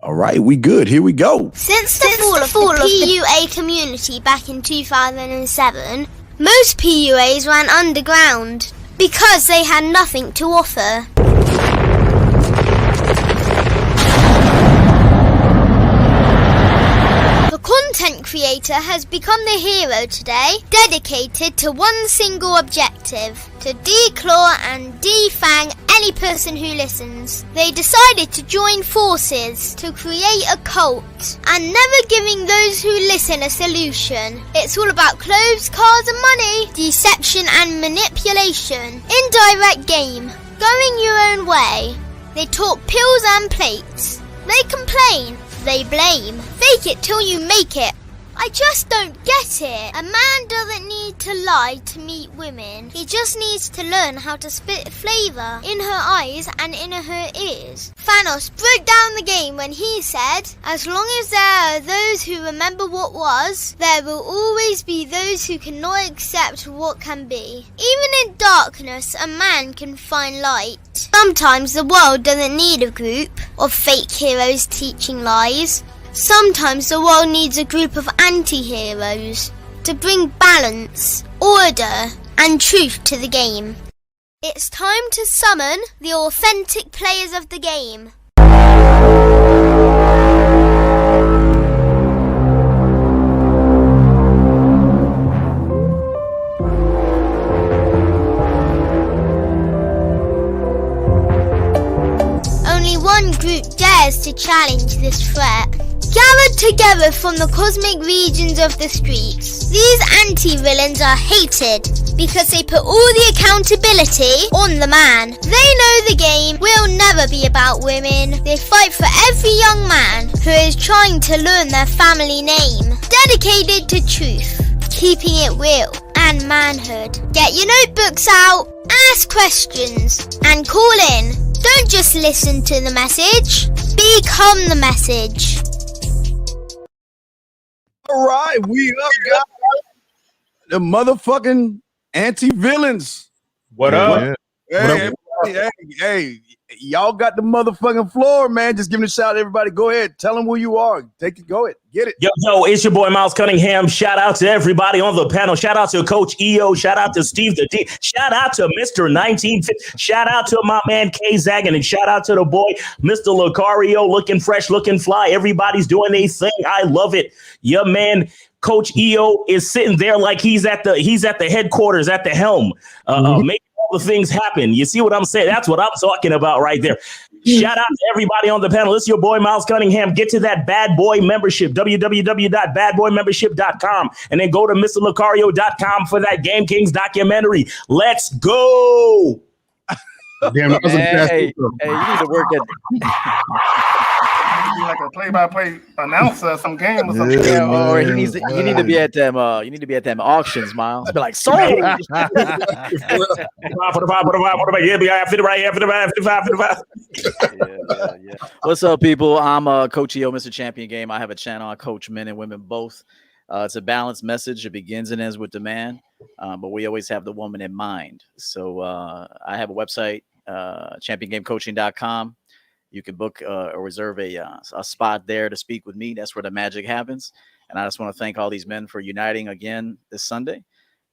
All right, we good. Here we go. Since the fall of the PUA community back in 2007, most PUAs ran underground because they had nothing to offer. The content creator has become the hero today, dedicated to one single objective: to declaw and defang any person who listens. They decided to join forces to create a cult, and never giving those who listen a solution. It's all about clothes, cars and money, deception and manipulation, indirect game, going your own way. They talk pills and plates. They complain. They blame. Fake it till you make it. I just don't get it. A man doesn't need to lie to meet women. He just needs to learn how to spit flavour in her eyes and in her ears. Thanos broke down the game when he said, as long as there are those who remember what was, there will always be those who cannot accept what can be. Even in darkness, a man can find light. Sometimes the world doesn't need a group of fake heroes teaching lies. Sometimes the world needs a group of anti-heroes to bring balance, order, and truth to the game. It's time to summon the authentic players of the game. Only one group dares to challenge this threat. Gathered together from the cosmic regions of the streets, these anti-villains are hated because they put all the accountability on the man. They know the game will never be about women. They fight for every young man who is trying to learn their family name. Dedicated to truth, keeping it real and manhood. Get your notebooks out, ask questions, and call in. Don't just listen to the message, become the message. All right, we up, guys. The motherfucking anti-villains. What up? Hey, y'all got the motherfucking floor, man. Just giving a shout out to everybody. Go ahead. Tell them who you are. Take it. Go ahead. Get it. Yo, it's your boy, 𝐓𝐿𝐒''. Shout out to everybody on the panel. Shout out to Coach EO. Shout out to Steve the D. Shout out to Mr. 1950. Shout out to my man, 𝐂𝐿𝐒', and shout out to the boy, Mr. 𝐓𝐿𝐒', looking fresh, looking fly. Everybody's doing their thing. I love it. Your man, Coach EO, is sitting there like he's at the headquarters, at the helm, making all the things happen. You see what I'm saying? That's what I'm talking about right there. Shout out to everybody on the panel. It's your boy, 𝐓𝐿𝐒'. Get to that bad boy membership, www.badboymembership.com, and then go to mrlucario.com for that Game Kings documentary. Let's go. Damn, that was hey, you need to work at Be like a play-by-play announcer of some game or something. yeah, or you need to be at them. You need to be at them auctions, Miles. Be like, sold. Yeah. What's up, people? I'm Coach EO, Mr. Champion Game. I have a channel. I coach men and women both. It's a balanced message. It begins and ends with the man, but we always have the woman in mind. So I have a website, championgamecoaching.com. You can book or reserve a spot there to speak with me. That's where the magic happens. And I just want to thank all these men for uniting again this Sunday.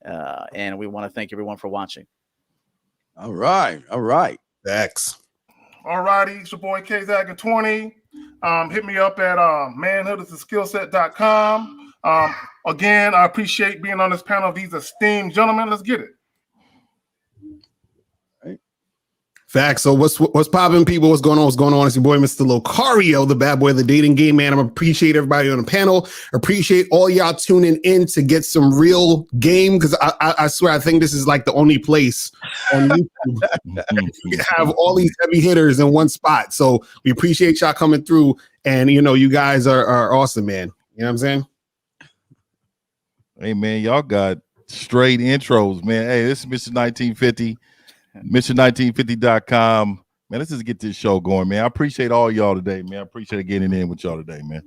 And we want to thank everyone for watching. All right. Facts. All righty, it's your boy 𝐂𝐿𝐒'. Hit me up at manhoodistheskillset.com. Again, I appreciate being on this panel of these esteemed gentlemen. Let's get it. Facts. So what's popping, people? What's going on? It's your boy, Mr. 𝐓𝐿𝐒', the bad boy of the dating game, man. I appreciate everybody on the panel. Appreciate all y'all tuning in to get some real game, because I swear I think this is like the only place on YouTube you have all these heavy hitters in one spot. So we appreciate y'all coming through, and you guys are awesome, man. You know what I'm saying? Hey man, y'all got straight intros, man. Hey, this is Mr. 1950. Mr.1950.com. Man, let's just get this show going, man. I appreciate all y'all today, man. I appreciate getting in with y'all today, man.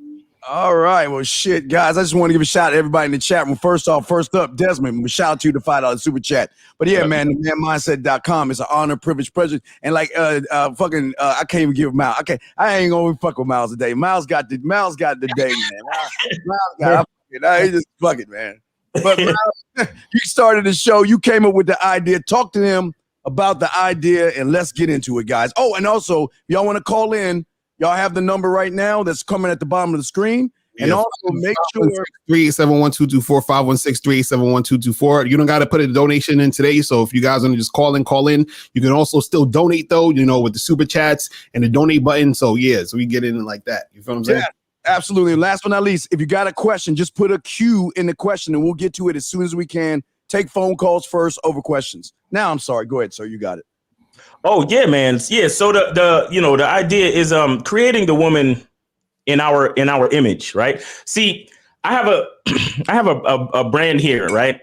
All right. Well, shit, guys. I just want to give a shout out to everybody in the chat room. First up, Desmond. Shout out to you to $5 super chat. But yeah, man, the manmindset.com is an honor, privilege, pleasure. And like I can't even give Miles. I ain't gonna fuck with Miles today. Miles got the day, man. He just fuck it, man. But Miles, you started the show. You came up with the idea. Talk to them about the idea and let's get into it, guys. Oh, and also, if y'all want to call in, y'all have the number right now that's coming at the bottom of the screen. Yes. And also make sure 387-1224, 516-387-1224. You don't got to put a donation in today. So if you guys want to just call in. You can also still donate though, with the super chats and the donate button. So yeah, so we get in like that. You feel what I'm saying? Yeah, absolutely. Last but not least, if you got a question, just put a Q in the question and we'll get to it as soon as we can. Take phone calls first over questions. Now I'm sorry. Go ahead, sir. You got it. Oh yeah, man. Yeah. So the idea is creating the woman in our image, right? See, I have a brand here, right?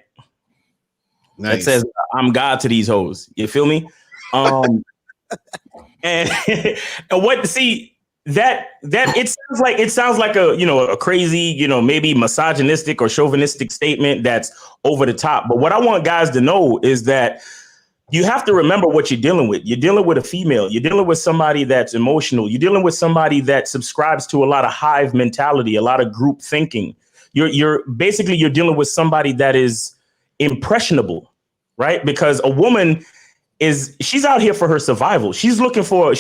Nice. That says I'm God to these hoes. You feel me? And what see that it sounds like a crazy, maybe misogynistic or chauvinistic statement that's over the top. But what I want guys to know is that you have to remember what you're dealing with. You're dealing with a female. You're dealing with somebody that's emotional. You're dealing with somebody that subscribes to a lot of hive mentality, a lot of group thinking. You're dealing with somebody that is impressionable, right? Because a woman she's out here for her survival. She's looking for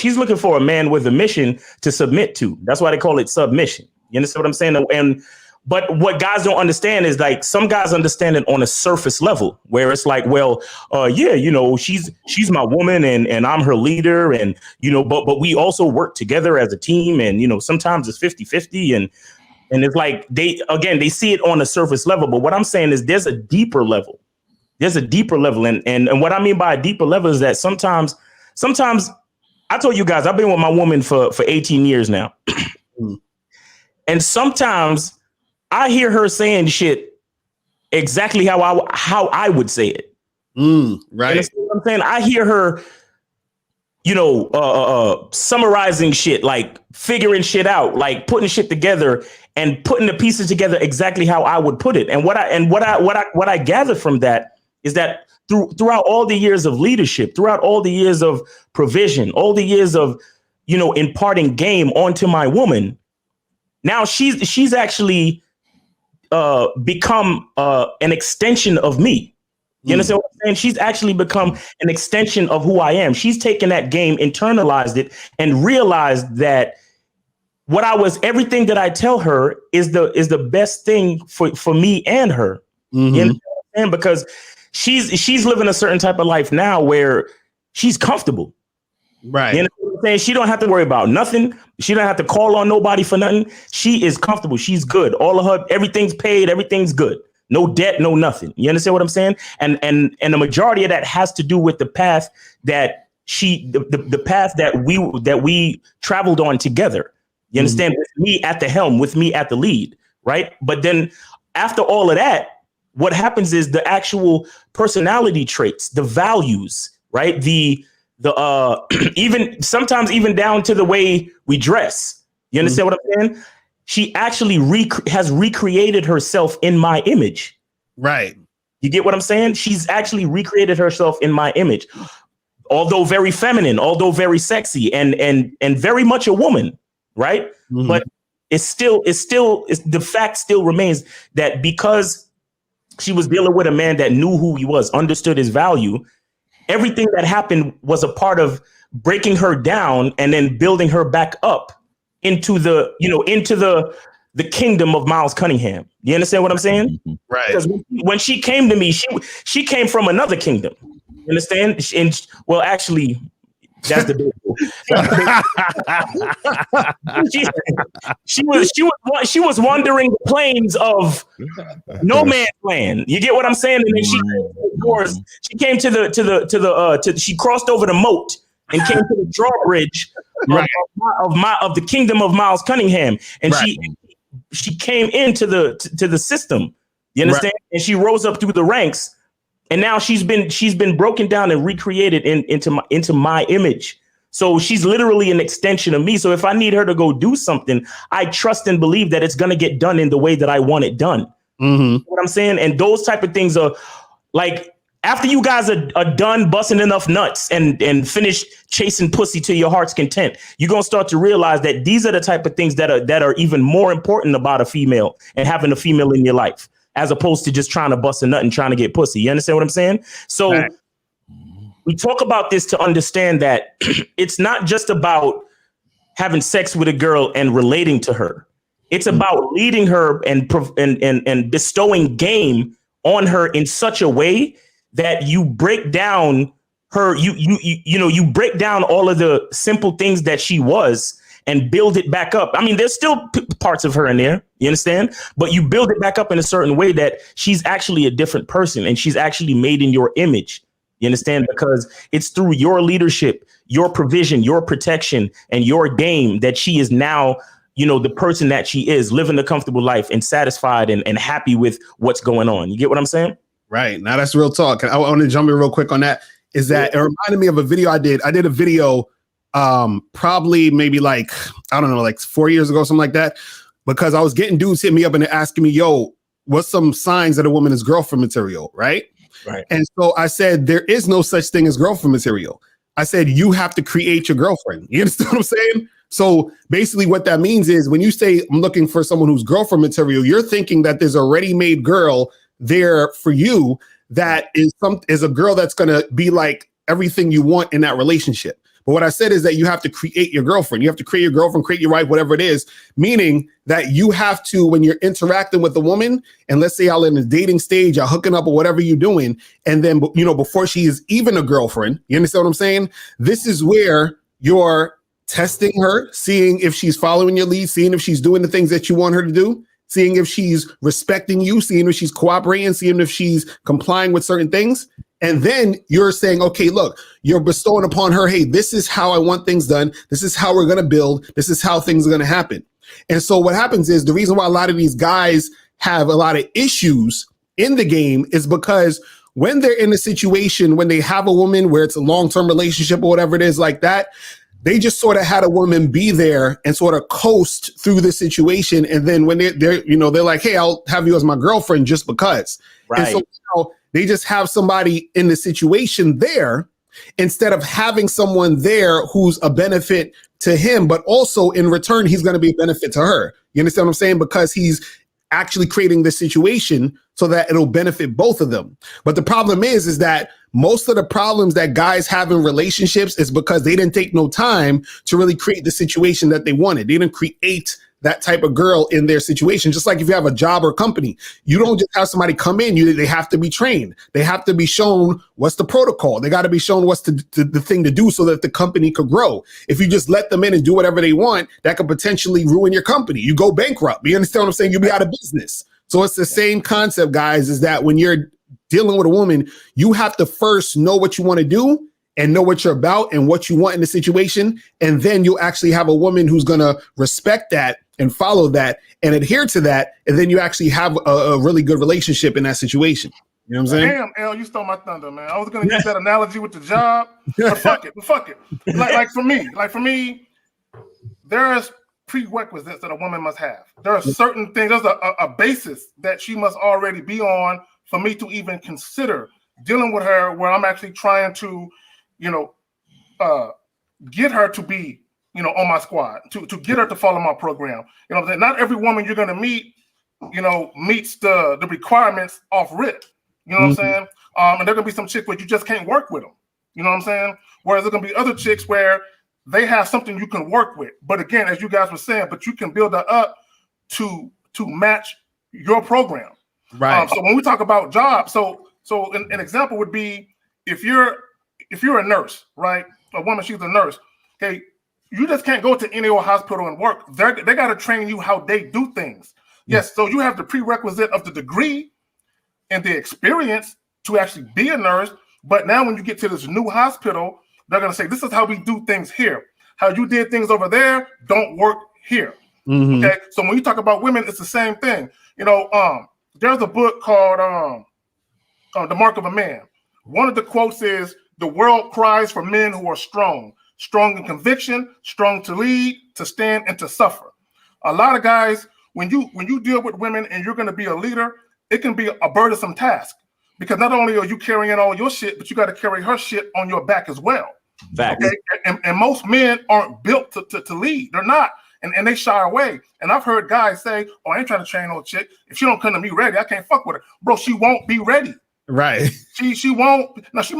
a man with a mission to submit to. That's why they call it submission. You understand what I'm saying? But what guys don't understand is like some guys understand it on a surface level where it's like, well, she's my woman and I'm her leader. And, but we also work together as a team. And, sometimes it's 50-50 and it's like they see it on a surface level. But what I'm saying is there's a deeper level. There's a deeper level. And what I mean by a deeper level is that sometimes I told you guys, I've been with my woman for 18 years now. And sometimes I hear her saying shit exactly how I would say it. Right. You know what I'm saying? I hear her, summarizing shit, like figuring shit out, like putting shit together and putting the pieces together exactly how I would put it. And what I gather from that is that throughout all the years of leadership, throughout all the years of provision, all the years of, imparting game onto my woman, now she's actually become an extension of me. You understand what I'm saying? She's actually become an extension of who I am. She's taken that game, internalized it, and realized that everything that I tell her is the best thing for me and her. You understand what I'm saying? Because she's living a certain type of life now where she's comfortable. Right. You know what I'm saying? She don't have to worry about nothing. She don't have to call on nobody for nothing. She is comfortable. She's good. All of her, everything's paid. Everything's good. No debt, no nothing. You understand what I'm saying? And the majority of that has to do with the path that the path that we traveled on together. You understand? With me at the helm, with me at the lead, right? But then after all of that, what happens is the actual personality traits, the values, right? The even sometimes even down to the way we dress. You understand what I'm saying? She actually has recreated herself in my image. Right. You get what I'm saying? She's actually recreated herself in my image, although very feminine, although very sexy and very much a woman. Right. But the fact still remains that because she was dealing with a man that knew who he was, understood his value, everything that happened was a part of breaking her down and then building her back up into the kingdom of Miles Cunningham. You understand what I'm saying? Right. Because when she came to me, she came from another kingdom. You understand? And well, actually, that's the big she was wandering the plains of no man's land. You get what I'm saying? And then she crossed over the moat and came to the drawbridge of the kingdom of Miles Cunningham, and she came into the system. You understand? And she rose up through the ranks, and now she's been broken down and recreated into my image. So she's literally an extension of me. So if I need her to go do something, I trust and believe that it's going to get done in the way that I want it done. Mm-hmm. You know what I'm saying? And those type of things are like, after you guys are done busting enough nuts and finish chasing pussy to your heart's content, you're going to start to realize that these are the type of things that are even more important about a female and having a female in your life, as opposed to just trying to bust a nut and trying to get pussy. You understand what I'm saying? So right. We talk about this to understand that it's not just about having sex with a girl and relating to her. It's about leading her and bestowing game on her in such a way that you break down her, you break down all of the simple things that she was and build it back up. I mean, there's still parts of her in there, you understand? But you build it back up in a certain way that she's actually a different person and she's actually made in your image. You understand? Because it's through your leadership, your provision, your protection, and your game that she is now, the person that she is, living a comfortable life and satisfied and happy with what's going on. You get what I'm saying? Right. Now that's real talk. I want to jump in real quick on that. Is that it reminded me of a video I did. I did a video probably maybe like 4 years ago, something like that, because I was getting dudes hitting me up and they're asking me, yo, what's some signs that a woman is girlfriend material? Right. And so I said, there is no such thing as girlfriend material. I said, you have to create your girlfriend. You understand what I'm saying? So basically what that means is when you say I'm looking for someone who's girlfriend material, you're thinking that there's a ready-made girl there for you that is a girl that's going to be like everything you want in that relationship. But what I said is that you have to create your girlfriend. You have to create your girlfriend, create your wife, whatever it is, meaning that you have to, when you're interacting with a woman, and let's say y'all in the dating stage, y'all hooking up or whatever you're doing, and then, before she is even a girlfriend, you understand what I'm saying? This is where you're testing her, seeing if she's following your lead, seeing if she's doing the things that you want her to do, seeing if she's respecting you, seeing if she's cooperating, seeing if she's complying with certain things. And then you're saying, okay, look, you're bestowing upon her, hey, this is how I want things done. This is how we're going to build. This is how things are going to happen. And so what happens is the reason why a lot of these guys have a lot of issues in the game is because when they're in a situation, when they have a woman where it's a long-term relationship or whatever it is like that, they just sort of had a woman be there and sort of coast through the situation. And then when they're like, hey, I'll have you as my girlfriend just because. Right. And so now they just have somebody in the situation there instead of having someone there who's a benefit to him, but also in return, he's going to be a benefit to her. You understand what I'm saying? Because he's actually creating this situation so that it'll benefit both of them. But the problem is that most of the problems that guys have in relationships is because they didn't take no time to really create the situation that they wanted. They didn't create that type of girl in their situation. Just like if you have a job or company, you don't just have somebody come in, they have to be trained. They have to be shown what's the protocol. They got to be shown what's the thing to do so that the company could grow. If you just let them in and do whatever they want, that could potentially ruin your company. You go bankrupt. You understand what I'm saying? You'll be out of business. So it's the same concept, guys, is that when you're dealing with a woman, you have to first know what you want to do and know what you're about and what you want in the situation. And then you'll actually have a woman who's going to respect that and follow that and adhere to that. And then you actually have a really good relationship in that situation. You know what I'm saying? Damn, L, you stole my thunder, man. I was going to use that analogy with the job, but fuck it. Like for me, there's prerequisites that a woman must have. There are certain things, there's a basis that she must already be on for me to even consider dealing with her, where I'm actually trying to, get her to be, on my squad, to get her to follow my program. Not every woman you're going to meet, meets the requirements off rip. You know what I'm saying? And there going to be some chicks where you just can't work with them. You know what I'm saying? Whereas there's going to be other chicks where they have something you can work with. But again, as you guys were saying, but you can build her up to match your program. Right. So when we talk about jobs, so an example would be if you're a nurse, right? A woman, she's a nurse. Okay, you just can't go to any old hospital and work. They got to train you how they do things. Yes, so you have the prerequisite of the degree and the experience to actually be a nurse. But now when you get to this new hospital, they're going to say, this is how we do things here. How you did things over there don't work here. Mm-hmm. Okay, so when you talk about women, it's the same thing. There's a book called The Mark of a Man. One of the quotes is, the world cries for men who are strong. strong in conviction, strong to lead, to stand, and to suffer. A lot of guys, when you deal with women and you're going to be a leader, it can be a burdensome task because not only are you carrying all your shit, but you got to carry her shit on your back as well. Facts. Okay? And most men aren't built to lead. They're not. And they shy away. And I've heard guys say, oh, I ain't trying to train no chick. If she don't come to me ready, I can't fuck with her. Bro, she won't be ready. Right. She won't. Now, she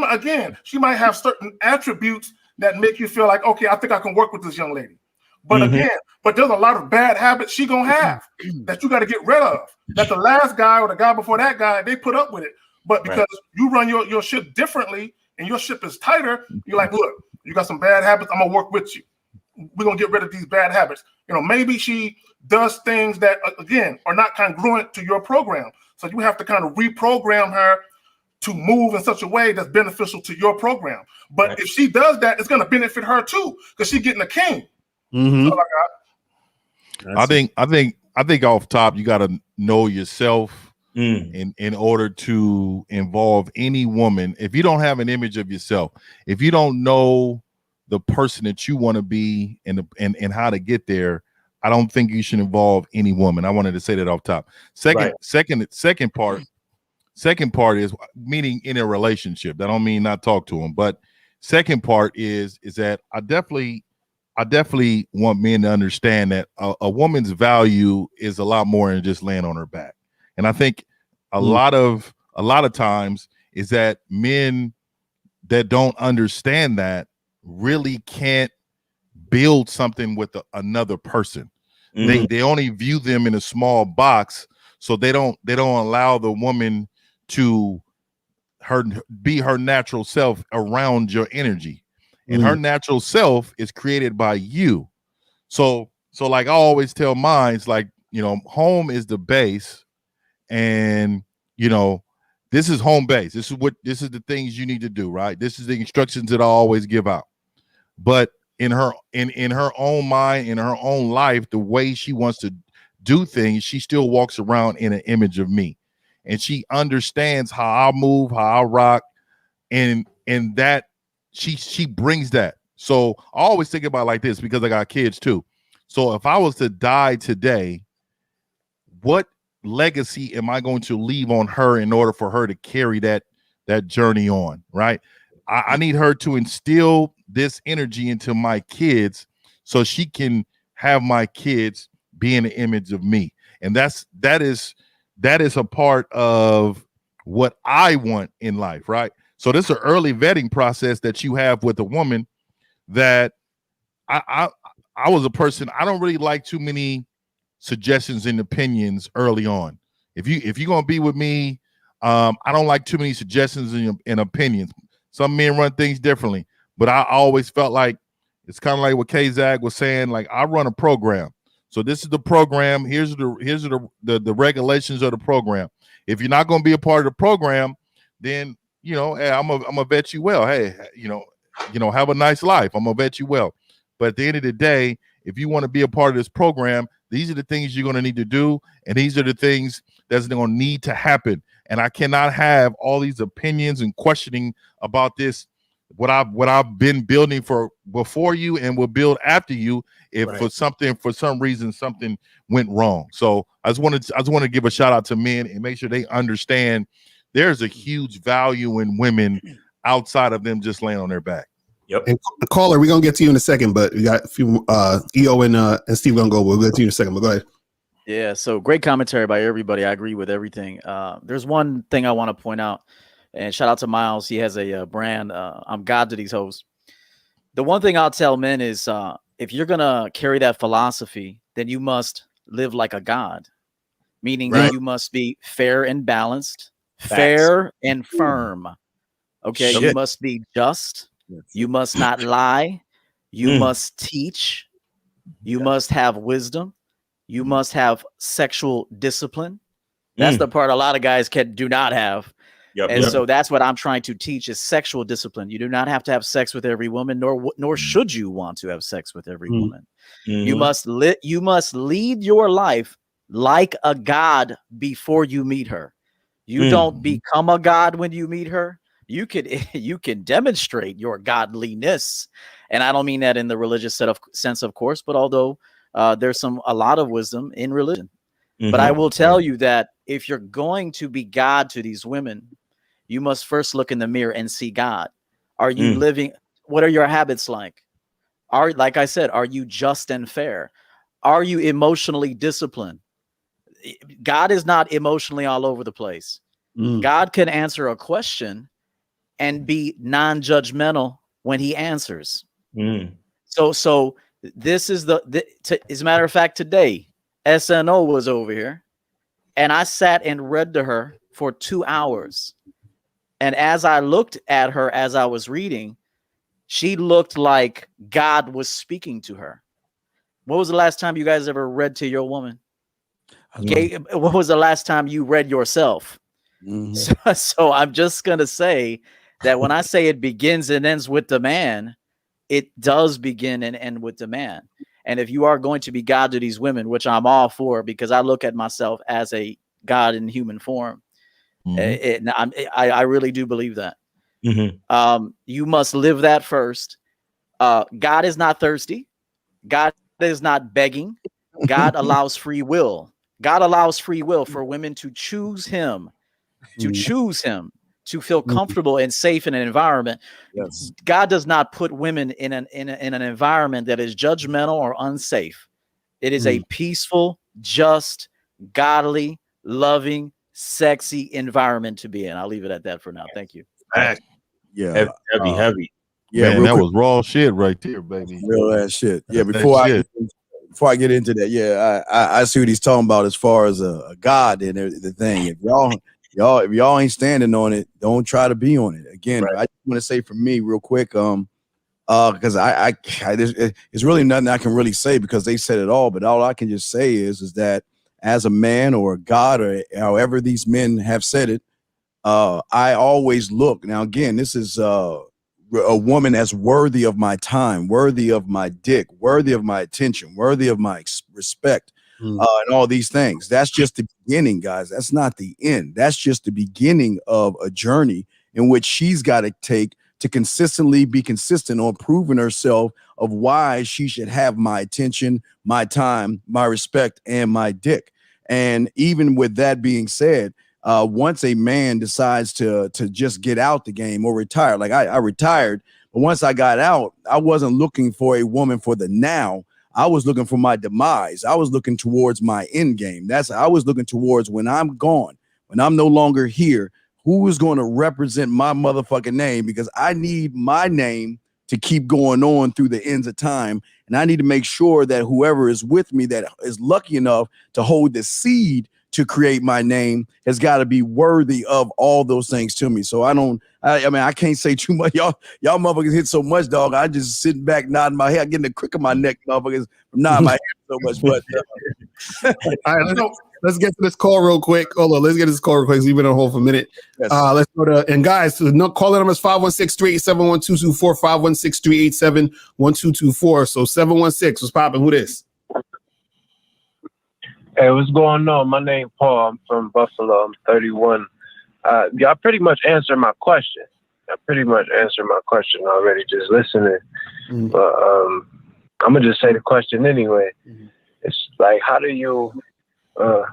might have certain attributes that make you feel like, okay, I think I can work with this young lady. But again, there's a lot of bad habits she gonna have that you got to get rid of. That the last guy or the guy before that guy, they put up with it. But because you run your ship differently and your ship is tighter, you're like, look, you got some bad habits. I'm gonna work with you. We're gonna get rid of these bad habits. You know, maybe she does things that again are not congruent to your program. So you have to kind of reprogram her to move in such a way that's beneficial to your program. But if she does that, it's gonna benefit her too, because she's getting a king. Mm-hmm. So I think off top, you got to know yourself in order to involve any woman. If you don't have an image of yourself, if you don't know the person that you want to be and how to get there, I don't think you should involve any woman. I wanted to say that off top. Second part is meaning in a relationship. That don't mean not talk to them, but second part is that I definitely want men to understand that a woman's value is a lot more than just laying on her back. And I think a lot of times is that men that don't understand that really can't build something with another person. They only view them in a small box, so they don't allow the woman to be her natural self around your energy. And her natural self is created by you. So like I always tell mines, like, you know, home is the base, and you know, this is home base. This is the things you need to do, right? This is the instructions that I always give out. But in her own mind, in her own life, the way she wants to do things, she still walks around in an image of me. And she understands how I move, how I rock, and that she brings that. So I always think about it like this, because I got kids too. So if I was to die today, what legacy am I going to leave on her in order for her to carry that journey on, right? I need her to instill this energy into my kids so she can have my kids be in the image of me. And that is a part of what I want in life, right? So this is an early vetting process that you have with a woman. That I was a person, I don't really like too many suggestions and opinions early on. If you're gonna be with me, I don't like too many suggestions and opinions. Some men run things differently, but I always felt like it's kind of like what K-Zag was saying. Like, I run a program, so this is the program. Here's the regulations of the program. If you're not going to be a part of the program, then you know, hey, I'm gonna vet you well. Hey, you know, have a nice life. I'm gonna vet you well. But at the end of the day, if you want to be a part of this program, these are the things you're going to need to do, and these are the things that's going to need to happen. And I cannot have all these opinions and questioning about this, what I've been building for before you and will build after you, if for some reason something went wrong. So I just want to give a shout out to men and make sure they understand there's a huge value in women outside of them just laying on their back. Yep. And caller, we're gonna get to you in a second, but we got a few EO and Steve gonna go. We'll get to you in a second, but go ahead. Yeah, so great commentary by everybody. I agree with everything. There's one thing I want to point out, and shout out to Miles. He has a brand. I'm God to these hoes. The one thing I'll tell men is, if you're gonna carry that philosophy, then you must live like a god, meaning that you must be fair and balanced, fair and firm. Okay, you must be just. You must not lie. You must teach. You must have wisdom. You must have sexual discipline. That's the part a lot of guys do not have. So that's what I'm trying to teach is sexual discipline. You do not have to have sex with every woman, nor should you want to have sex with every woman. You must lead your life like a god before you meet her. You don't become a god when you meet her. You can demonstrate your godliness And I don't mean that in the religious sense, of course, but although there's a lot of wisdom in religion. But I will tell you that if you're going to be God to these women, you must first look in the mirror and see God. Are you living? What are your habits like? Like I said, are you just and fair? Are you emotionally disciplined? God is not emotionally all over the place. God can answer a question and be non-judgmental when he answers. So this is as a matter of fact, today, SNO was over here and I sat and read to her for 2 hours. And as I looked at her, as I was reading, she looked like God was speaking to her. What was the last time you guys ever read to your woman? What was the last time you read yourself? So I'm just going to say that when I say it begins and ends with the man, it does begin and end with the man. And if you are going to be God to these women, which I'm all for, because I look at myself as a God in human form, I really do believe that. You must live that first. God is not thirsty. God is not begging. God allows free will. God allows free will for women to choose him, to feel comfortable and safe in an environment. Yes. God does not put women in an environment that is judgmental or unsafe. It is a peaceful, just, godly, loving, sexy environment to be in. I'll leave it at that for now. Thank you. Yeah, heavy. Yeah, man, that was raw shit right there, baby. Real ass shit. Yeah, before I get into that, yeah, I see what he's talking about as far as a God and the thing. If y'all ain't standing on it, don't try to be on it. Again, I just want to say for me real quick, because it's really nothing I can really say because they said it all. But all I can just say is that as a man or a God or however these men have said it, I always look. Now, again, this is a woman that's worthy of my time, worthy of my dick, worthy of my attention, worthy of my respect, and all these things. That's just the beginning, guys. That's not the end. That's just the beginning of a journey in which she's got to take to consistently be consistent on proving herself of why she should have my attention, my time, my respect, and my dick. And even with that being said, once a man decides to just get out the game or retire, like I retired, but once I got out, I wasn't looking for a woman for the now. I was looking for my demise. I was looking towards my end game. I was looking towards when I'm gone, when I'm no longer here, who is going to represent my motherfucking name? Because I need my name to keep going on through the ends of time. And I need to make sure that whoever is with me that is lucky enough to hold the seed to create my name has got to be worthy of all those things to me. So I mean, I can't say too much. Y'all motherfuckers hit so much, dog. I just sitting back, nodding my head, getting the crick of my neck, motherfuckers, from nodding my head so much. But all right, let's get to this call real quick. Hold on, let's get to this call real quick. We've been on hold for a minute. Yes. Let's go to, and guys, call the number is 516-387-1224, 516-387-1224. So 716, what's popping? Who this? Hey, what's going on? My name Paul. I'm from Buffalo. I'm 31. Y'all pretty much answered my question. Already, just listening. But I'm gonna just say the question anyway. It's like, how do you? For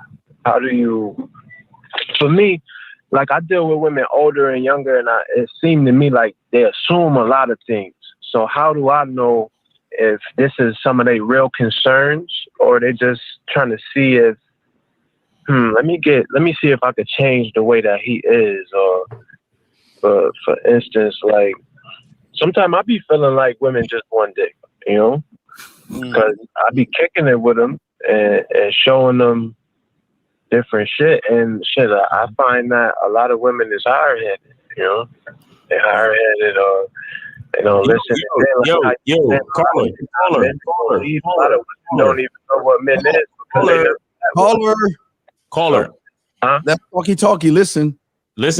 me, like I deal with women older and younger, and it seemed to me like they assume a lot of things. So how do I know if this is some of their real concerns, or they just trying to see if, let me see if I could change the way that he is, or for instance, like sometimes I be feeling like women just want dick, because I be kicking it with them and showing them different shit, and shit. I find that a lot of women is hard-headed, they're hard-headed, or they don't listen. Caller. A lot of women don't even know what men is. Caller. Huh? That talkie. Listen,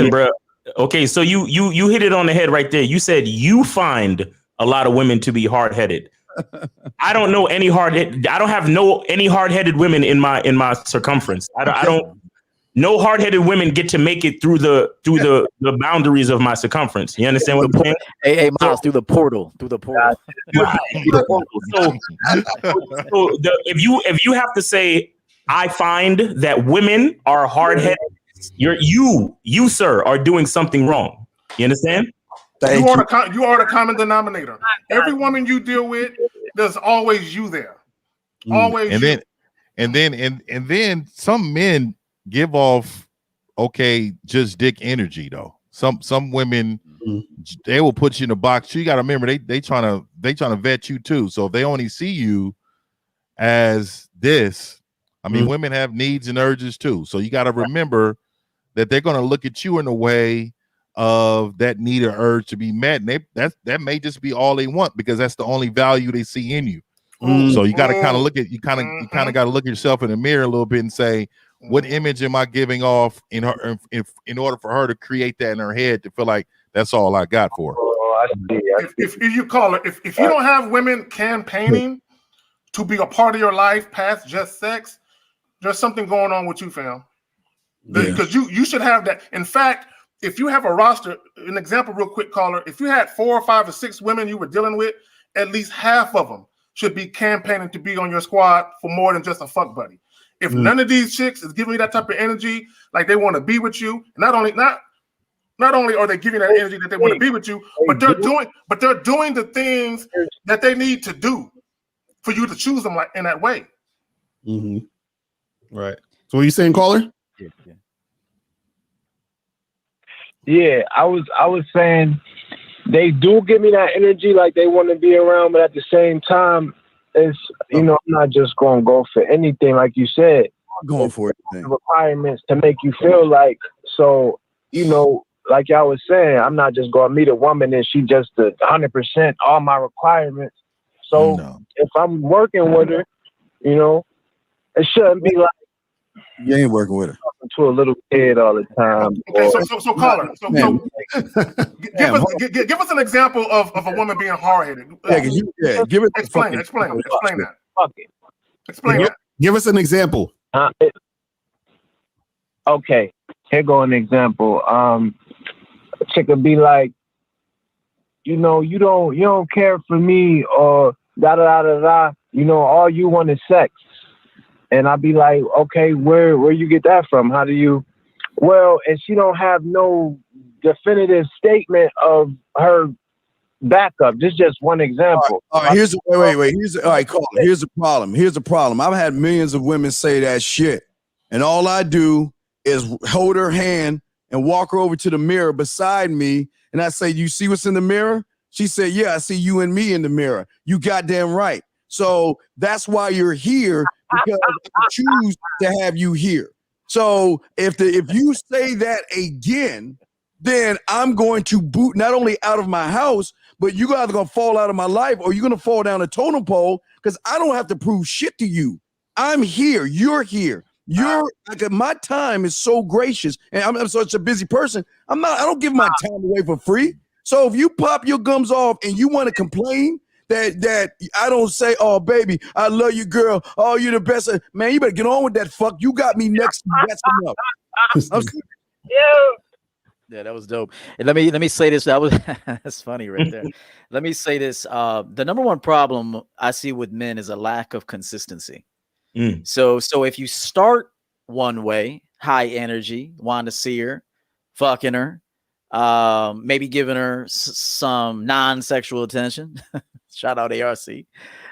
bro. Okay, so you hit it on the head right there. You said you find a lot of women to be hard-headed. I don't know any hard-headed. I don't have any hard-headed women in my circumference. I don't. no hard-headed women get to make it through the boundaries of my circumference. You understand what I'm saying? Hey, Miles, through the portal. Right. If you have to say, I find that women are hard-headed, you sir are doing something wrong. You understand? You are the common denominator. Every woman you deal with, there's always you there. Always. And then some men give off just dick energy though. Some women they will put you in a box. You got to remember they trying to vet you too. So if they only see you as this, I mean, women have needs and urges too. So you got to remember that they're going to look at you in a way of that need or urge to be met, and that may just be all they want because that's the only value they see in you. So you got to kind of look at you kind of got to look at yourself in the mirror a little bit and say, what image am I giving off in order for her to create that in her head to feel like that's all I got for her? If you call it, if you don't have women campaigning to be a part of your life past just sex, there's something going on with you, fam. Because you should have that. In fact, if you have a roster, an example real quick, caller, if you had 4 or 5 or 6 women you were dealing with, at least half of them should be campaigning to be on your squad for more than just a fuck buddy. If none of these chicks is giving you that type of energy, like they want to be with you, not only are they giving that energy that they want to be with you, but they're doing the things that they need to do for you to choose them like in that way. Right. So what are you saying, caller? Yeah, I was saying they do give me that energy, like they want to be around, but at the same time, it's I'm not just gonna go for anything, like you said. I'm going for it. Requirements to make you feel like so. Like y'all was saying, I'm not just gonna meet a woman and she just 100% all my requirements. So if I'm working with her, it shouldn't be like. You ain't working with her. To a little kid all the time. Okay, so caller, give us an example of a woman being hard-headed. Give it. Explain that. Explain that. Give us an example. Okay, here go an example. A chick would be like, you don't care for me, or da da da da da. All you want is sex. And I'd be like, okay, where you get that from? How do you? Well, and she don't have no definitive statement of her backup. This is just one example. All right, here's the problem. Here's the problem. I've had millions of women say that shit, and all I do is hold her hand and walk her over to the mirror beside me, and I say, "You see what's in the mirror?" She said, "Yeah, I see you and me in the mirror." You goddamn right. So that's why you're here, because I choose to have you here. So if you say that again, then I'm going to boot not only out of my house, but you guys are going to fall out of my life, or you're going to fall down a totem pole, because I don't have to prove shit to you. I'm here. You're here. My time is so gracious, and I'm such a busy person. I don't give my time away for free. So if you pop your gums off and you want to complain that I don't say, "Oh baby, I love you, girl. Oh, you're the best," man, you better get on with that. Fuck, you got me next to messing up. Yeah, that was dope. And let me say this. That's funny right there. Let me say this. The number one problem I see with men is a lack of consistency. So if you start one way, high energy, want to see her, fucking her, maybe giving her some non-sexual attention. Shout out ARC.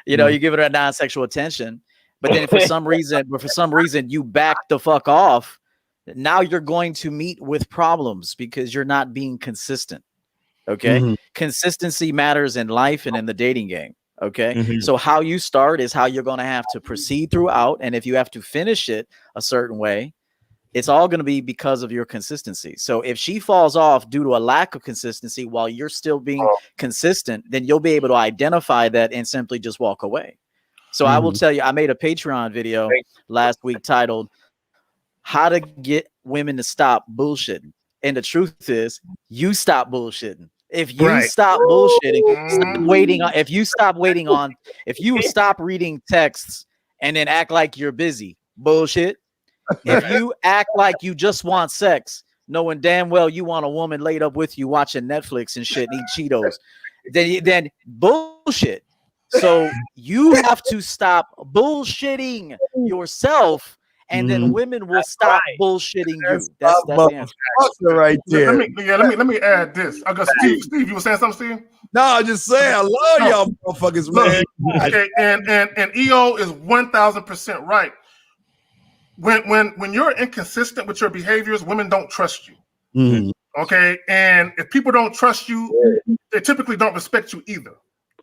You give her a non-sexual attention, but then for some reason you back the fuck off. Now you're going to meet with problems because you're not being consistent. Okay. Consistency matters in life and in the dating game. Okay. So how you start is how you're going to have to proceed throughout. And if you have to finish it a certain way, it's all going to be because of your consistency. So if she falls off due to a lack of consistency while you're still being consistent, then you'll be able to identify that and simply just walk away. So I will tell you, I made a Patreon video last week titled "How to Get Women to Stop Bullshitting." And the truth is, you stop bullshitting. If you stop bullshitting, if you stop reading texts and then act like you're busy, bullshit. If you act like you just want sex, knowing damn well you want a woman laid up with you watching Netflix and shit and eat Cheetos, then bullshit. So you have to stop bullshitting yourself, and then women will stop bullshitting you. That's the answer. Right there. Let me add this. I got Steve, you were saying something, Steve? No, I'm just saying, I love y'all motherfuckers, man. Okay, and EO is 1,000% right. When you're inconsistent with your behaviors, women don't trust you. Mm-hmm. Okay, and if people don't trust you, they typically don't respect you either.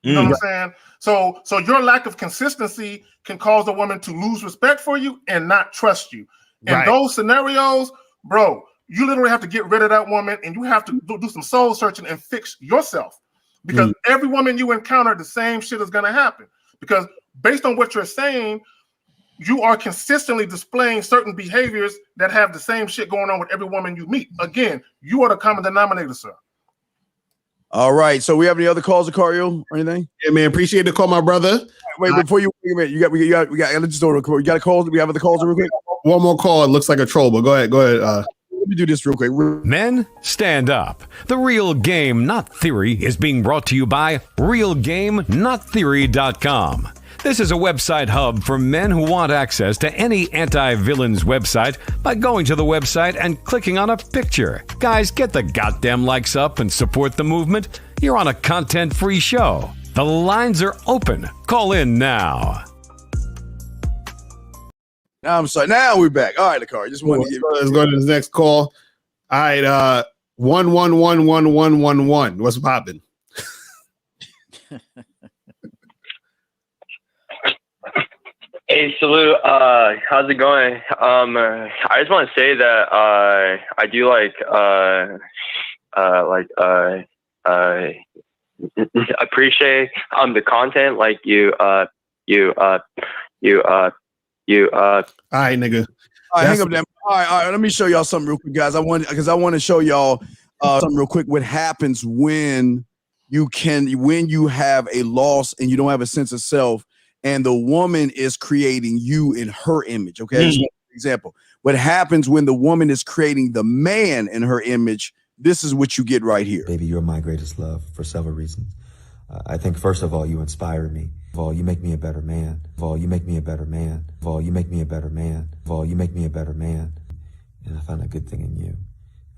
You know what I'm saying? So your lack of consistency can cause a woman to lose respect for you and not trust you. In those scenarios, bro, you literally have to get rid of that woman, and you have to do some soul searching and fix yourself. Because every woman you encounter, the same shit is going to happen. Because based on what you're saying, you are consistently displaying certain behaviors that have the same shit going on with every woman you meet. Again, you are the common denominator, sir. All right. So we have any other calls, Acario, or anything? Yeah, man. Appreciate the call, my brother. Wait, before you wait a minute, we got. Let's just do it. You got a call? Do we have other calls real quick? One more call. It looks like a troll, but go ahead. Let me do this real quick. Men, stand up. The Real Game, Not Theory is being brought to you by RealGameNotTheory.com. This is a website hub for men who want access to any anti-villains website by going to the website and clicking on a picture. Guys, get the goddamn likes up and support the movement. You're on a content-free show. The lines are open. Call in now. Now I'm sorry. Now we're back. All right, Acario. Just wanted to get. Let's go to the next call. All right, 1111111. What's popping? Hey, salute. How's it going? I just want to say that I do appreciate the content. Like you. All right, nigga. All right, hang up that. All right. Let me show y'all something real quick, guys. I want to show y'all something real quick. What happens when you have a loss and you don't have a sense of self, and the woman is creating you in her image. Okay, just one example. What happens when the woman is creating the man in her image? This is what you get right here. Baby, you're my greatest love for several reasons. I think first of all, you inspire me. Of all, you make me a better man. Of all, you make me a better man. Of all, you make me a better man. Of all, you make me a better man. And I find a good thing in you.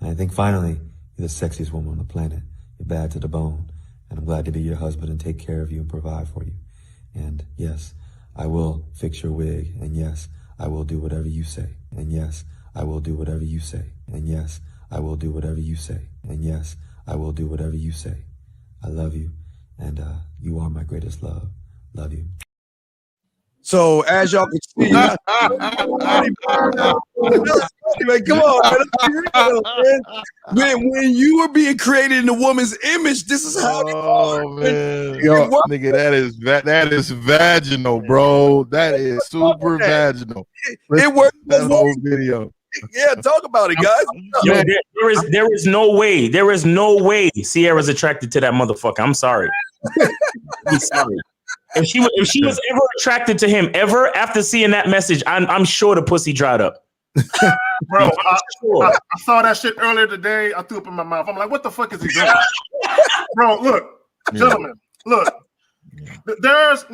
And I think finally, you're the sexiest woman on the planet. You're bad to the bone. And I'm glad to be your husband and take care of you and provide for you. And yes, I will fix your wig. And yes, I will do whatever you say. And yes, I will do whatever you say. And yes, I will do whatever you say. And yes, I will do whatever you say. I love you. And you are my greatest love. Love you. So as y'all can see, man, come on, man. When you were being created in the woman's image, this is how it works. Man. Yo, nigga, that is vaginal, bro. That is super vaginal. It worked. That whole video. Yeah, talk about it, guys. Yo, there is no way Sierra's attracted to that motherfucker. I'm sorry. I'm sorry. If she was ever attracted to him ever after seeing that message, I'm sure the pussy dried up. Bro, I saw that shit earlier today. I threw up in my mouth. I'm like, what the fuck is he doing? Bro, look, gentlemen, look. There's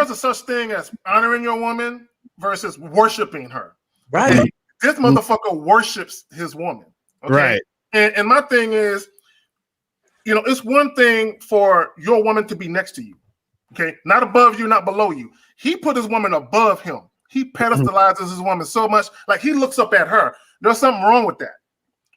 a such thing as honoring your woman versus worshiping her. Right. Okay? This motherfucker worships his woman. Okay? Right. And my thing is, it's one thing for your woman to be next to you. Okay, not above you, not below you. He put his woman above him. He pedestalizes his woman so much, like he looks up at her. There's something wrong with that.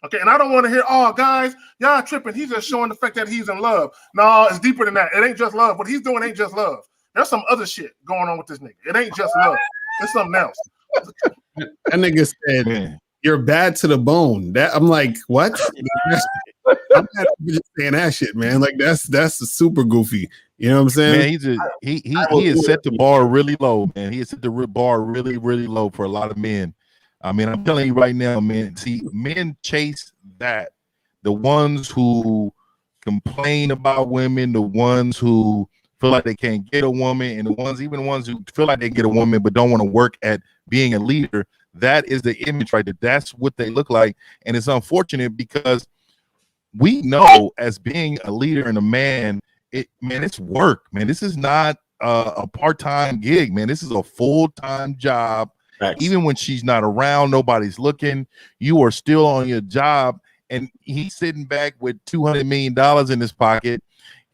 Okay, and I don't want to hear, oh, guys, y'all tripping. He's just showing the fact that he's in love. No, it's deeper than that. It ain't just love. What he's doing ain't just love. There's some other shit going on with this nigga. It ain't just love. It's something else. That nigga said, you're bad to the bone. That I'm like, what? I'm not just saying that shit, man. Like that's super goofy. You know what I'm saying? Man, he has set the bar really low, man. He has set the bar really, really low for a lot of men. I mean, I'm telling you right now, man. See, men chase that. The ones who complain about women, the ones who feel like they can't get a woman, and even the ones who feel like they get a woman but don't want to work at being a leader. that is the image right there. That's what they look like. And it's unfortunate because we know as being a leader and a man, it's work, man. This is not a part-time gig, man. This is a full-time job. Right. Even when she's not around, nobody's looking, you are still on your job. And he's sitting back with $200 million in his pocket.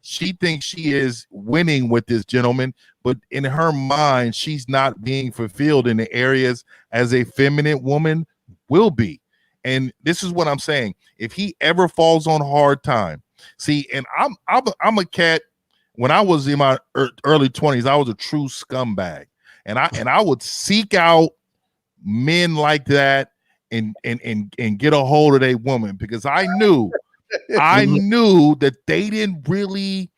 She thinks she is winning with this gentleman, but in her mind, she's not being fulfilled in the areas as a feminine woman will be. And this is what I'm saying. If he ever falls on hard time, see, and I'm a cat. When I was in my early 20s, I was a true scumbag, and I would seek out men like that and get a hold of a woman, because I knew that they didn't really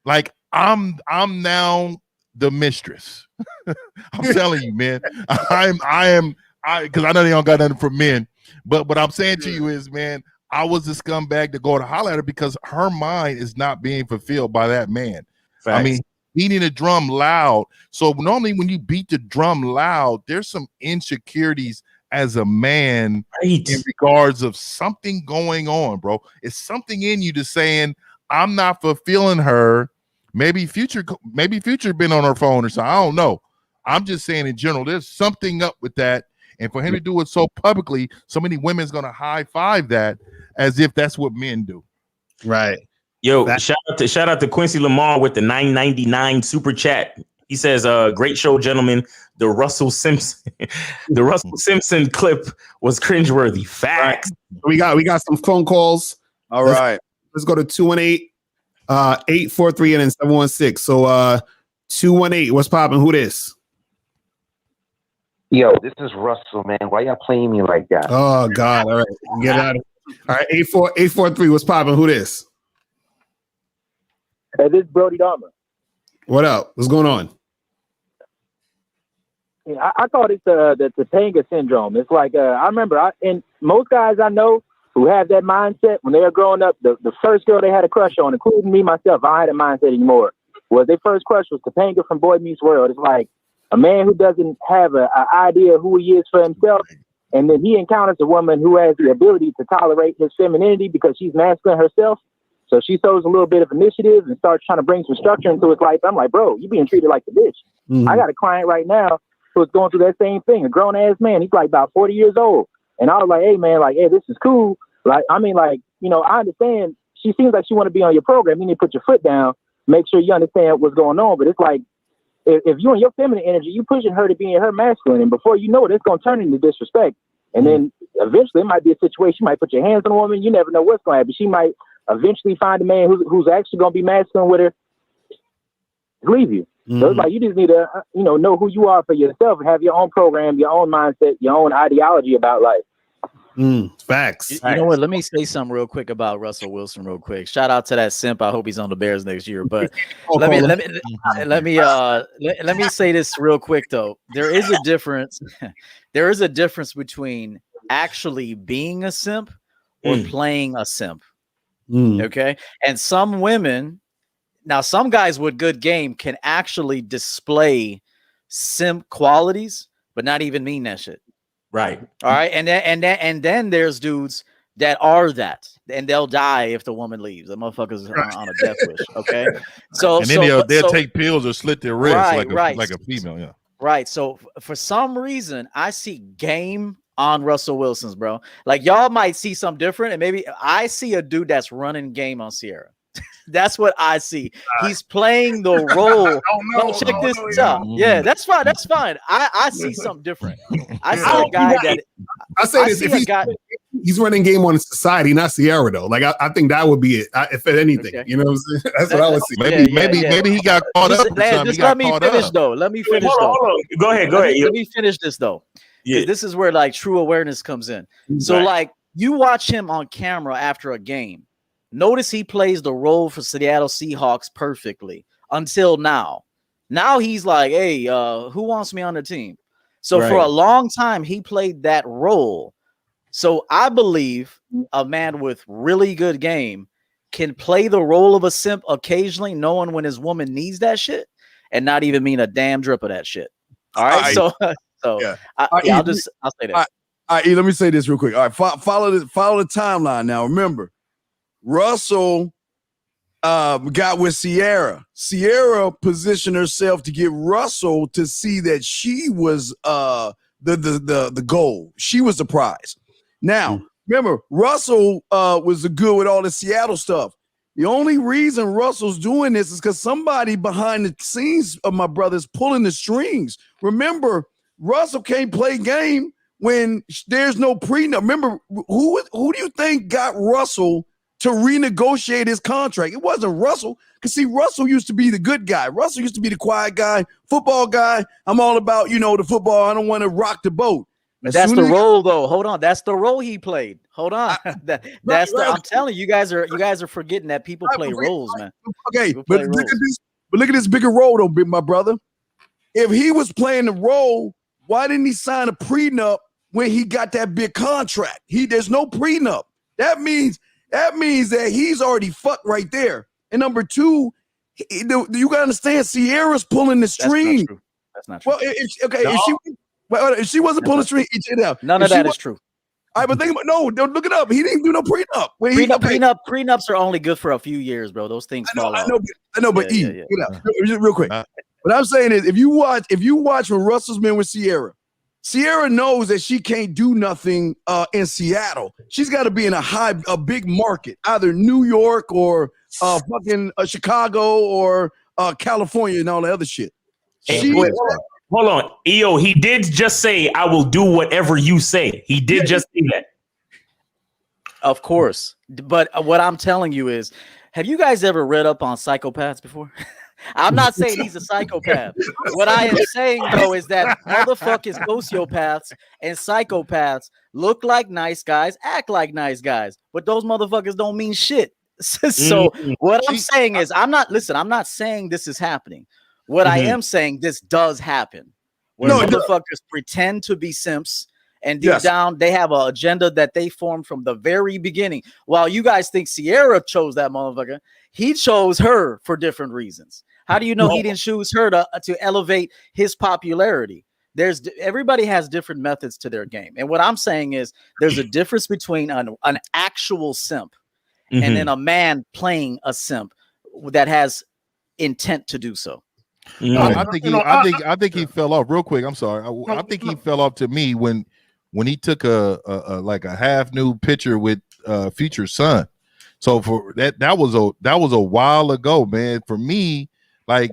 like. I'm now the mistress. I'm telling you, man. I because I know they don't got nothing for men, but what I'm saying to you is, man, I was the scumbag to go to holler at her because her mind is not being fulfilled by that man. Facts. I mean, beating the drum loud. So normally when you beat the drum loud, there's some insecurities as a man in regards of something going on, bro. It's something in you just saying, I'm not fulfilling her. Maybe Future been on her phone or something. I don't know. I'm just saying in general, there's something up with that. And for him to do it so publicly, so many women's gonna high five that as if that's what men do. Right. Yo, shout out to Quincy Lamar with the $9.99 super chat. He says, great show, gentlemen. The Russell Simpson clip was cringeworthy. Facts. Right. We got some phone calls. All right. Let's go to 218-843 and then 716. So 218, what's popping? Who this? Yo, this is Russell, man. Why y'all playing me like that? Oh God. All right. Get out of here. All right, 843, what's popping? Who this? Hey, this is Brody Dahmer. What up? What's going on? Yeah, I call it the Topanga syndrome. It's like I remember, and most guys I know who have that mindset when they were growing up, the first girl they had a crush on, including me myself, I had a mindset anymore, was their first crush was Topanga from Boy Meets World. It's like a man who doesn't have an idea of who he is for himself, and then he encounters a woman who has the ability to tolerate his femininity because she's masculine herself. So she shows a little bit of initiative and starts trying to bring some structure into his life. I'm like, bro, you being treated like the bitch. Mm-hmm. I got a client right now who's going through that same thing, a grown-ass man. He's like about 40 years old. And I was like, hey, man, like, hey, this is cool. Like, I mean, like, you know, I understand. She seems like she want to be on your program. You need to put your foot down, make sure you understand what's going on. But it's like, if you in your feminine energy, you pushing her to be in her masculine. And before you know it, it's going to turn into disrespect. And then eventually it might be a situation. You might put your hands on a woman. You never know what's going to happen. She might eventually find a man who's actually going to be masculine with her, leave you. Mm-hmm. So it's like, you just need to, know who you are for yourself and have your own program, your own mindset, your own ideology about life. Facts. You know what? Let me say something real quick about Russell Wilson real quick. Shout out to that simp. I hope he's on the Bears next year. But let me say this real quick though. There is a difference. There is a difference between actually being a simp or playing a simp. Okay. And some women, now some guys with good game can actually display simp qualities, but not even mean that shit. Right. All right. And then there's dudes that are that, and they'll die if the woman leaves. The motherfuckers on a death wish. Okay. So and then they'll take pills or slit their wrists like a female. Yeah. Right. So for some reason, I see game on Russell Wilson's, bro. Like y'all might see something different, and maybe I see a dude that's running game on Sierra. That's what I see. He's playing the role. Check this out. Yeah, that's fine. That's fine. I see something different. I see a guy that I say this: if he's running game on society, not Sierra though. Like I think that would be it. If anything, you know what I'm saying? That's what I would see. Maybe he got caught up. Just let me finish though. Let me finish though. Hold on. Go ahead. Let me finish this though. Yeah. This is where like true awareness comes in. So like you watch him on camera after a game. Notice he plays the role for Seattle Seahawks perfectly until now. Now he's like, hey, who wants me on the team? So for a long time, he played that role. So I believe a man with really good game can play the role of a simp occasionally, knowing when his woman needs that shit and not even mean a damn drip of that shit. All right. So So Yeah. I'll say that. All right, E, let me say this real quick. All right, follow the timeline now. Remember, Russell got with Sierra. Sierra positioned herself to get Russell to see that she was the goal. She was the prize. Now, remember, Russell was good with all the Seattle stuff. The only reason Russell's doing this is because somebody behind the scenes of my brother's pulling the strings. Remember, Russell can't play game when there's no prenup. Remember, who do you think got Russell to renegotiate his contract? It wasn't Russell. Because, see, Russell used to be the good guy. Russell used to be the quiet guy, football guy. I'm all about, the football. I don't want to rock the boat. That's the role, though. Hold on. That's the role he played. Hold on. I'm telling you, you guys are forgetting that people play roles, man. Okay, but look at this bigger role, though, my brother. If he was playing the role, why didn't he sign a prenup when he got that big contract? There's no prenup. That means that he's already fucked right there. And number two, you gotta understand, Sierra's pulling the string. That's not true. Well, if she wasn't pulling the string, none of that is true. All right, but think about don't look it up. He didn't do no prenup. Prenups are only good for a few years, bro. Those things fall out. I know, but just real quick. What I'm saying is, if you watch when Russell's been with Sierra knows that she can't do nothing in Seattle. She's got to be in a big market, either New York or fucking Chicago or California and all the other shit. Hold on, EO. He did just say, "I will do whatever you say." He did just say that. Of course, but what I'm telling you is, have you guys ever read up on psychopaths before? I'm not saying he's a psychopath. What I am saying, though, is that motherfucking sociopaths and psychopaths look like nice guys, act like nice guys, but those motherfuckers don't mean shit. So what I'm saying is, I'm not saying this is happening. What I am saying, this does happen. Where motherfuckers pretend to be simps, and deep down, they have an agenda that they formed from the very beginning. While you guys think Sierra chose that motherfucker, he chose her for different reasons. How do you know he didn't choose her to elevate his popularity? Everybody has different methods to their game. And what I'm saying is, there's a difference between an actual simp and then a man playing a simp that has intent to do so. I think he fell off real quick. I'm sorry. I think he fell off to me when he took a half nude picture with Future's son. So for that was a while ago, man. For me, like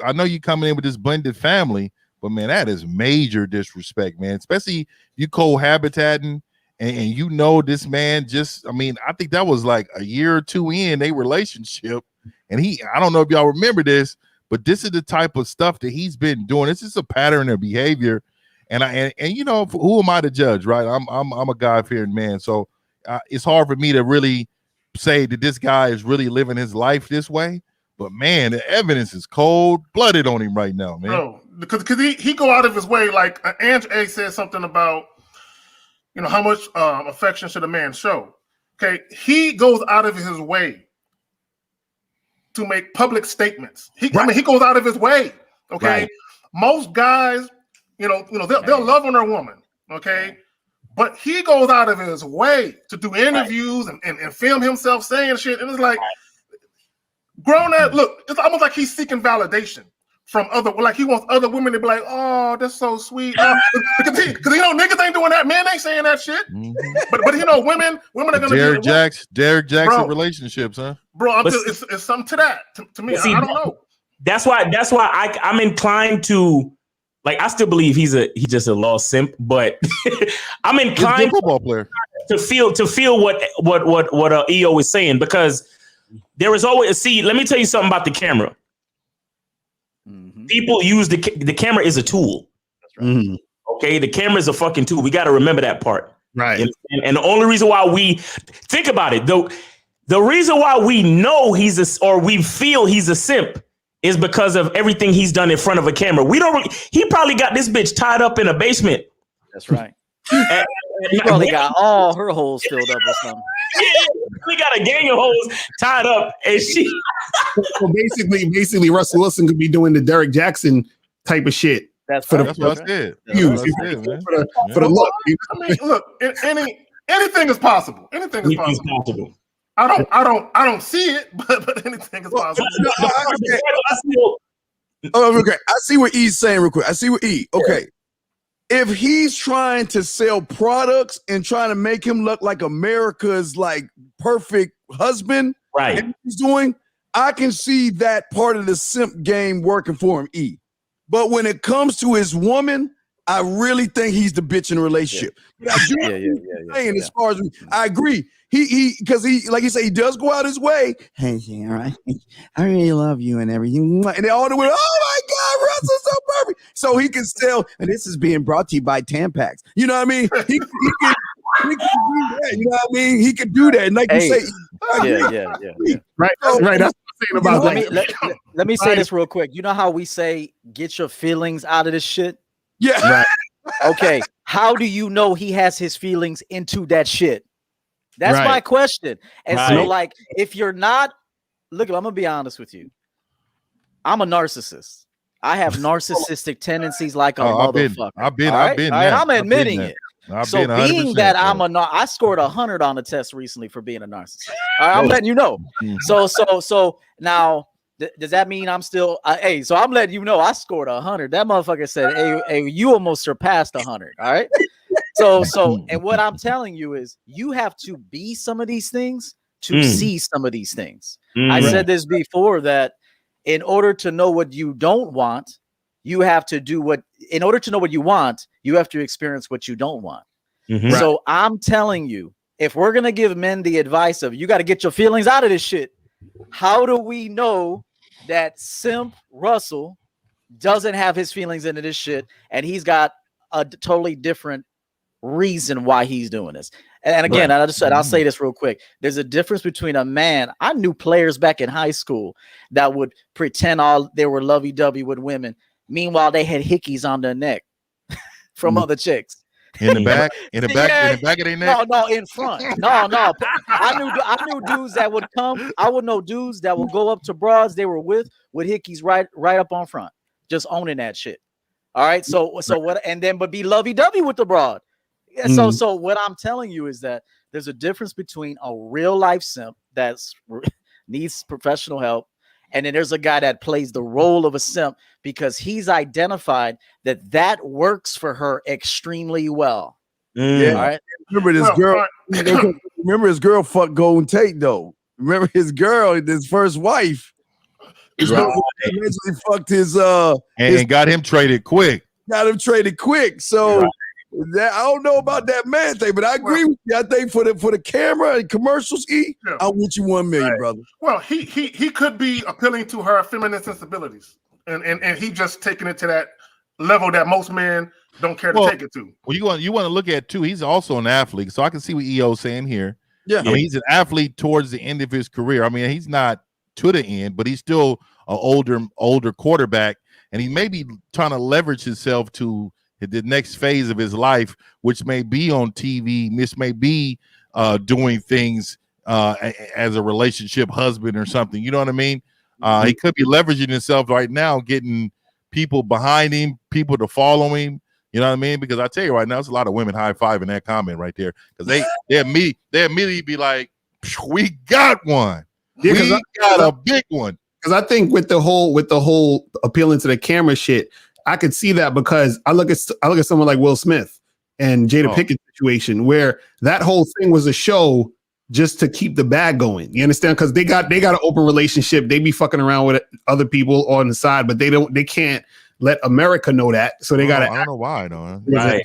I know you coming in with this blended family, but man, that is major disrespect, man. Especially you cohabitating and this man I think that was like a year or two in a relationship, and I don't know if y'all remember this. But this is the type of stuff that he's been doing. This is a pattern of behavior, and who am I to judge, right? I'm a God-fearing man, so it's hard for me to really say that this guy is really living his life this way. But man, the evidence is cold-blooded on him right now, man. No, because he go out of his way. Like Ange A said something about how much affection should a man show. Okay, he goes out of his way to make public statements. He goes out of his way. Okay, right. Most guys, they'll love on their woman. Okay, but he goes out of his way to do interviews and film himself saying shit, and it's like grown ass. Look, it's almost like he's seeking validation from he wants other women to be like, "Oh, that's so sweet," because niggas ain't doing that. Men ain't saying that shit. But women are gonna Derek Jackson relationships, huh? Bro, it's something to that. To me, I don't know. That's why I'm inclined to, I still believe he's just a lost simp, but I'm inclined football player to feel what EO is saying, because there is always let me tell you something about the camera. People use the camera is a tool. That's right. Okay, the camera is a fucking tool. We got to remember that part. Right. And the only reason why we think about it, the reason why we know we feel he's a simp is because of everything he's done in front of a camera. He probably got this bitch tied up in a basement. That's right. He probably got all her holes filled up or something. Yeah, we got a gang of hoes tied up, and So basically, Russell Wilson could be doing the Derek Jackson type of shit. That's for That's what I said. views, That's what I said, man. for the look. I mean, look, anything is possible. Anything is possible. I don't see it, but anything is possible. Okay, I see what E's saying real quick. I see what E. Okay, if he's trying to sell products and trying to make him look like America's like perfect husband, right? And he's doing, I can see that part of the simp game working for him. E. But when it comes to his woman, I really think he's the bitch in the relationship. But I do saying as far as I agree. He because he like he said, he does go out his way. Hey, all right, I really love you and everything. And they all the way, oh my God, Russell's so perfect. So he can still, and this is being brought to you by Tampax. You know what I mean? He can do that. You know what I mean? He can do that. And like you say, yeah. Right, right. That's what I'm saying about that. Let me say this real quick. You know how we say, get your feelings out of this shit? Yeah. Right. Okay. How do you know he has his feelings into that shit? That's my question. And so, like, if you're not, look, I'm gonna be honest with you. I'm a narcissist. I have narcissistic tendencies like a motherfucker. I've been there. I'm admitting it. So being that I scored 100 on the test recently for being a narcissist. I'm letting you know. So now, does that mean I'm still? Hey, so I'm letting you know I scored 100. That motherfucker said, "Hey, you almost surpassed 100." All right. So, and what I'm telling you is, you have to be some of these things to see some of these things. I said this before, that in order to know what you don't want, you have to do what. In order to know what you want, you have to experience what you don't want. So I'm telling you, if we're gonna give men the advice of you got to get your feelings out of this shit, how do we know that simp Russell doesn't have his feelings into this shit and he's got a totally different reason why he's doing this? And again, I just said, I'll say this real quick. There's a difference between a man. I knew players back in high school that would pretend they were lovey-dovey with women. Meanwhile, they had hickeys on their neck from other chicks. In the back of their neck. No, in front. No. I knew dudes that would come. I would know dudes that would go up to broads they were with hickeys right up on front, just owning that shit. All right. So what? And then but be lovey-dovey with the broad. So what I'm telling you is that there's a difference between a real life simp that needs professional help, and then there's a guy that plays the role of a simp because he's identified that works for her extremely well. Yeah. All right. Remember this girl. Remember his girl fucked Golden Tate though. Remember his girl, his first wife. Eventually fucked his and got him traded quick. So that I don't know about that man thing, but I agree with you. I think for the camera and commercials, I'm with you 1 million, brother. Well, he could be appealing to her feminine sensibilities, and he just taking it to that level that most men don't care to take it to. Well, you want to look at too. He's also an athlete, so I can see what EO's saying here. Yeah, I mean, he's an athlete towards the end of his career. I mean, he's not to the end, but he's still an older quarterback, and he may be trying to leverage himself to the next phase of his life, which may be on TV. This may be doing things as a relationship husband or something. You know what I mean? He could be leveraging himself right now, getting people behind him, people to follow him. You know what I mean? Because I tell you right now, there's a lot of women high-fiving that comment right there because they immediately be like, "We got one. Yeah, we got a big one." Because I think with the whole appealing to the camera shit, I could see that because I look at someone like Will Smith and Jada Pinkett situation where that whole thing was a show just to keep the bag going. You understand? Because they got an open relationship. They be fucking around with other people on the side, but they can't let America know that. So they got to. I don't know why though. Right.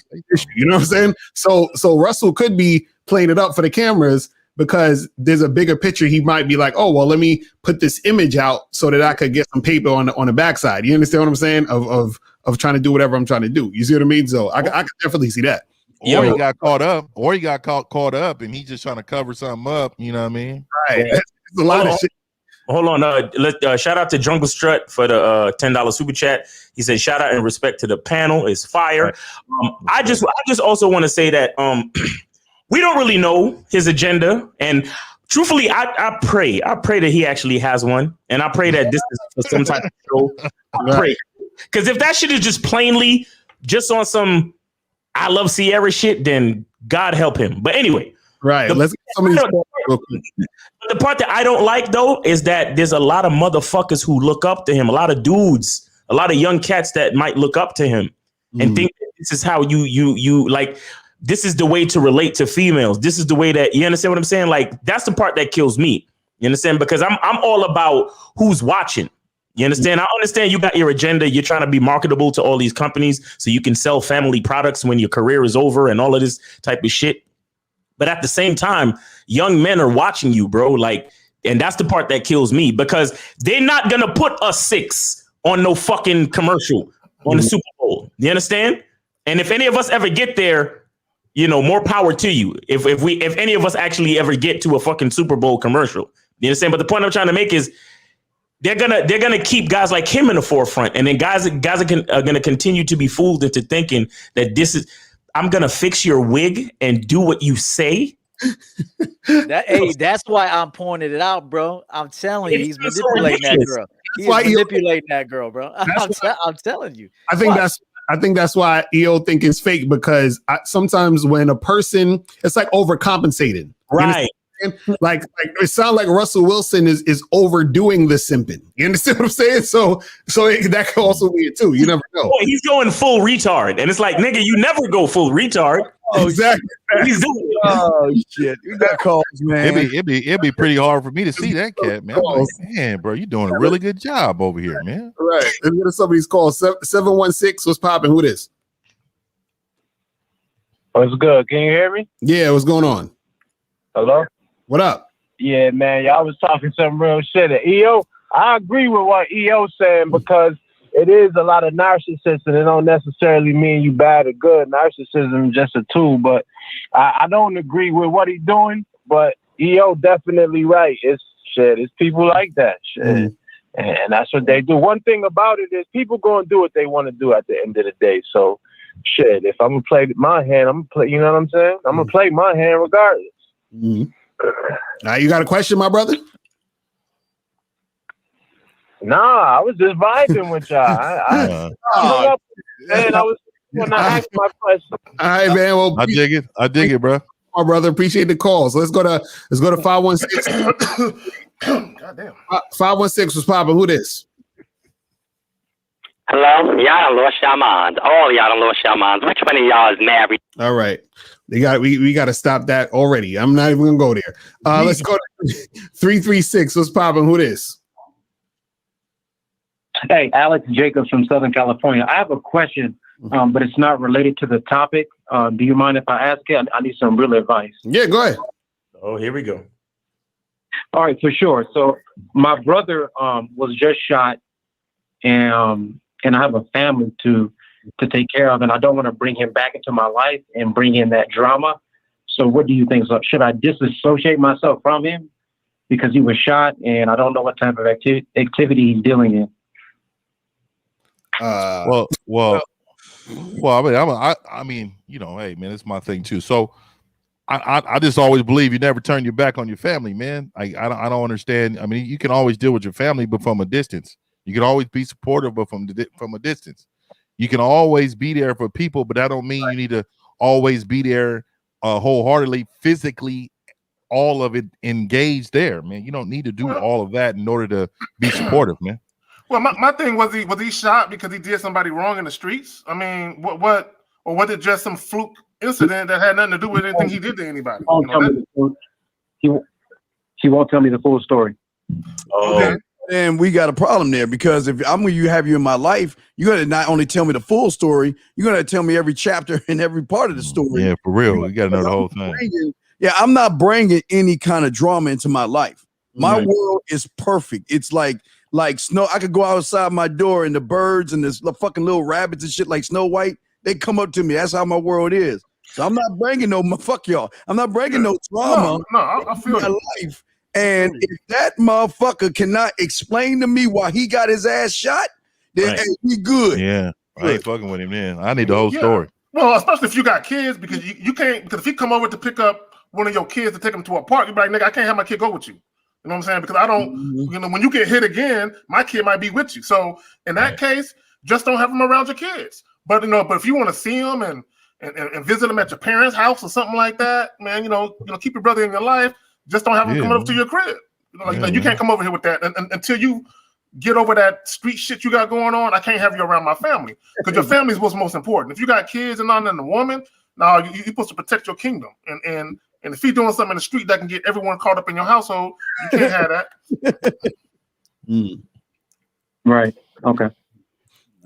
You know what I'm saying? So Russell could be playing it up for the cameras because there's a bigger picture. He might be like, oh, well, let me put this image out so that I could get some paper on the backside. You understand what I'm saying? Of trying to do whatever I'm trying to do. You see what I mean? So I could definitely see that. Or he got caught up, and he's just trying to cover something up. You know what I mean? Right. It's a lot of shit. Hold on. Let's shout out to Jungle Strut for the $10 super chat. He said, "Shout out and respect to the panel. It's fire." Right. I just also want to say that we don't really know his agenda, and truthfully, I pray that he actually has one, and I pray that this is for some type of show. I pray. Because if that shit is just plainly just on some I love Sierra shit, then God help him. But anyway. Right. Let's get some of these real quick. The part that I don't like, though, is that there's a lot of motherfuckers who look up to him. A lot of dudes, a lot of young cats that might look up to him and think that this is how you like, this is the way to relate to females. This is the way that, you understand what I'm saying? Like, that's the part that kills me. You understand? Because I'm all about who's watching. You understand? I understand you got your agenda. You're trying to be marketable to all these companies so you can sell family products when your career is over and all of this type of shit. But at the same time, young men are watching you, bro. Like, and that's the part that kills me because they're not going to put a 6 on no fucking commercial on the Super Bowl. You understand? And if any of us ever get there, you know, more power to you. If any of us actually ever get to a fucking Super Bowl commercial, you understand? But the point I'm trying to make is they're gonna keep guys like him in the forefront. And then guys are going to continue to be fooled into thinking that this is, I'm going to fix your wig and do what you say. That's why I'm pointing it out, bro. I'm telling you, he's manipulating that girl. He's manipulating that girl, bro. I'm telling you. I think that's why EO think it's fake because sometimes when a person, it's like overcompensating. Right. Like it sounds like Russell Wilson is overdoing the simping. You understand what I'm saying? So that could also be it too. You never know. Boy, he's going full retard, and it's like, nigga, you never go full retard. Oh, exactly. He's doing it. Oh shit, you got calls, man. It'd be pretty hard for me to see that cat, man. Like, man, bro, you doing a really good job over here, man. Right. Let's get somebody's call. 716. What's popping? Who this? What's good? Can you hear me? Yeah. What's going on? Hello. What up? Yeah, man, y'all was talking some real shit. EO, I agree with what EO saying because it is a lot of narcissism and it don't necessarily mean you bad or good. Narcissism is just a tool, but I don't agree with what he's doing, but EO definitely right. It's people like that shit. And that's what they do. One thing about it is people gonna do what they want to do at the end of the day. So shit, if I'm gonna play my hand, I'm gonna play, you know what I'm saying? I'm gonna play my hand regardless. Now you got a question, my brother? Nah, I was just vibing with y'all. I was when I asked my question. All right, man. Well, I dig it, bro. My brother, appreciate the call. So let's go to 516. Goddamn. 516 was popping. Who this? Hello, y'all done lost your minds. All y'all done lost your minds. Which one of y'all is married? All right. We got to stop that already. I'm not even gonna go there. Let's go to 336. What's popping? Who this? Hey, Alex Jacobs from Southern California. I have a question, but it's not related to the topic. Do you mind if I ask it? I need some real advice. Yeah, go ahead. Oh, here we go. All right, for sure. So my brother was just shot, and I have a family to take care of, and I don't want to bring him back into my life and bring in that drama. So what do you think? So should I disassociate myself from him because he was shot and I don't know what type of activity he's dealing in? Well, I mean, you know, hey, man, it's my thing too. So I just always believe you never turn your back on your family, man. I don't understand. I mean, you can always deal with your family, but from a distance. You can always be supportive, but from a distance. You can always be there for people, but that don't mean you need to always be there wholeheartedly, physically, all of it engaged there, man. You don't need to do all of that in order to be supportive, man. Well, my thing was he shot because he did somebody wrong in the streets? I mean, what or was it just some fluke incident that had nothing to do with anything he did to anybody? He won't tell me the full story. Okay. And we got a problem there because if I'm going to have you in my life, you're going to not only tell me the full story, you're going to tell me every chapter and every part of the story. Yeah, for real. You got to know the whole thing. I'm not bringing any kind of drama into my life. My world is perfect. It's like snow. I could go outside my door and the birds and this fucking little rabbits and shit like Snow White, they come up to me. That's how my world is. So I'm not bringing fuck y'all. I'm not bringing no drama. No, I feel my life. And if that motherfucker cannot explain to me why he got his ass shot, then hey, he good. Yeah, I ain't fucking with him, man. I need the whole story. Well, especially if you got kids, because you can't. Because if he come over to pick up one of your kids to take them to a park, you're like, nigga, I can't have my kid go with you. You know what I'm saying? Because I don't. You know, when you get hit again, my kid might be with you. So in that case, just don't have them around your kids. But but if you want to see them and visit them at your parents' house or something like that, man, keep your brother in your life. Just don't have him come over to your crib. You can't come over here with that until you get over that street shit you got going on. I can't have you around my family because your family is what's most important. If you got kids and not a woman, now you're supposed to protect your kingdom. And if you're doing something in the street that can get everyone caught up in your household, you can't have that. Right. Okay.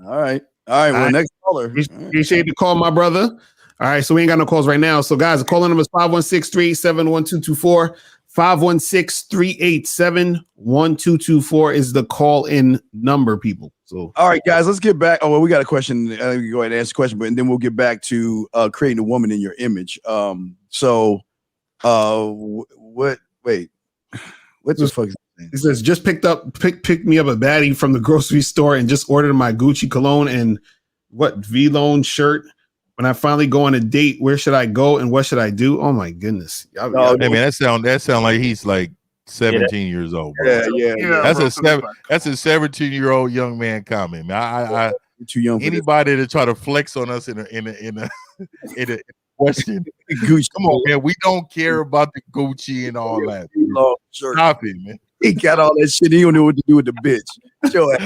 All right. Well, next caller. Appreciate the call, my brother. All right. So we ain't got no calls right now. So guys, the call number is 516-387-1224. 516-387-1224 is the call-in number, people. So all right, guys, let's get back. Oh, well, we got a question. Go ahead and answer the question, but then we'll get back to creating a woman in your image. What the fuck is he says, just picked me up a baddie from the grocery store and just ordered my Gucci cologne and V-Lone shirt. When I finally go on a date, where should I go and what should I do? Oh my goodness. Hey man, that sound like he's like 17 years old, bro. Yeah. That's a 17-year-old young man comment, man. I too young. Anybody to try to flex on us in a question. Gucci, come on, man. We don't care about the Gucci and all that. Stop it, man. He got all that shit. He don't know what to do with the bitch. Show it.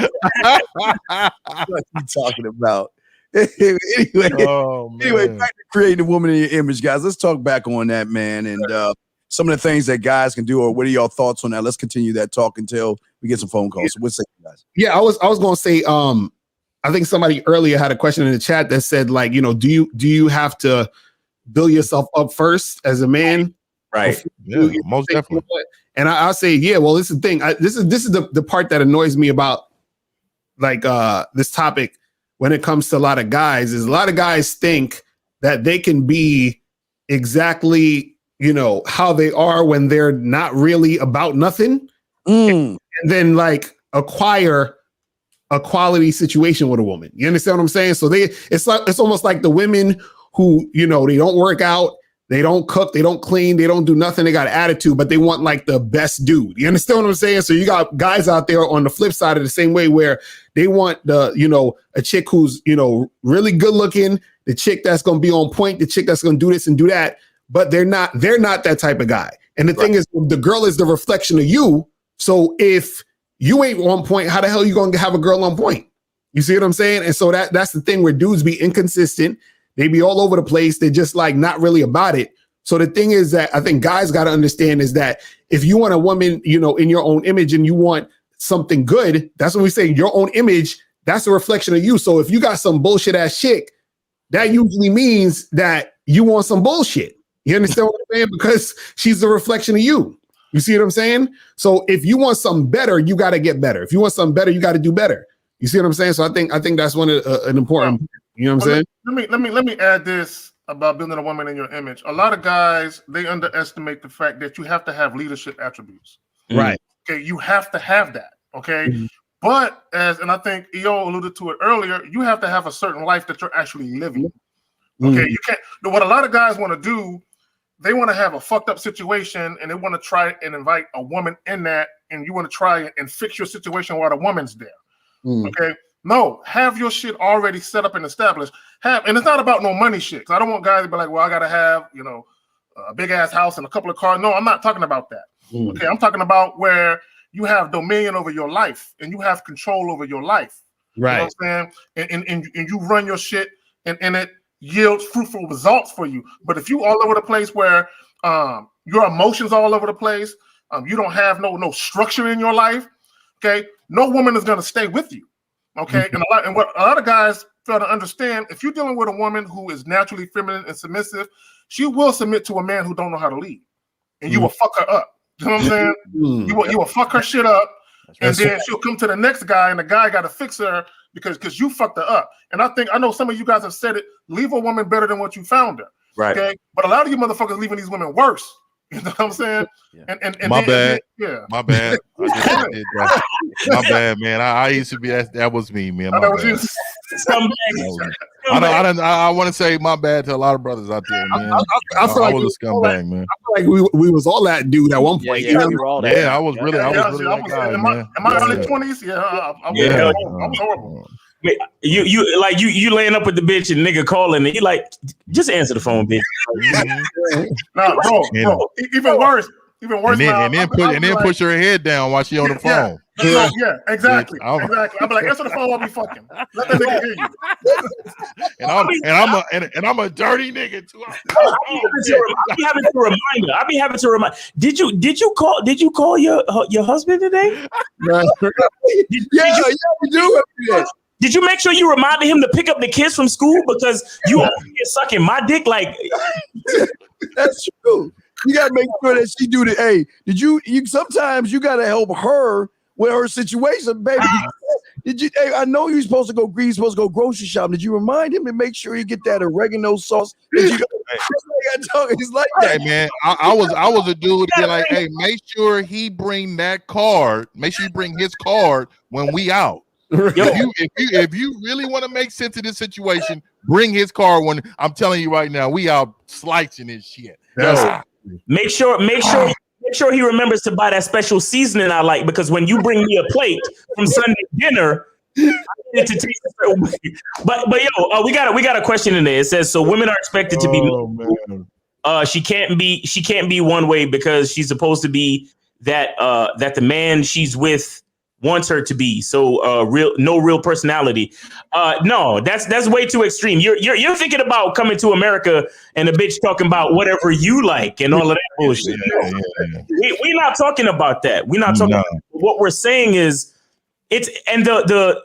What you talking about? Anyway, back to creating a woman in your image, guys. Let's talk back on that, man, and some of the things that guys can do, or what are y'all thoughts on that? Let's continue that talk until we get some phone calls. So what's that, guys? Yeah, I was gonna say, I think somebody earlier had a question in the chat that said, like, do you have to build yourself up first as a man? Right. Yeah, most definitely. And I'll say, yeah, well, this is the thing. This is the part that annoys me about this topic. When it comes to a lot of guys, is a lot of guys think that they can be exactly, how they are when they're not really about nothing. And then like acquire a quality situation with a woman. You understand what I'm saying? So it's almost like the women who, they don't work out, they don't cook, they don't clean, they don't do nothing, they got attitude, but they want like the best dude. You understand what I'm saying? So you got guys out there on the flip side of the same way where they want a chick who's, really good looking, the chick that's going to be on point, the chick that's going to do this and do that, but they're not that type of guy. And the thing is, the girl is the reflection of you. So if you ain't on point, how the hell are you going to have a girl on point? You see what I'm saying? And so that's the thing where dudes be inconsistent. They be all over the place. They're just like not really about it. So the thing is that I think guys got to understand is that if you want a woman, in your own image and you want something good, that's what we say. Your own image, that's a reflection of you. So if you got some bullshit ass chick, that usually means that you want some bullshit. You understand what I'm saying? Because she's a reflection of you. You see what I'm saying? So if you want something better, you got to get better. If you want something better, you got to do better. You see what I'm saying? So I think that's one of an important. You know what I'm saying? Let me add this about building a woman in your image. A lot of guys, they underestimate the fact that you have to have leadership attributes. Right. Okay, you have to have that. Okay. Mm-hmm. But and I think EO alluded to it earlier, you have to have a certain life that you're actually living. Okay, you can't. What a lot of guys want to do, they want to have a fucked up situation and they want to try and invite a woman in that, and you want to try and fix your situation while the woman's there. Okay. No, have your shit already set up and established. And it's not about no money shit. Cause I don't want guys to be like, well, I gotta have, a big ass house and a couple of cars. No, I'm not talking about that. Okay, I'm talking about where you have dominion over your life and you have control over your life. Right. You know what I'm saying? And you run your shit and it yields fruitful results for you. But if you all over the place where your emotions all over the place, you don't have no structure in your life, okay, no woman is gonna stay with you. Okay, and what a lot of guys fail to understand, if you're dealing with a woman who is naturally feminine and submissive, she will submit to a man who don't know how to lead, and you will fuck her up. You know what I'm saying? You will fuck her shit up, and then she'll come to the next guy, and the guy got to fix her because you fucked her up. And I know some of you guys have said it: leave a woman better than what you found her. Right. Okay, but a lot of you motherfuckers leaving these women worse. You know what I'm saying? Yeah. And my bad. My bad. My bad, man. I used to be that was me, man. My bad. I want to say my bad to a lot of brothers out there, man. I feel like was a scumbag, man. I feel like we was all that dude at one point. Yeah, we were all that. Yeah, I was really that guy, man. In my early 20s, I was horrible. you laying up with the bitch and nigga calling and you like, just answer the phone, bitch. Nah, bro, even worse. And then push her head down while she on the phone. Yeah, exactly. Exactly. I'm like, answer the phone while we fucking. Let that nigga hear you. and I'm a dirty nigga too. I be having to remind. Did you call your husband today? Yeah, we do. Did you make sure you reminded him to pick up the kids from school because you over here sucking my dick? Like, that's true. You gotta make sure that she do the. Hey, did you sometimes you gotta help her with her situation, baby. Did you? Hey, I know you're supposed to go grocery shopping. Did you remind him to make sure you get that oregano sauce? Did you? He's like that, hey, man. I was a dude to be like, hey, make sure he bring that card. Make sure you bring his card when we out. If you really want to make sense of this situation, bring his card when I'm telling you right now, we out slicing this shit. Make sure he remembers to buy that special seasoning I like, because when you bring me a plate from Sunday dinner, I need it to taste a certain way. But we got a question in there. It says, so women are expected to be she can't be one way because she's supposed to be that the man she's with wants her to be. So no real personality. No, that's way too extreme. You're thinking about coming to America and a bitch talking about whatever you like and all of that bullshit. We're not talking about that. We're not talking. What we're saying is it's and the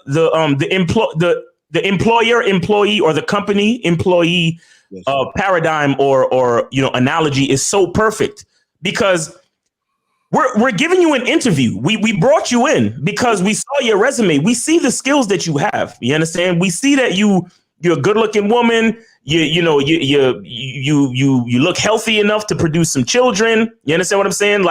employer employee or the company employee paradigm or analogy is so perfect because we're giving you an interview. We brought you in because we saw your resume. We see the skills that you have. You understand? We see that you're a good looking woman. You look healthy enough to produce some children. You understand what I'm saying?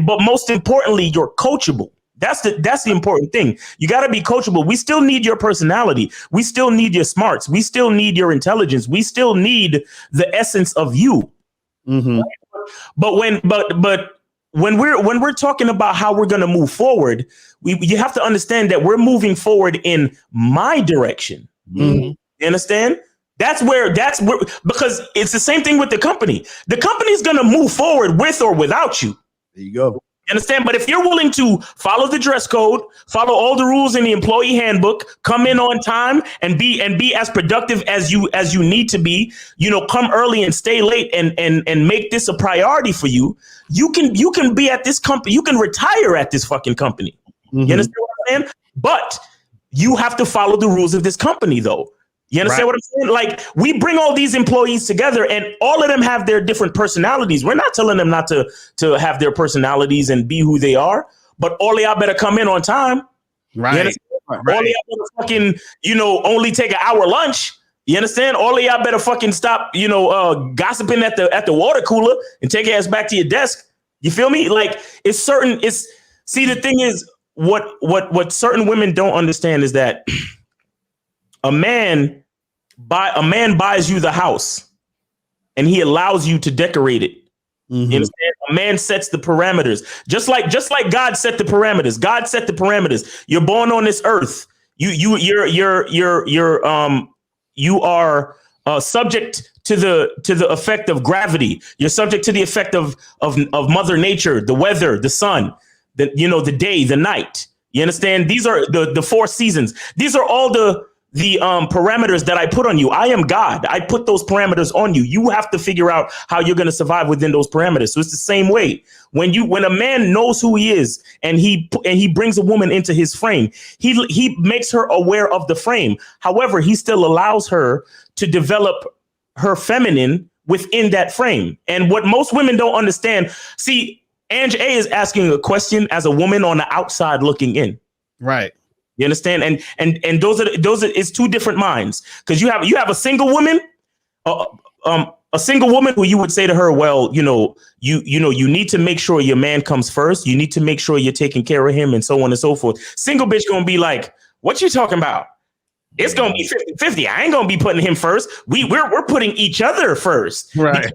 But most importantly, you're coachable. That's the important thing. You got to be coachable. We still need your personality. We still need your smarts. We still need your intelligence. We still need the essence of you. Mm-hmm. But when we're talking about how we're going to move forward, you have to understand that we're moving forward in my direction. Mm-hmm. You understand? That's where because it's the same thing with the company. The company's going to move forward with or without you. There you go. You understand? But if you're willing to follow the dress code, follow all the rules in the employee handbook, come in on time and be as productive as you need to be, come early and stay late and make this a priority for you, you can be at this company, you can retire at this fucking company. Mm-hmm. You understand what I'm saying? But you have to follow the rules of this company though. You understand what I'm saying? Like, we bring all these employees together and all of them have their different personalities. We're not telling them not to have their personalities and be who they are, but all of y'all better come in on time. Right. All of y'all better fucking, only take an hour lunch. You understand? All of y'all better fucking stop, gossiping at the water cooler and take your ass back to your desk. You feel me? Like, see, the thing is, what certain women don't understand is that a man buys you the house and he allows you to decorate it. Mm-hmm. You understand? A man sets the parameters, just like God set the parameters. God set the parameters. You're born on this earth. You are subject to the effect of gravity. You're subject to the effect of Mother Nature, the weather, the sun, the day, the night. You understand? These are the 4 seasons. These are all the parameters that I put on you. I am God. I put those parameters on you. You have to figure out how you're going to survive within those parameters. So it's the same way. When a man knows who he is and he brings a woman into his frame, he makes her aware of the frame. However, he still allows her to develop her feminine within that frame. And what most women don't understand, see, Ange A is asking a question as a woman on the outside looking in. Right. You understand? And those are it's 2 different minds, because you have a single woman, a single woman who you would say to her, well, you need to make sure your man comes first. You need to make sure you're taking care of him and so on and so forth. Single bitch going to be like, what you talking about? It's going to be 50-50. I ain't going to be putting him first. We're putting each other first. Right.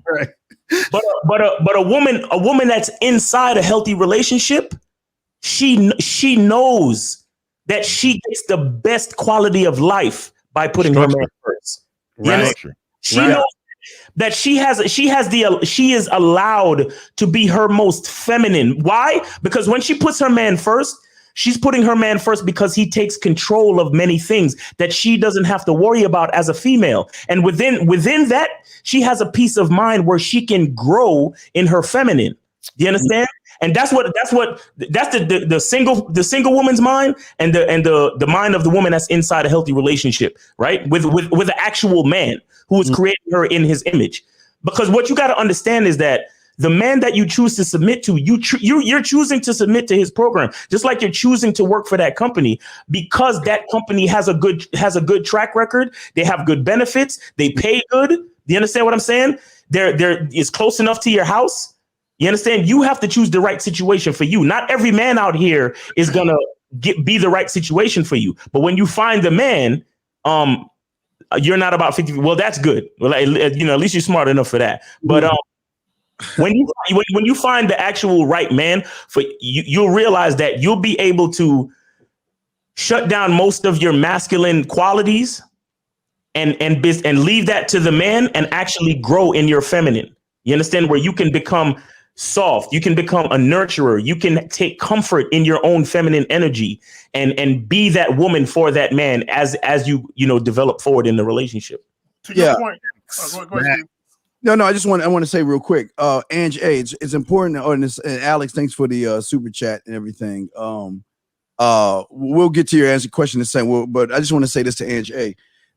But a woman that's inside a healthy relationship, she knows that she gets the best quality of life by putting her man first. Right. She knows that she is allowed to be her most feminine. Why? Because when she puts her man first, she's putting her man first because he takes control of many things that she doesn't have to worry about as a female. And within that, she has a peace of mind where she can grow in her feminine. Do you understand? And that's the single woman's mind and the mind of the woman that's inside a healthy relationship, right? With an actual man who is creating her in his image. Because what you got to understand is that the man that you choose to submit to, you're choosing to submit to his program, just like you're choosing to work for that company because that company has a good track record. They have good benefits. They pay good. Do you understand what I'm saying? They're is close enough to your house. You understand? You have to choose the right situation for you. Not every man out here is gonna be the right situation for you. But when you find the man, you're not about 50. Well, that's good. Well, at least you're smart enough for that. But when you find the actual right man for you, you'll realize that you'll be able to shut down most of your masculine qualities and leave that to the man and actually grow in your feminine. You understand? Where you can become soft, you can become a nurturer, you can take comfort in your own feminine energy and be that woman for that man as you develop forward in the relationship. To your point. Go ahead, Steve. No, I want to say real quick, Ange, it's important. And Alex, thanks for the super chat and everything. We'll get to your question in a second, but I just want to say this to Ange.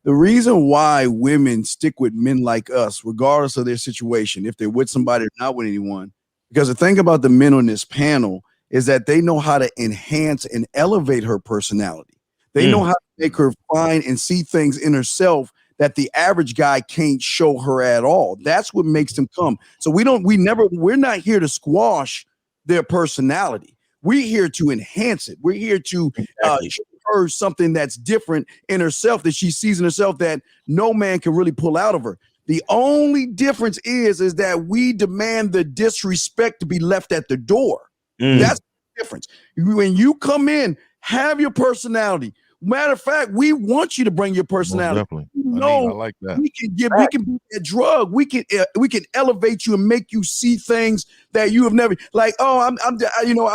The reason why women stick with men like us, regardless of their situation, if they're with somebody or not with anyone, because the thing about the men on this panel is that they know how to enhance and elevate her personality. They know how to make her find and see things in herself that the average guy can't show her at all. That's what makes them come. So we're not here to squash their personality. We're here to enhance it. We're here to show her something that's different in herself that she sees in herself that no man can really pull out of her. The only difference is that we demand the disrespect to be left at the door. That's the difference. When you come in, have your personality. Matter of fact, we want you to bring your personality. I like that. We can be that drug. We can elevate you and make you see things that you have never like. Oh,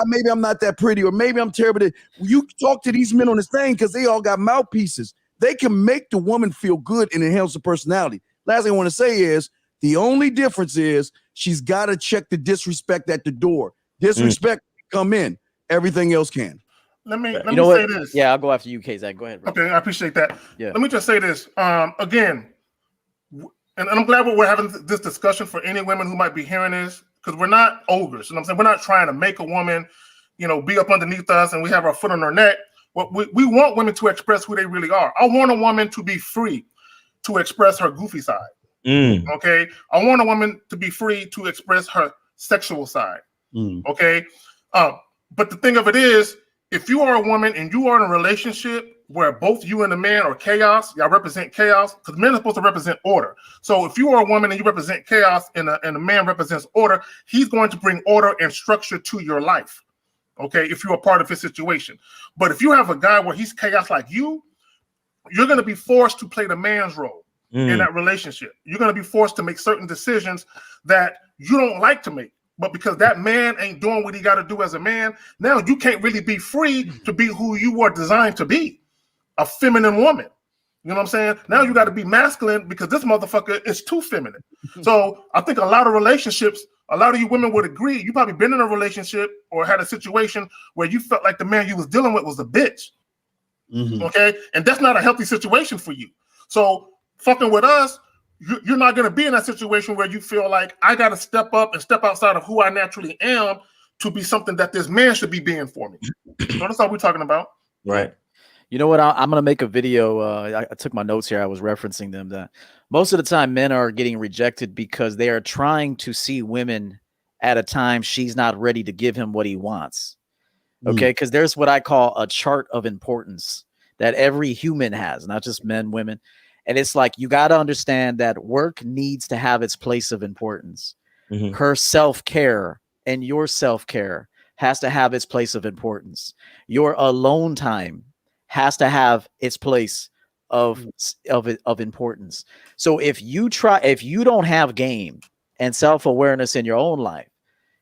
maybe I'm not that pretty, or maybe I'm terrible. You talk to these men on this thing because they all got mouthpieces. They can make the woman feel good and enhance her personality. Last thing I want to say is the only difference is she's got to check the disrespect at the door. Disrespect come in, everything else can. Let me say this. Yeah, I'll go after you, Zach. Go ahead, bro. Okay, I appreciate that. Yeah. Let me just say this. Again, and I'm glad we're having this discussion for any women who might be hearing this, because we're not ogres. You know what I'm saying? We're not trying to make a woman, be up underneath us and we have our foot on her neck. We want women to express who they really are. I want a woman to be free to express her goofy side. Okay? I want a woman to be free to express her sexual side. Okay? But the thing of it is, if you are a woman and you are in a relationship where both you and the man are chaos, y'all represent chaos, because men are supposed to represent order. So if you are a woman and you represent chaos and a man represents order, he's going to bring order and structure to your life. Okay, if you're a part of his situation. But if you have a guy where he's chaos like you're going to be forced to play the man's role in that relationship. You're going to be forced to make certain decisions that you don't like to make. But because that man ain't doing what he got to do as a man, now you can't really be free to be who you were designed to be, a feminine woman. You know what I'm saying? Now you got to be masculine because this motherfucker is too feminine. So I think a lot of relationships, a lot of you women would agree, you probably been in a relationship or had a situation where you felt like the man you was dealing with was a bitch. Okay? And that's not a healthy situation for you. So fucking with us, you're not going to be in that situation where you feel like I got to step up and step outside of who I naturally am to be something that this man should be being for me. So that's all we're talking about. Right. You know what? I'm going to make a video. I took my notes here. I was referencing them. That most of the time men are getting rejected because they are trying to see women at a time she's not ready to give him what he wants. Okay. Because there's what I call a chart of importance that every human has, not just men, women. And it's like, you got to understand that work needs to have its place of importance. Her self-care and your self-care has to have its place of importance. Your alone time has to have its place of importance. So if you don't have game and self-awareness in your own life,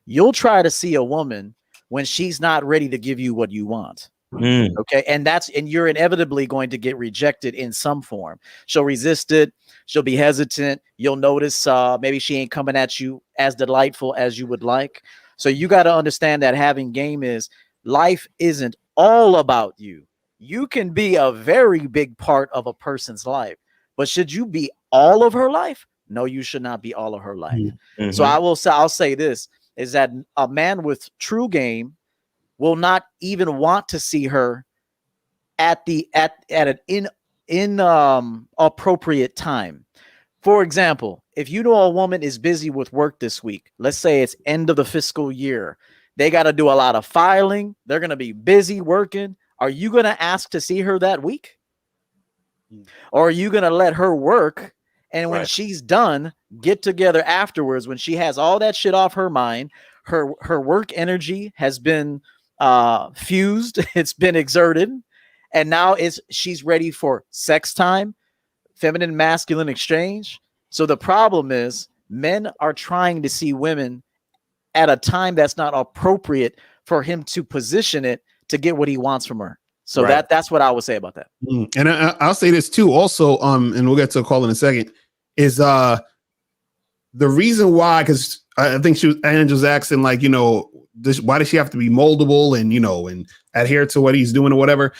you'll try to see a woman when she's not ready to give you what you want. Okay. And you're inevitably going to get rejected in some form. She'll resist it. She'll be hesitant. You'll notice maybe she ain't coming at you as delightful as you would like. So you got to understand that having game is life isn't all about you. You can be a very big part of a person's life, but should you be all of her life? No, you should not be all of her life. So I'll say this is that a man with true game will not even want to see her at an inappropriate time. For example, if you know a woman is busy with work this week, let's say it's end of the fiscal year, they got to do a lot of filing. They're going to be busy working. Are you going to ask to see her that week? Or are you going to let her work? And when she's done, get together afterwards when she has all that shit off her mind, her work energy has been fused, it's been exerted, and now she's ready for sex time, feminine masculine exchange. So the problem is men are trying to see women at a time that's not appropriate for him to position it to get what he wants from her. So that's what I would say about that. And I'll say this too also, and we'll get to a call in a second, is the reason why, because I think Angela's asking, like, you know, why does she have to be moldable and, you know, and adhere to what he's doing or whatever?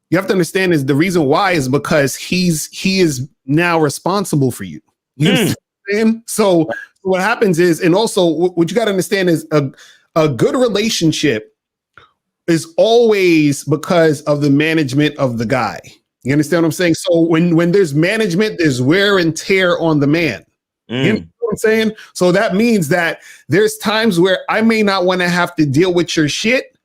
You have to understand is the reason why is because he is now responsible for you. You know what I'm saying? So what happens is, and also what you got to understand is a good relationship is always because of the management of the guy. You understand what I'm saying? So when there's management, there's wear and tear on the man. You know what I'm saying? So that means that there's times where I may not want to have to deal with your shit,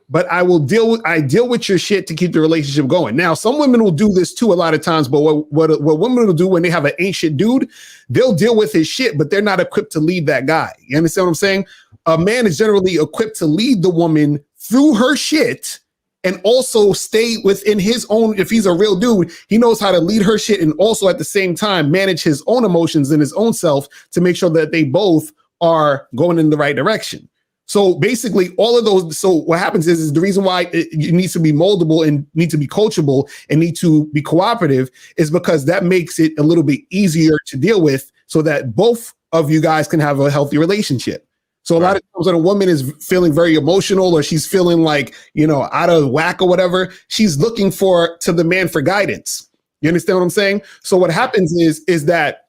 but I deal with your shit to keep the relationship going. Now, some women will do this too a lot of times, but what women will do when they have an ain't shit dude, they'll deal with his shit, but they're not equipped to lead that guy. You understand what I'm saying? A man is generally equipped to lead the woman through her shit and also stay within his own. If he's a real dude, he knows how to lead her shit and also at the same time manage his own emotions and his own self to make sure that they both are going in the right direction. So basically all of those. So what happens is the reason why you need to be moldable and need to be coachable and need to be cooperative is because that makes it a little bit easier to deal with so that both of you guys can have a healthy relationship. So a lot of times when a woman is feeling very emotional or she's feeling like, you know, out of whack or whatever, she's looking to the man for guidance. You understand what I'm saying? So what happens is that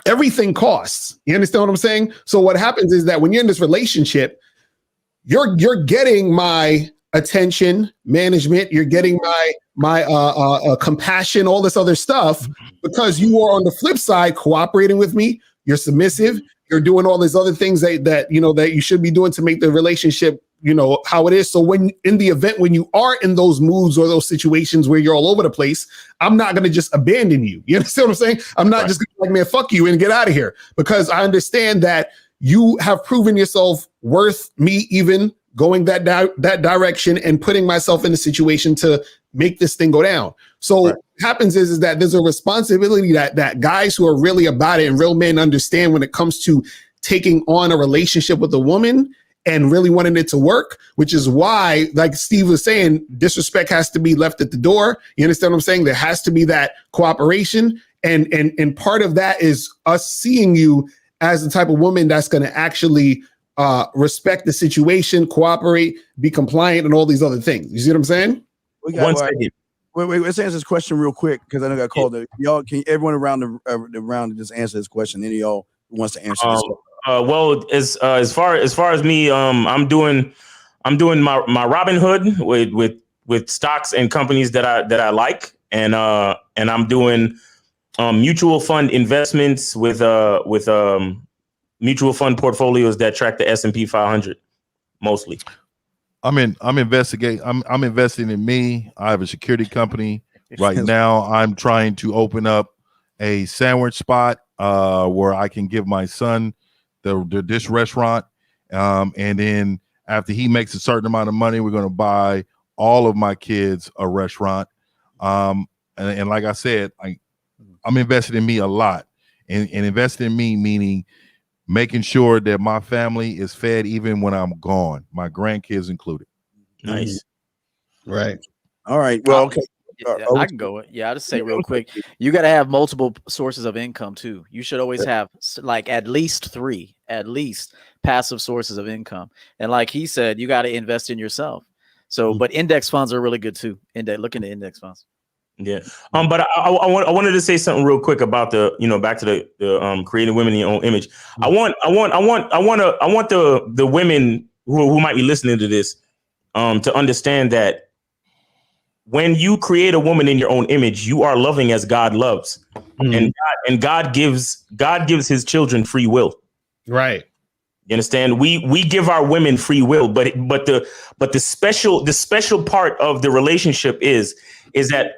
everything costs. You understand what I'm saying? So what happens is that when you're in this relationship, you're getting my attention, management, you're getting my compassion, all this other stuff, because you are on the flip side cooperating with me. You're submissive. You're doing all these other things that you know that you should be doing to make the relationship, you know, how it is. So when in the event when you are in those moods or those situations where you're all over the place, I'm not going to just abandon you. You understand what I'm saying? I'm not just gonna like, man, fuck you and get out of here, because I understand that you have proven yourself worth me even going that direction and putting myself in a situation to make this thing go down. So what happens is that there's a responsibility that guys who are really about it and real men understand when it comes to taking on a relationship with a woman and really wanting it to work, which is why, like Steve was saying, disrespect has to be left at the door. You understand what I'm saying? There has to be that cooperation. And part of that is us seeing you as the type of woman that's going to actually respect the situation, cooperate, be compliant, and all these other things. You see what I'm saying? One second. Wait, let's answer this question real quick because I know I got called. Y'all, can everyone around the round just answer this question? Any of y'all who wants to answer this? Well, as far as me, I'm doing my Robin Hood with stocks and companies that I like, and I'm doing mutual fund investments with mutual fund portfolios that track the S&P 500 mostly. I'm investing in me. I have a security company right now. I'm trying to open up a sandwich spot where I can give my son this restaurant, and then after he makes a certain amount of money, we're going to buy all of my kids a restaurant, And like I said, I'm invested in me a lot, and invested in me meaning making sure that my family is fed even when I'm gone, my grandkids included. Nice. Right. All right. Well, okay. I can go. Yeah, I'll just say real quick. You got to have multiple sources of income too. You should always have like at least 3 passive sources of income. And like he said, you got to invest in yourself. So, but index funds are really good too. Look into index funds. Yeah. But I wanted to say something real quick about the, back to the creating women in your own image. I want the women who might be listening to this to understand that when you create a woman in your own image, you are loving as God loves, and God gives his children free will. Right. You understand? We give our women free will, but the special part of the relationship is that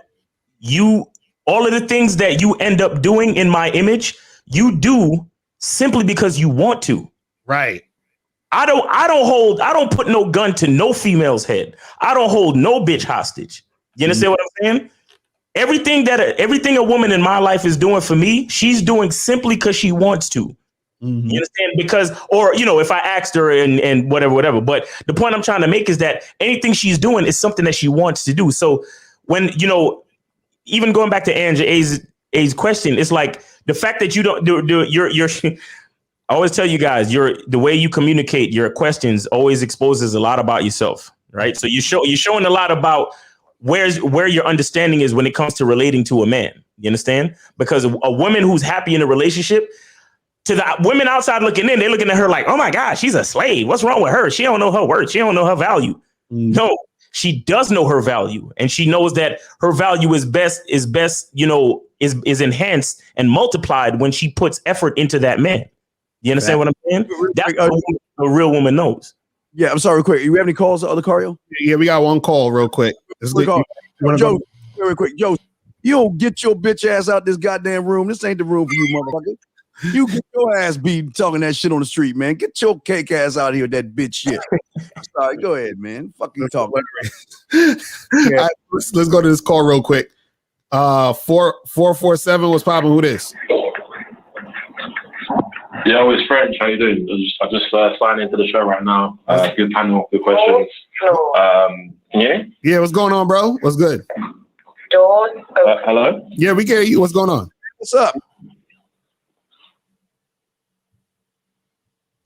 all of the things that you end up doing in my image, you do simply because you want to. Right. I don't put no gun to no female's head. I don't hold no bitch hostage. You understand what I'm saying? Everything a woman in my life is doing for me, she's doing simply because she wants to. You understand? Because, if I asked her and whatever. But the point I'm trying to make is that anything she's doing is something that she wants to do. So when, even going back to Angela A's question, it's like the fact that you don't do your I always tell you guys, the way you communicate your questions always exposes a lot about yourself, right? So you're showing a lot about where your understanding is when it comes to relating to a man. You understand? Because a woman who's happy in a relationship, to the women outside looking in, they're looking at her like, oh my God, she's a slave. What's wrong with her? She don't know her worth. She don't know her value. No, she does know her value, and she knows that her value is best, is enhanced and multiplied when she puts effort into that man. You understand what I'm saying? That's what a real woman knows. Yeah, I'm sorry, real quick. You have any calls, other Cario? Yeah, we got one call real quick. Joe, very quick. Joe, you don't get your bitch ass out this goddamn room. This ain't the room for you, motherfucker. You get your ass beat talking that shit on the street, man. Get your cake ass out of here with that bitch shit. Sorry, go ahead, man. Fuck you talking. All right, let's go to this call real quick. 447 was popping. Who this? Yo, it's French. How you doing? I just signed into the show right now. Good panel, good questions. Can you hear me? Yeah, what's going on, bro? What's good? Hello? Yeah, we can hear you. What's going on? What's up?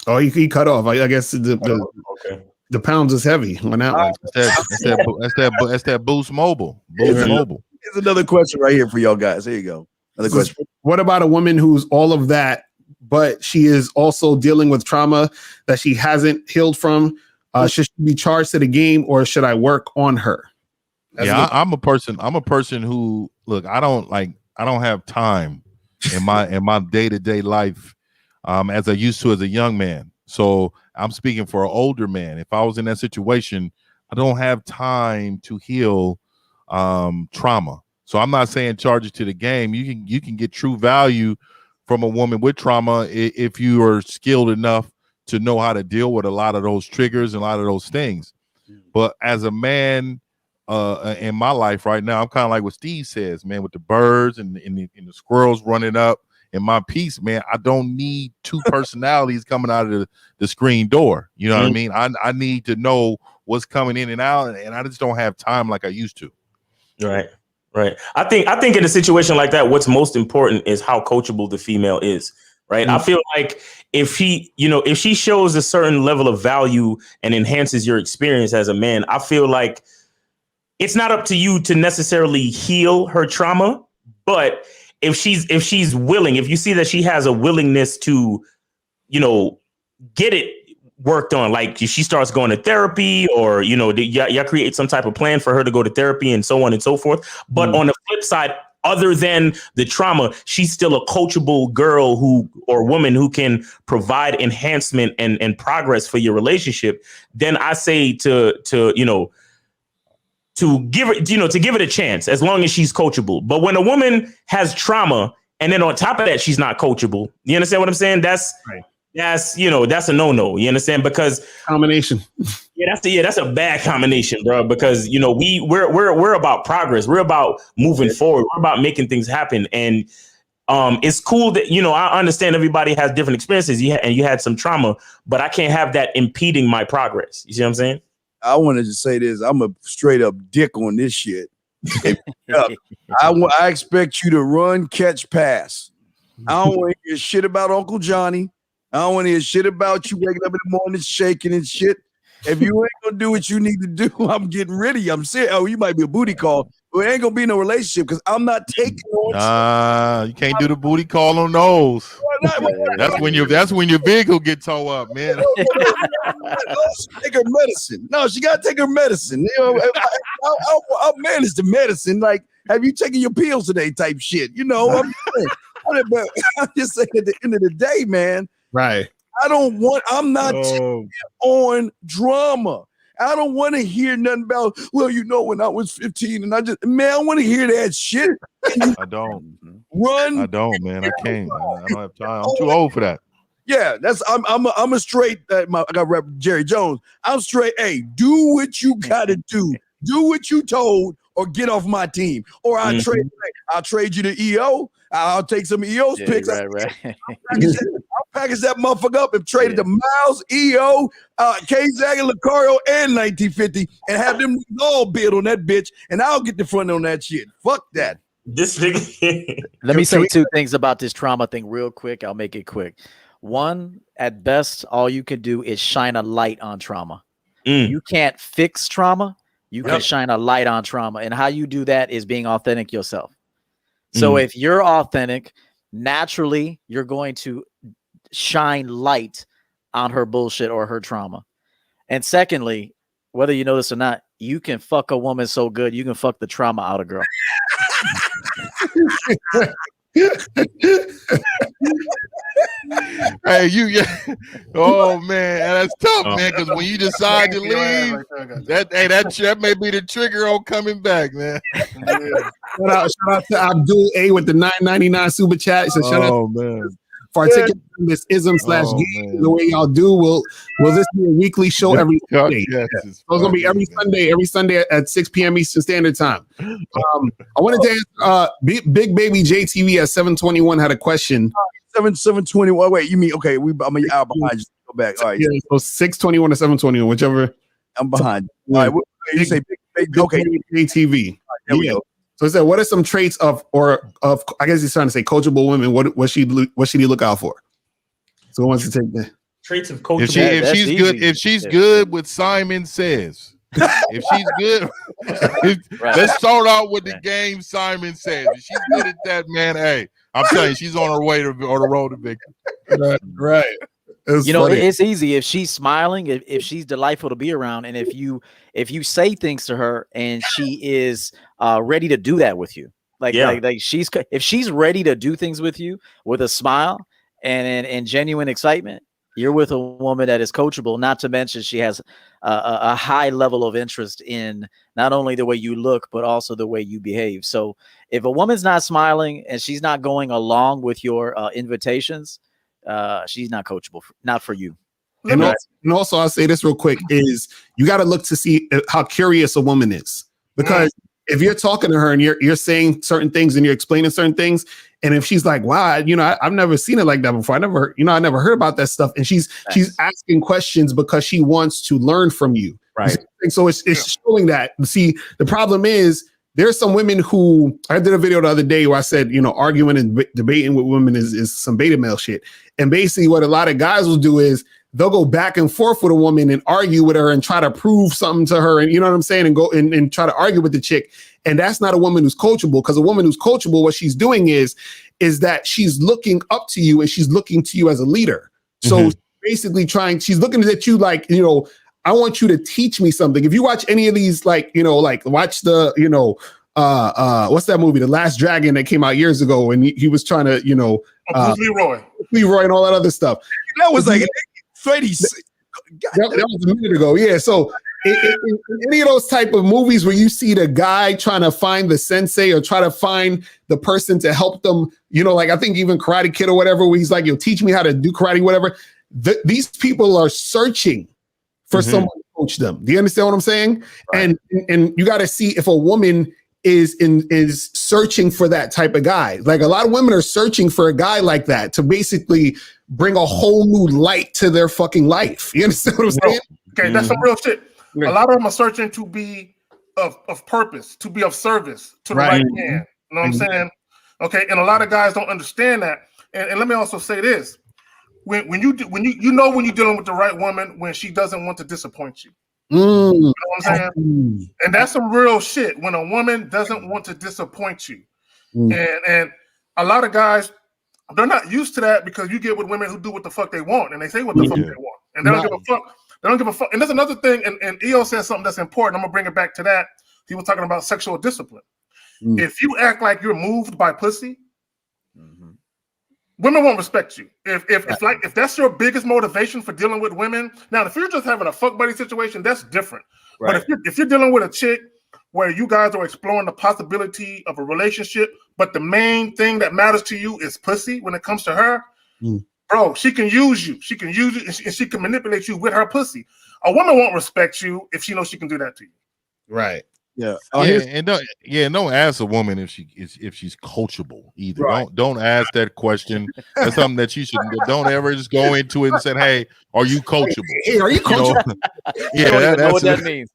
Oh, he cut off. I guess the pounds is heavy on that one. That's that Boost Mobile. Boost Mobile. Here's another question right here for y'all guys. Here you go. Another question. What about a woman who's all of that, but she is also dealing with trauma that she hasn't healed from? Should she be charged to the game, or should I work on her? I'm a person who, look, I don't have time in my day-to-day life as I used to as a young man. So I'm speaking for an older man. If I was in that situation, I don't have time to heal trauma. So I'm not saying charge it to the game. You can get true value from a woman with trauma if you are skilled enough to know how to deal with a lot of those triggers and a lot of those things. But as a man in my life right now, I'm kind of like what Steve says, man, with the birds and the squirrels running up in my piece, man. I don't need two personalities coming out of the screen door. You know what I mean? I need to know what's coming in and out, and I just don't have time like I used to. Right. I think in a situation like that, what's most important is how coachable the female is. Right. I feel like if she shows a certain level of value and enhances your experience as a man, I feel like it's not up to you to necessarily heal her trauma. But if she's willing, if you see that she has a willingness to, get it worked on, like if she starts going to therapy, or, y'all create some type of plan for her to go to therapy and so on and so forth. But on the flip side, other than the trauma, she's still a coachable girl or woman who can provide enhancement and progress for your relationship. Then I say to give it a chance, as long as she's coachable. But when a woman has trauma and then on top of that, she's not coachable, you understand what I'm saying? That's a no-no. You understand? Because combination. That's a bad combination, bro. Because you know we're about progress. We're about moving forward. We're about making things happen. And it's cool that I understand everybody has different experiences. You had some trauma, but I can't have that impeding my progress. You see what I'm saying? I wanted to say this. I'm a straight up dick on this shit. I expect you to run, catch, pass. I don't want to hear shit about Uncle Johnny. I don't want to hear shit about you waking up in the morning shaking and shit. If you ain't gonna do what you need to do, I'm getting rid of you. I'm saying, you might be a booty call, but it ain't gonna be no relationship because I'm not taking on. You can't do the booty call on those. That's when your vehicle get towed up, man. Take her medicine. No, she gotta take her medicine. I'll manage the medicine. Like, have you taken your pills today? Type shit. I'm just saying at the end of the day, man. Right. I'm not on drama. I don't want to hear nothing about, when I was 15 and I want to hear that shit. I don't. Run. I don't, man. I can't. I don't have time. I'm too old for that. Yeah, I'm a straight, I got rep Jerry Jones. I'm straight, hey, do what you got to do. Do what you told or get off my team. Or I'll trade you to EO. I'll take some of EO's picks. Right. I'll package that motherfucker up and trade it to Miles, EO, 𝐒𝐻, Lucario, and 1950 and have them all bid on that bitch, and I'll get the front on that shit. Fuck that. Let me say two things about this trauma thing real quick. I'll make it quick. One, at best, all you can do is shine a light on trauma. You can't fix trauma. You can shine a light on trauma. And how you do that is being authentic yourself. So if you're authentic, naturally, you're going to shine light on her bullshit or her trauma. And secondly, whether you know this or not, you can fuck a woman so good, you can fuck the trauma out of girl. Hey, oh man, that's tough, man. Because when you decide to leave, that may be the trigger on coming back, man. Shout out to Abdul A with the $9.99 super chat. So shout out, man, for articulating this ism/game the way y'all do. Will this be a weekly show every Sunday? It's gonna be every Sunday at 6 p.m. Eastern Standard Time. I wanted to ask Big Baby JTV at 721 had a question. 721. Wait, you mean okay? I'm out behind you. Go back. All right. Yeah, so 621 or 721, whichever. I'm behind. All right. You say big okay. JTV. Right, there we go. So it said, what are some traits of I guess he's trying to say coachable women? What should he look out for? So who wants to take that? Traits of coachable. If she's good with Simon Says. If she's good, let's start out with the game Simon Says. If she's good at that, man, hey, I'm telling you, she's on her way on the road to victory. Right. It's easy if she's smiling, if she's delightful to be around, and if you say things to her and she is ready to do that with you, if she's ready to do things with you with a smile and genuine excitement, you're with a woman that is coachable. Not to mention she has a high level of interest in not only the way you look but also the way you behave. So if a woman's not smiling and she's not going along with your invitations, she's not coachable, not for you. And also, I'll say this real quick: is you got to look to see how curious a woman is, because if you're talking to her and you're saying certain things and you're explaining certain things, and if she's like, "Wow, I've never seen it like that before. I never heard about that stuff," and she's asking questions because she wants to learn from you, right? And so it's showing that. See, the problem is, there's some women who, I did a video the other day where I said, arguing and debating with women is some beta male shit. And basically what a lot of guys will do is they'll go back and forth with a woman and argue with her and try to prove something to her. And you know what I'm saying? And go and try to argue with the chick. And that's not a woman who's coachable, because a woman who's coachable, what she's doing is that she's looking up to you and she's looking to you as a leader. So basically she's looking at you like, I want you to teach me something. If you watch any of these, watch the, what's that movie? The Last Dragon that came out years ago, and he was trying to, Leroy and all that other stuff. That was like 30. That was a minute ago. Yeah. So in any of those type of movies where you see the guy trying to find the sensei or try to find the person to help them, I think even Karate Kid or whatever, where he's like, teach me how to do karate, whatever. These people are searching for someone coach them. Do you understand what I'm saying? Right. And you got to see if a woman is searching for that type of guy. Like a lot of women are searching for a guy like that to basically bring a whole new light to their fucking life. You understand what I'm saying? Okay, that's some real shit. A lot of them are searching to be of purpose, to be of service to the right man. You know what I'm saying? Okay, and a lot of guys don't understand that. And let me also say this: when you're dealing with the right woman when she doesn't want to disappoint you. You know what I'm saying? And that's some real shit when a woman doesn't want to disappoint you. And a lot of guys, they're not used to that because you get with women who do what the fuck they want and they say what the fuck they want. And they don't give a fuck. They don't give a fuck. And there's another thing, and EO says something that's important. I'm gonna bring it back to that. He was talking about sexual discipline. If you act like you're moved by pussy, women won't respect you. If that's your biggest motivation for dealing with women, now if you're just having a fuck buddy situation, that's different. Right. But if you're dealing with a chick where you guys are exploring the possibility of a relationship, but the main thing that matters to you is pussy when it comes to her, bro, she can use you. She can use you and she can manipulate you with her pussy. A woman won't respect you if she knows she can do that to you. Right. Yeah. Don't ask a woman if she's coachable either. Right. Don't ask that question. That's something that you should don't ever just go into it and say, "Hey, are you coachable? Hey, are you coachable?" That's what that means.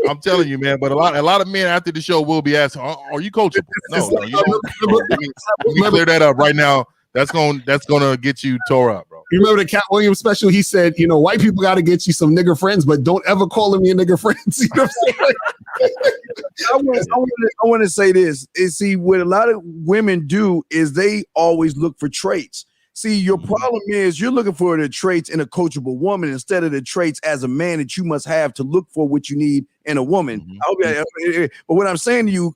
I'm telling you, man. But a lot of men after the show will be asking, "Are you coachable?" No, you don't. Let me clear that up right now. That's gonna get you tore up, bro. You remember the Cat Williams special? He said, white people got to get you some nigger friends, but don't ever call them your nigger friends. You know what I'm saying? I want to say this. See, what a lot of women do is they always look for traits. See, your problem is you're looking for the traits in a coachable woman instead of the traits as a man that you must have to look for what you need in a woman. But what I'm saying to you,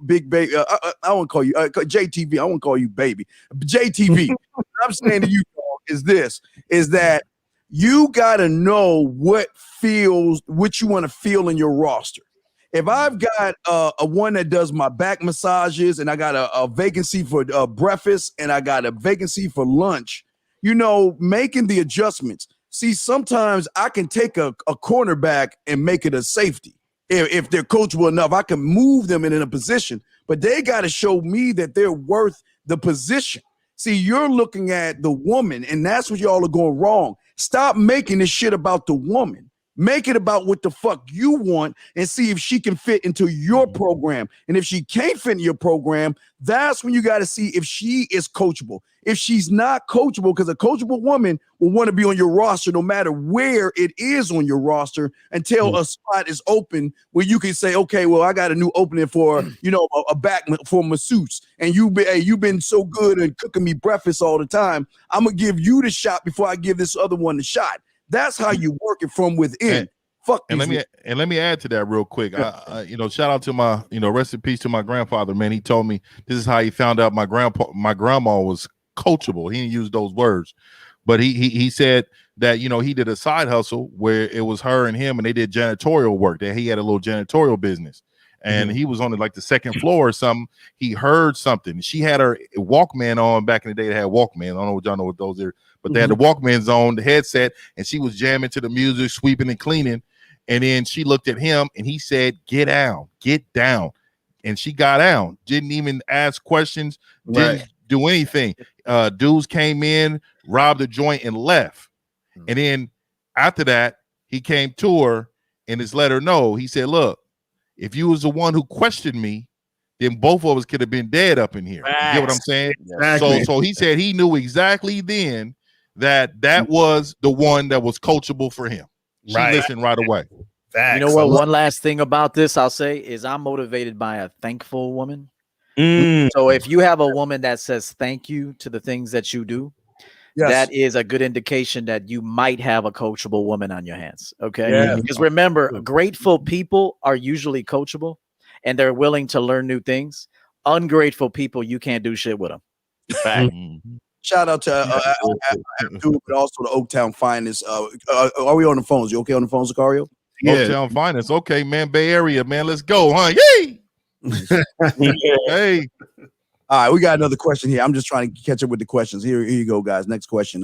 big baby, I won't call you JTV. I won't call you baby. JTV. What I'm saying to you is that you got to know what you want to feel in your roster. If I've got a one that does my back massages and I got a vacancy for breakfast and I got a vacancy for lunch, making the adjustments. See, sometimes I can take a cornerback and make it a safety. If they're coachable enough, I can move them in a position, but they got to show me that they're worth the position. See, you're looking at the woman, and that's what y'all are going wrong. Stop making this shit about the woman. Make it about what the fuck you want and see if she can fit into your program. And if she can't fit in your program, that's when you got to see if she is coachable. If she's not coachable, because a coachable woman will want to be on your roster no matter where it is on your roster until a spot is open where you can say, okay, well, I got a new opening for, a back for masseuse. And you've been so good at cooking me breakfast all the time. I'm going to give you the shot before I give this other one the shot. That's how you work it from within. And let me add to that real quick. Shout out to my, rest in peace to my grandfather, man. He told me this is how he found out my grandma was coachable. He didn't use those words, but he said that, he did a side hustle where it was her and him and they did janitorial work. That he had a little janitorial business. And he was on the second floor or something. He heard something. She had her Walkman on back in the day. They had Walkman. I don't know what y'all know what those are, but they had the Walkmans on, the headset, and she was jamming to the music, sweeping and cleaning. And then she looked at him and he said, "Get down, get down." And she got down, didn't even ask questions, didn't do anything. Dudes came in, robbed the joint, and left. And then after that, he came to her and just let her know. He said, "Look, if you was the one who questioned me, then both of us could have been dead up in here." You get what I'm saying? Exactly. So he said he knew exactly then that was the one that was coachable for him. She listened right away. Facts. You know what? One last thing about this I'll say is I'm motivated by a thankful woman. So if you have a woman that says thank you to the things that you do, that is a good indication that you might have a coachable woman on your hands. Okay. Because remember, grateful people are usually coachable and they're willing to learn new things. Ungrateful people, you can't do shit with them. Fact. Shout out to Abdul, but also the Oaktown Finest. Are we on the phones? You okay on the phones, Sicario? Oaktown Finest. Okay, man. Bay Area, man. Let's go, huh? Yay! Hey. All right, we got another question here. I'm just trying to catch up with the questions. Here you go, guys. Next question.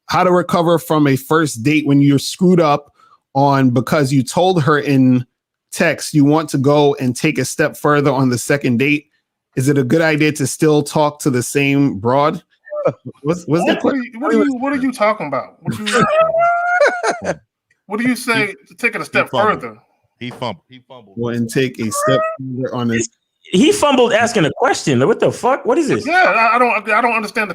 how to recover from a first date when you're screwed up on because you told her in text you want to go and take a step further on the second date. Is it a good idea to still talk to the same broad? What are you talking about? What do you say to taking a step further? He fumbled. Go and take a step further on this. He fumbled asking a question. What the fuck? What is this? Yeah, I don't understand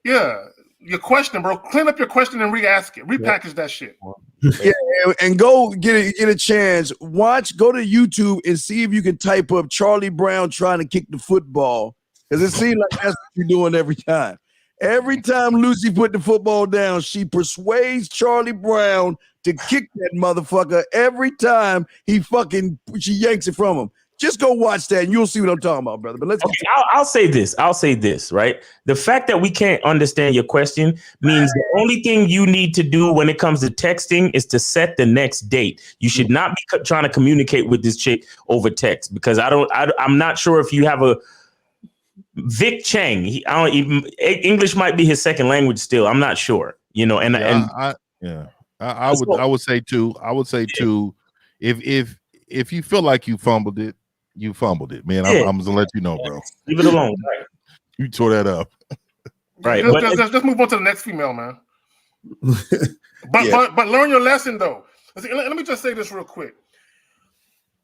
your question, bro. Clean up your question and re-ask it. Repackage that shit. Yeah, and go get a chance. Go to YouTube and see if you can type up Charlie Brown trying to kick the football. Because it seems like that's what you're doing every time. Every time Lucy put the football down, she persuades Charlie Brown to kick that motherfucker. Every time she yanks it from him. Just go watch that and you'll see what I'm talking about, brother. But let's I'll say this, right? The fact that we can't understand your question means the only thing you need to do when it comes to texting is to set the next date. You should not be trying to communicate with this chick over text because I'm not sure if you have a Vic Chang. English might be his second language still. I'm not sure, I would say too, if you feel like you fumbled it, man. Yeah. I'm gonna let you know, bro. Leave it alone. Right. You tore that up. Right. Let's move on to the next female, man. But learn your lesson though. Let me just say this real quick.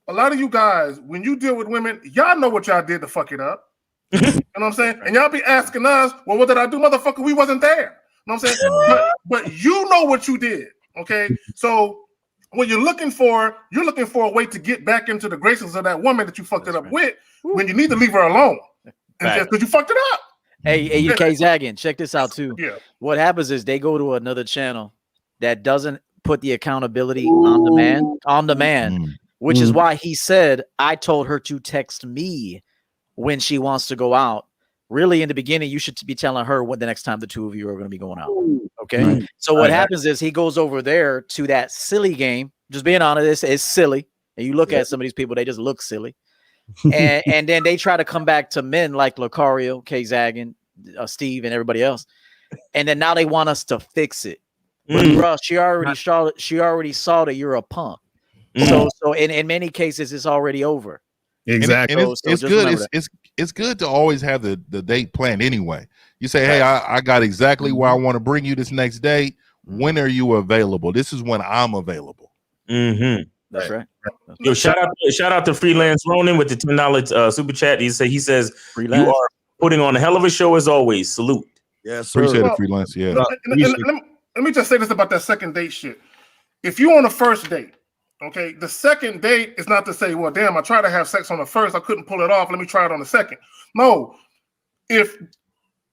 A lot of you guys, when you deal with women, y'all know what y'all did to fuck it up. You know what I'm saying? And y'all be asking us, well, what did I do, motherfucker? We wasn't there. You know what I'm saying? But you know what you did. Okay. So when you're looking for a way to get back into the graces of that woman that you fucked it up with, when you need to leave her alone. Because you fucked it up. Hey, you Kszaggin, check this out too. Yeah. What happens is they go to another channel that doesn't put the accountability on the man, which is why he said, I told her to text me when she wants to go out. Really, in the beginning, you should be telling her what the next time the two of you are going to be going out. Okay. Right. So what happens is he goes over there to that silly game. Just being honest, it's silly. And you look at some of these people, they just look silly. and then they try to come back to men like Lucario, Kszaggin, Steve, and everybody else. And then now they want us to fix it. But bro, she already saw that you're a punk. So in many cases, it's already over. Exactly. And it's good. It's good to always have the date planned anyway. You say, hey, I got exactly where I want to bring you this next date. When are you available? This is when I'm available. That's right. Yo, shout out to Freelance Ronin with the $10 super chat. He says Freelance. You are putting on a hell of a show as always. Salute. Yes, appreciate it, Freelance. Yeah. Let me just say this about that second date shit. If you're on a first date, okay, the second date is not to say, well, damn, I tried to have sex on the first, I couldn't pull it off. Let me try it on the second. No, if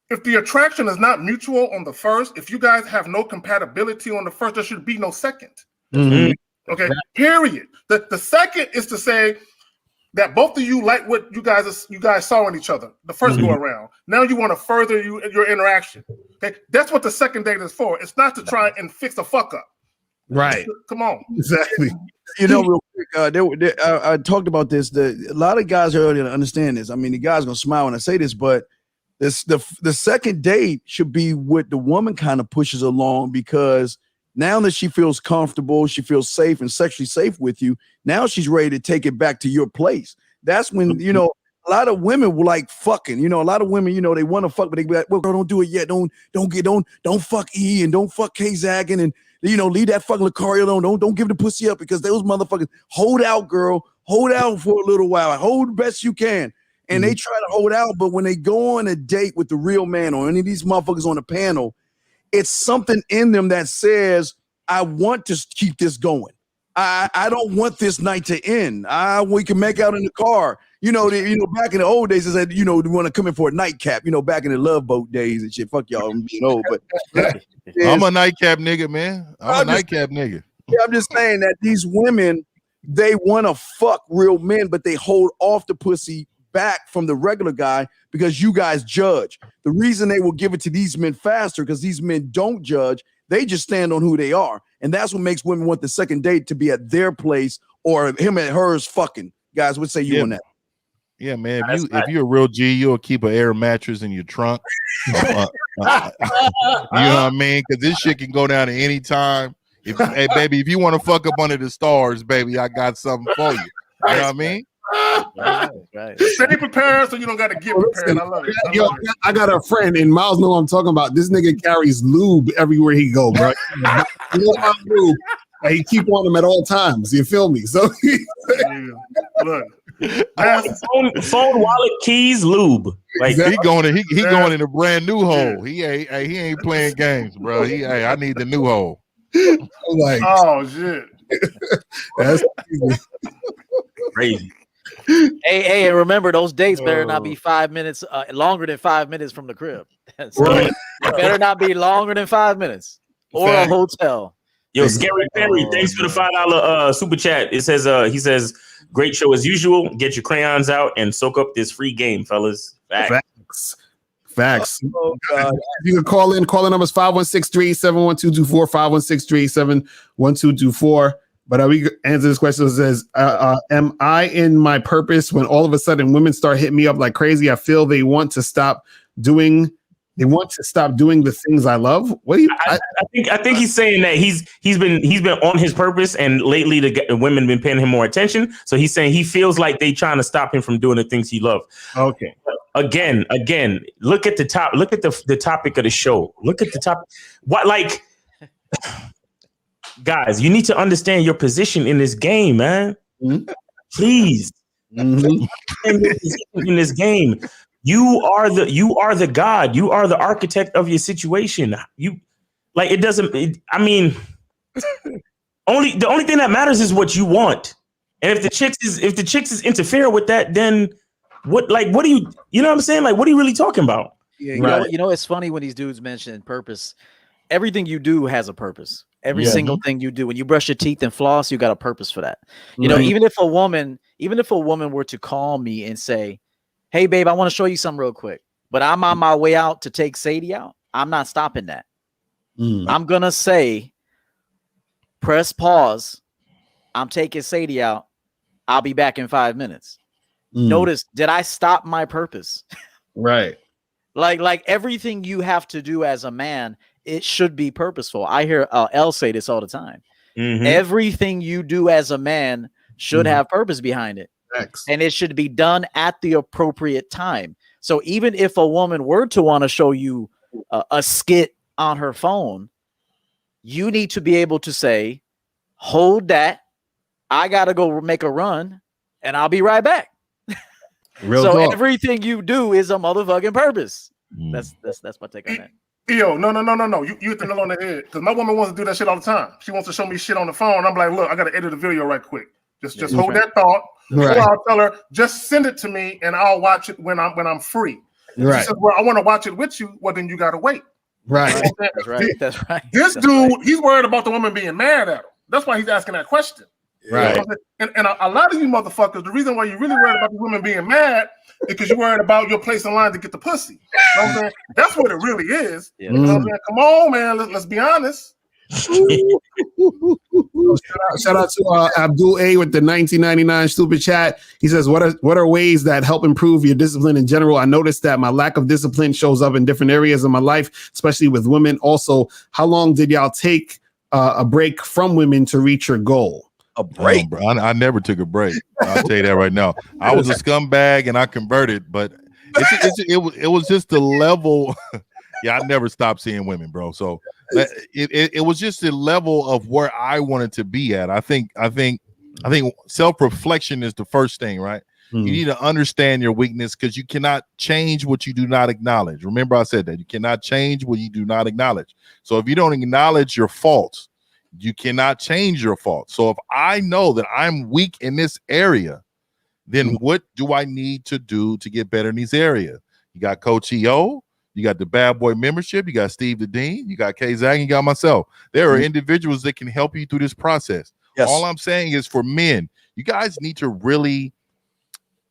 the attraction is not mutual on the first, if you guys have no compatibility on the first, there should be no second. Okay, period. The second is to say that both of you like what you guys saw in each other the first go around. Now you want to further your interaction. Okay, that's what the second date is for. It's not to try and fix a fuck up. Right. Come on. Exactly. Real quick, I talked about this. A lot of guys are going to understand this. I mean, the guys going to smile when I say this, but the second date should be what the woman kind of pushes along, because now that she feels comfortable, she feels safe and sexually safe with you, now she's ready to take it back to your place. That's when, a lot of women will like fucking, a lot of women, they want to fuck, but they be like, well, girl, don't do it yet. Don't fuck E and don't fuck Kszaggin and, leave that fucking Lucario alone. Don't give the pussy up, because those motherfuckers hold out, girl. Hold out for a little while. Hold the best you can. And they try to hold out, but when they go on a date with the real man or any of these motherfuckers on the panel, it's something in them that says, I want to keep this going. I don't want this night to end. We can make out in the car. Back in the old days, it said, we want to come in for a nightcap, back in the Love Boat days and shit. Fuck y'all, I'm being old, but I'm a nightcap nigga, man. I'm a nightcap nigga. Yeah, I'm just saying that these women, they want to fuck real men, but they hold off the pussy back from the regular guy because you guys judge. The reason they will give it to these men faster, because these men don't judge. They just stand on who they are. And that's what makes women want the second date to be at their place or him and hers fucking. Guys, what say you on that? Yeah, man. If you're a real G, you'll keep an air mattress in your trunk You know what I mean? Because this shit can go down at any time. Hey, baby, if you want to fuck up under the stars, baby, I got something for you. You know what I mean? Right. Stay prepared so you don't got to get prepared. I love it. I got a friend, and Miles know what I'm talking about. This nigga carries lube everywhere he go, bro. Lube. He keep on him at all times. You feel me? So look, phone, wallet, keys, lube. Like he going in a brand new hole. He ain't playing games, bro. I need the new hole. Like, oh shit, that's crazy. Hey, and remember those dates better not be 5 minutes longer than 5 minutes from the crib. Right. It better not be longer than 5 minutes or a hotel. Yo, Scary Perry, thanks for the $5 super chat. It says, he says, great show as usual. Get your crayons out and soak up this free game, fellas. Facts. Oh, you can call in. Calling numbers 516-371-2224, 516-371-2224. But we answer this question. It says, am I in my purpose when all of a sudden women start hitting me up like crazy? I feel they want to stop doing the things I love. What do you? I think he's saying that he's been on his purpose, and lately the women been paying him more attention. So he's saying he feels like they trying to stop him from doing the things he loves. Okay. Again, look at the top. Look at the topic of the show. Look at the topic. What, like, guys, you need to understand your position in this game, man. Mm-hmm. Please, in this game. You are the God. You are the architect of your situation. The only thing that matters is what you want. And if the chicks is interfering with that, then what do you know what I'm saying? Like, what are you really talking about? Yeah, you know, it's funny when these dudes mention purpose. Everything you do has a purpose. Every single thing you do. When you brush your teeth and floss, you got a purpose for that. You know, even if a woman were to call me and say, hey, babe, I want to show you something real quick, but I'm on my way out to take Sadie out. I'm not stopping that. I'm going to say, press pause. I'm taking Sadie out. I'll be back in 5 minutes. Notice, did I stop my purpose? Right. Like everything you have to do as a man, it should be purposeful. I hear Elle say this all the time. Everything you do as a man should have purpose behind it. And it should be done at the appropriate time. So even if a woman were to want to show you a skit on her phone, you need to be able to say, hold that. I got to go make a run and I'll be right back. Everything you do is a motherfucking purpose. That's my take on that. Yo, no. You hit the nail on the head. Because my woman wants to do that shit all the time. She wants to show me shit on the phone. I'm like, look, I got to edit a video right quick. Just hold that thought. Right. Or I'll tell her, just send it to me and I'll watch it when I'm free. Right. She says, well, I want to watch it with you. Well, then you gotta wait. Right. That's right. This dude, he's worried about the woman being mad at him. That's why he's asking that question. Right. And a lot of you motherfuckers, the reason why you're really worried about the women being mad is because you're worried about your place in line to get the pussy. You know what I'm saying? That's what it really is. You know what I'm saying? Come on, man. Let's be honest. Shout out to Abdul A with the 1999 stupid chat. He says, what are ways that help improve your discipline in general? I noticed that my lack of discipline shows up in different areas of my life, especially with women. Also, how long did y'all take a break from women to reach your goal? A break? Bro, I never took a break. I'll tell you that right now. I was a scumbag and I converted, but it was just the level. Yeah, I never stopped seeing women, bro. So it was just the level of where I wanted to be at. I think self-reflection is the first thing, right? You need to understand your weakness because you cannot change what you do not acknowledge. Remember, I said that you cannot change what you do not acknowledge. So if you don't acknowledge your faults, you cannot change your faults. So if I know that I'm weak in this area, then what do I need to do to get better in these areas? You got Coach EO. You got the Bad Boy membership. You got Steve the Dean. You got 𝐿𝐒, you got myself. There are individuals that can help you through this process. Yes. All I'm saying is for men, you guys need to really,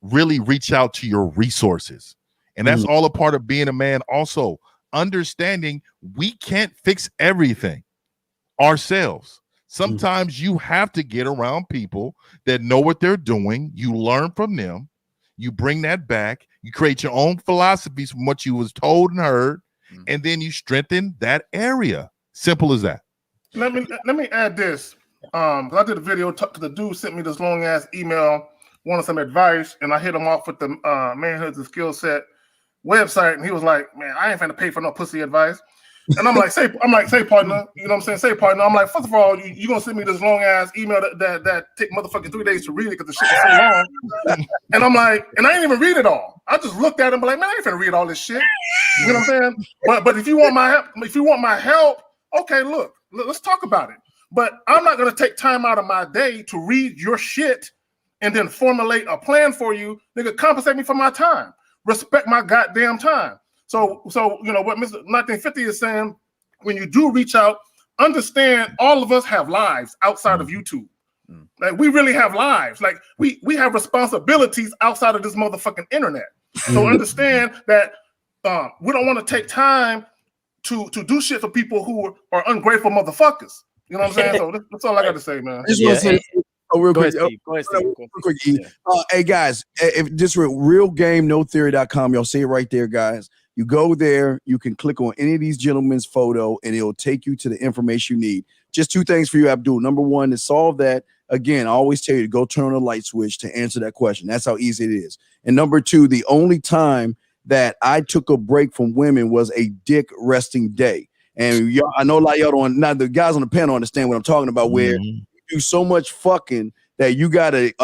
really reach out to your resources. And that's all a part of being a man. Also, understanding we can't fix everything ourselves. Sometimes you have to get around people that know what they're doing. You learn from them. You bring that back. You create your own philosophies from what you was told and heard, and then you strengthen that area. Simple as that. Let me add this. 'Cause I did a video because the dude sent me this long ass email, wanted some advice, and I hit him off with the Manhood's a Skill Set website, and he was like, "Man, I ain't finna pay for no pussy advice." And I'm like, say partner, you know what I'm saying? Say partner. I'm like, first of all, you gonna send me this long ass email that take motherfucking 3 days to read it because the shit is so long. And I'm like, and I didn't even read it all. I just looked at it and be like, man, I ain't finna read all this shit. You know what I'm saying? But if you want my help, okay, look, let's talk about it. But I'm not gonna take time out of my day to read your shit and then formulate a plan for you. Nigga, compensate me for my time. Respect my goddamn time. So you know what Mr. 1950 is saying, when you do reach out, understand all of us have lives outside of YouTube. Like we really have lives. Like we have responsibilities outside of this motherfucking internet. So understand that we don't want to take time to do shit for people who are ungrateful motherfuckers. You know what I'm saying? So that's all I got to say, man. I just want to say real quick. Go ahead, Steve. Real quick, E. Hey guys, if just realgamenotheory.com, y'all see it right there, guys. You go there, you can click on any of these gentlemen's photo, and it'll take you to the information you need. Just 2 things for you, Abdul. Number 1, to solve that, again, I always tell you to go turn on a light switch to answer that question. That's how easy it is. And number 2, the only time that I took a break from women was a dick resting day. And y'all, I know a lot of y'all don't, not the guys on the panel understand what I'm talking about, where you do so much fucking that you gotta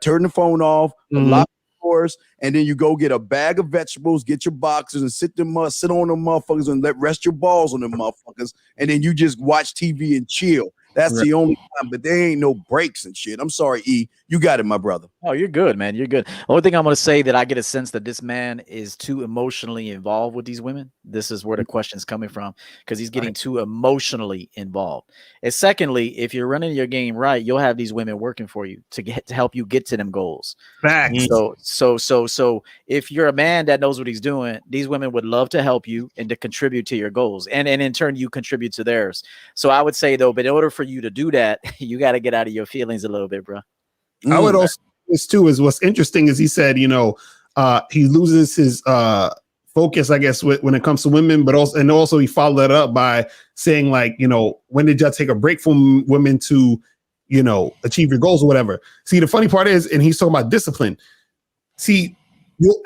turn the phone off, lock the doors, and then you go get a bag of vegetables, get your boxes, and sit on them motherfuckers and rest your balls on them motherfuckers, and then you just watch TV and chill. That's the only time, but there ain't no breaks and shit. I'm sorry, E. You got it, my brother. Oh, you're good, man. You're good. Only thing I'm going to say that I get a sense that this man is too emotionally involved with these women. This is where the question's coming from, because he's getting too emotionally involved. And secondly, if you're running your game right, you'll have these women working for you to help you get to them goals. Facts. So if you're a man that knows what he's doing, these women would love to help you and to contribute to your goals, and in turn you contribute to theirs. So I would say though, but in order for you to do that, you got to get out of your feelings a little bit, bro. I would also this too is what's interesting is he said, you know, he loses his focus, I guess, when it comes to women, but also he followed that up by saying, like, you know, when did y'all take a break from women to, you know, achieve your goals or whatever? See, the funny part is, and he's talking about discipline. See, you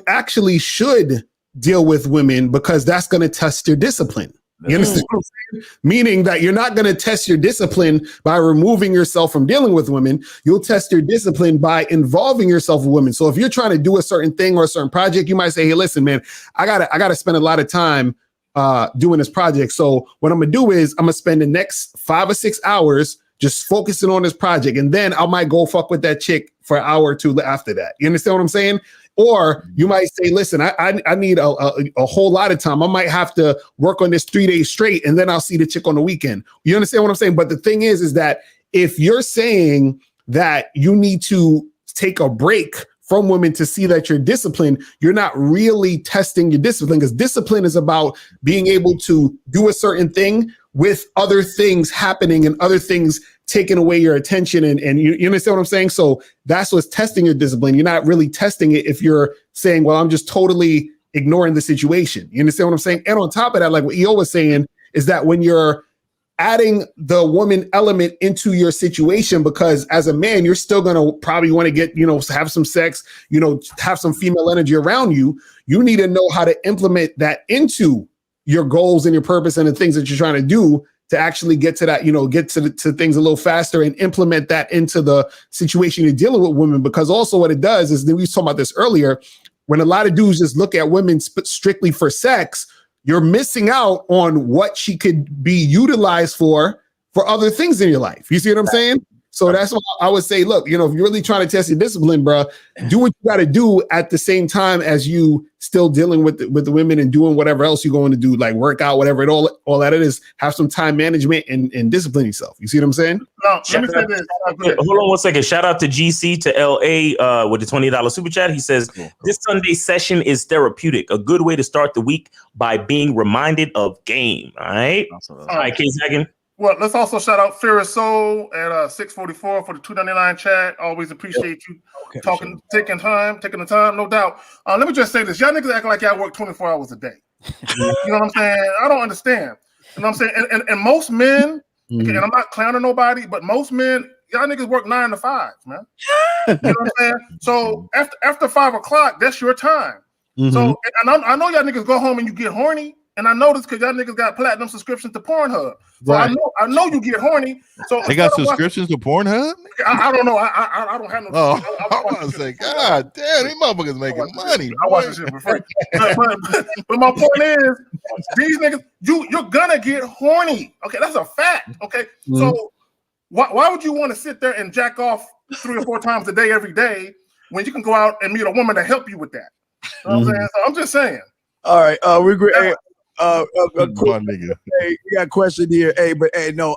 actually should deal with women because that's going to test your discipline. You understand what I'm saying? Meaning that you're not going to test your discipline by removing yourself from dealing with women. You'll test your discipline by involving yourself with women. So if you're trying to do a certain thing or a certain project, you might say, hey, listen, man, I gotta spend a lot of time doing this project. So what I'm going to do is I'm going to spend the next 5 or 6 hours just focusing on this project. And then I might go fuck with that chick for an hour or two after that. You understand what I'm saying? Or you might say, listen, I need a whole lot of time. I might have to work on this 3 days straight, and then I'll see the chick on the weekend. You understand what I'm saying? But the thing is that if you're saying that you need to take a break from women to see that you're disciplined, you're not really testing your discipline, because discipline is about being able to do a certain thing with other things happening and other things taking away your attention. And you understand what I'm saying? So that's what's testing your discipline. You're not really testing it if you're saying, well, I'm just totally ignoring the situation. You understand what I'm saying? And on top of that, like what EO was saying, is that when you're adding the woman element into your situation, because as a man, you're still going to probably want to get, you know, have some sex, you know, have some female energy around you. You need to know how to implement that into your goals and your purpose and the things that you're trying to do to actually get to that, you know, get to things a little faster and implement that into the situation you're dealing with women. Because also what it does is, we were talking about this earlier, when a lot of dudes just look at women strictly for sex, you're missing out on what she could be utilized for other things in your life. You see what I'm saying? So that's why I would say, look, you know, if you're really trying to test your discipline, bro, do what you got to do at the same time as you still dealing with the women and doing whatever else you're going to do, like work out, whatever all that it is. Have some time management and discipline yourself. You see what I'm saying? No, let me say this. Hold on 1 second. Shout out to GC to LA with the $20 super chat. He says, this Sunday session is therapeutic. A good way to start the week by being reminded of game. All right. All right, 𝐂𝐿. Well, let's also shout out Fearless Soul at 644 for the $2.99 chat. Always appreciate you taking the time, no doubt. Let me just say this. Y'all niggas acting like y'all work 24 hours a day. You know what I'm saying? I don't understand. You know what I'm saying? And most men, okay, and I'm not clowning nobody, but most men, y'all niggas work 9 to 5, man. You know what I'm saying? So after 5 o'clock, that's your time. So and I know y'all niggas go home and you get horny. And I noticed because y'all niggas got platinum subscriptions to Pornhub. So I know you get horny. So they got subscriptions to Pornhub? I don't know. I don't have no. Oh, I want to say, God damn, these motherfuckers making money. I watch this shit for free. But my point is, these niggas, you're gonna get horny. Okay, that's a fact. Okay, so why would you want to sit there and jack off 3 or 4 times a day every day when you can go out and meet a woman to help you with that? You know what I'm saying? So I'm just saying. All right, we agree. Hey, you got a question here. Hey, but hey, no,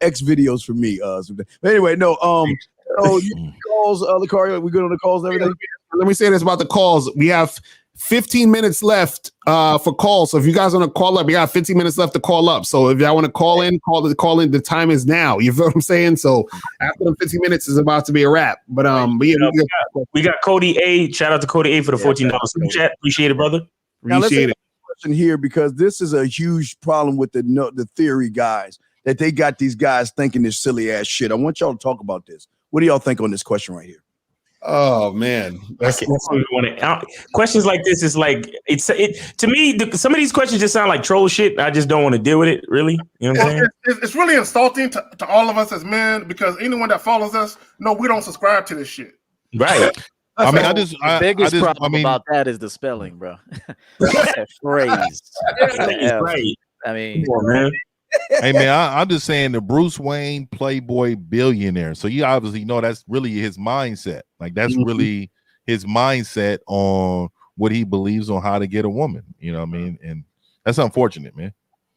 X videos for me. But anyway, no, so calls, Licari, we good on the calls and everything? Let me say this about the calls. We have 15 minutes left for calls. So if you guys want to call up, we got 15 minutes left to call up. So if y'all want to call in, call in. The time is now. You feel what I'm saying? So after the 15 minutes is about to be a wrap. But yeah, we got Cody A. Shout out to Cody A for the $14 super chat. Appreciate it, brother. Appreciate it. Here because this is a huge problem with the theory guys that they got these guys thinking this silly ass shit. I want y'all to talk about this. What do y'all think on this question right here? Oh man, questions like this is like to me. Some of these questions just sound like troll shit. I just don't want to deal with it. Really, you know what I'm saying? It's really insulting to all of us as men because anyone that follows us, no, we don't subscribe to this shit. Right. I mean, the biggest problem about that is the spelling, bro. That phrase. Right. I mean, come on, man. Hey man, I'm just saying the Bruce Wayne Playboy billionaire. So you obviously know that's really his mindset. Like that's really his mindset on what he believes on how to get a woman. You know what I mean? And that's unfortunate, man.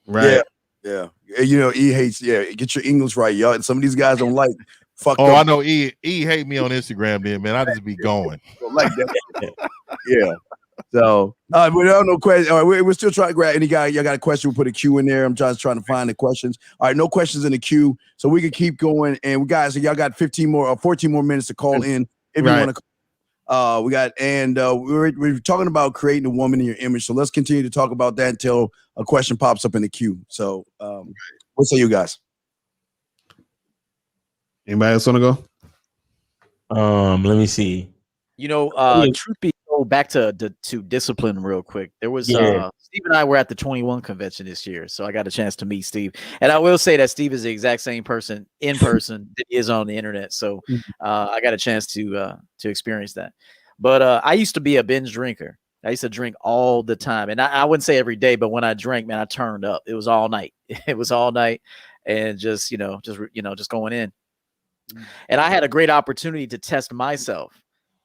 Right. Yeah. You know, he hates. Yeah. Get your English right, y'all. And some of these guys don't like. Fuck. I know. E hate me on Instagram, then man. I just be going like that. Yeah. So, we don't know questions. All right, we're still trying to grab any guy. Y'all got a question? We'll put a queue in there. I'm just trying to find the questions. All right, no questions in the queue, so we can keep going. And guys, y'all got 14 more minutes to call in if you want to. We got, and we're talking about creating a woman in your image. So let's continue to talk about that until a question pops up in the queue. So, what say you guys? Anybody else want to go? Let me see. You know, truth be told, back to discipline real quick. There was Steve and I were at the 21 convention this year, so I got a chance to meet Steve. And I will say that Steve is the exact same person in person that he is on the internet. So I got a chance to experience that. But I used to be a binge drinker. I used to drink all the time, and I wouldn't say every day, but when I drank, man, I turned up. It was all night. It was all night, and just going in. And I had a great opportunity to test myself.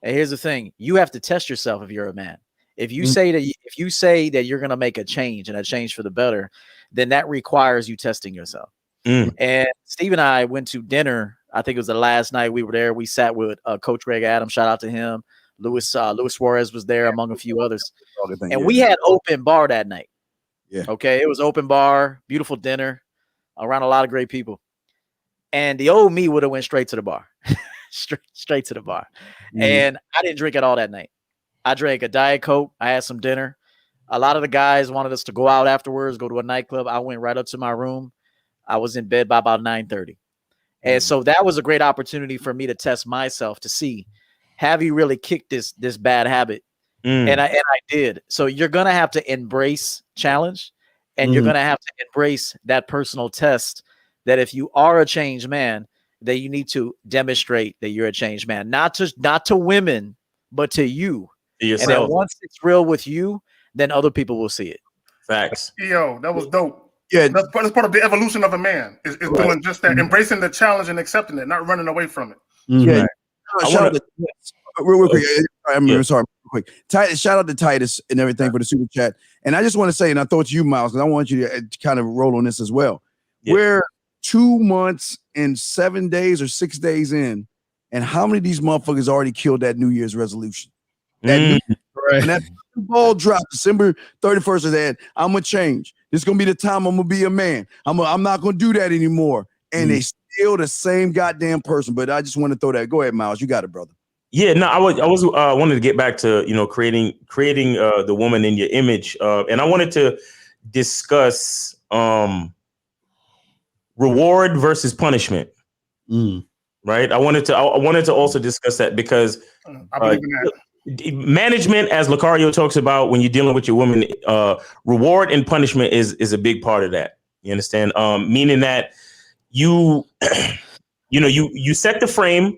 And here's the thing: you have to test yourself if you're a man. If you say that you're going to make a change and a change for the better, then that requires you testing yourself. And Steve and I went to dinner. I think it was the last night we were there. We sat with Coach Greg Adams. Shout out to him. Luis Suarez was there among a few others. And we had open bar that night. Yeah. Okay. It was open bar, beautiful dinner around a lot of great people. And the old me would have went straight to the bar, straight to the bar. And I didn't drink at all that night. I drank a Diet Coke. I had some dinner. A lot of the guys wanted us to go out afterwards, go to a nightclub. I went right up to my room. I was in bed by about 9:30. And so that was a great opportunity for me to test myself to see, have you really kicked this bad habit? And I did. So you're going to have to embrace challenge, and you're going to have to embrace that personal test that if you are a changed man, that you need to demonstrate that you're a changed man, not to women, but to you. And then once it's real with you, then other people will see it. Facts. Yo, that was dope. Yeah, that's part of the evolution of a man. Is doing just that, embracing the challenge and accepting it, not running away from it. Yeah. Shout out to real quick. I'm sorry, real quick. Shout out to Titus and everything for the super chat. And I just want to say, and I thought to you, Miles, because I want you to kind of roll on this as well. Yeah. We're 2 months and 7 days or 6 days in, and how many of these motherfuckers already killed that New Year's resolution? And that ball dropped December 31st. That I'm gonna change. This is gonna be the time I'm gonna be a man. I'm not gonna do that anymore. And they still the same goddamn person. But I just want to throw that. Go ahead, Miles. You got it, brother. Yeah, no, I was wanted to get back to creating the woman in your image, and I wanted to discuss reward versus punishment. Right, I wanted to also discuss that because I believe in that. Management, as 𝐓𝐿Cario talks about, when you're dealing with your woman, reward and punishment is a big part of that. You understand? Meaning that you set the frame.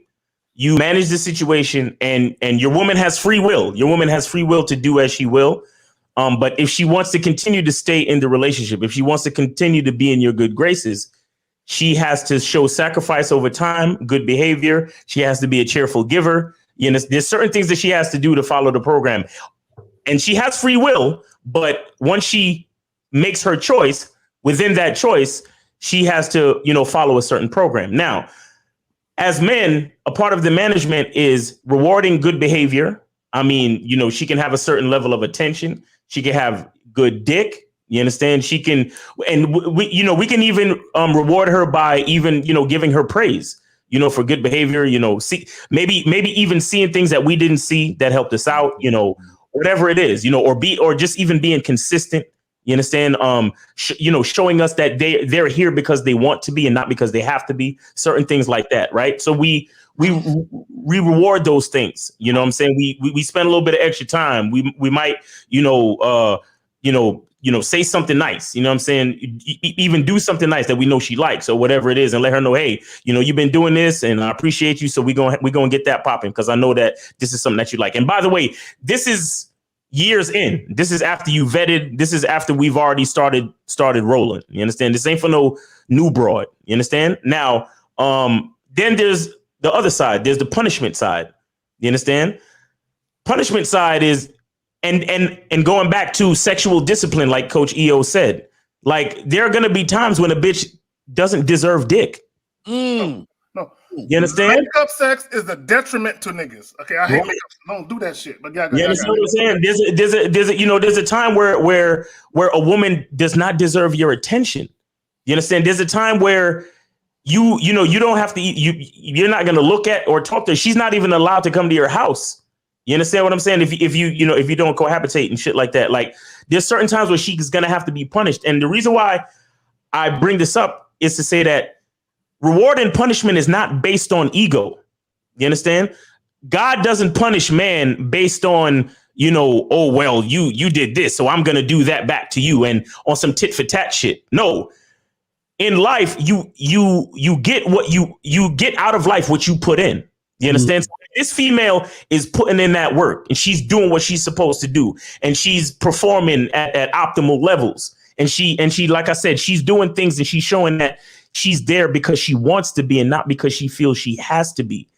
You manage the situation, and your woman has free will. Your woman has free will to do as she will. But if she wants to continue to stay in the relationship, if she wants to continue to be in your good graces, she has to show sacrifice over time, good behavior. She has to be a cheerful giver. There's certain things that she has to do to follow the program. And she has free will, but once she makes her choice, within that choice, she has to, follow a certain program. Now, as men, a part of the management is rewarding good behavior. I mean, she can have a certain level of attention. She can have good dick. You understand? She can, and we can even reward her by even, giving her praise, for good behavior, see, maybe even seeing things that we didn't see that helped us out, whatever it is, or just even being consistent. You understand? Showing us that they're here because they want to be and not because they have to be, certain things like that. Right. So we reward those things. You know what I'm saying? We spend a little bit of extra time. We might, say something nice, you know what I'm saying? Even do something nice that we know she likes or whatever it is, and let her know, hey, you've been doing this and I appreciate you. So we're going to get that popping because I know that this is something that you like. And by the way, this is years in. This is after you vetted. This is after we've already started rolling. You understand? This ain't for no new broad. You understand? Now, then there's the other side. There's the punishment side. You understand? Punishment side is and going back to sexual discipline, like Coach EO said, like there are gonna be times when a bitch doesn't deserve dick. No. You understand? Makeup sex is a detriment to niggas. Okay, I hate makeup. Don't do that shit. But you understand what I'm saying? There's a time where a woman does not deserve your attention. You understand? There's a time where you don't have to you're not gonna look at or talk to her. She's not even allowed to come to your house. You understand what I'm saying? If you don't cohabitate and shit like that, like there's certain times where she's gonna have to be punished. And the reason why I bring this up is to say that reward and punishment is not based on ego. You understand? God doesn't punish man based on, oh, well, you did this, so I'm going to do that back to you and on some tit for tat shit. No, in life, you get what you get out of life, what you put in. You understand? So this female is putting in that work and she's doing what she's supposed to do. And she's performing at optimal levels. And she, like I said, she's doing things and she's showing that she's there because she wants to be and not because she feels she has to be.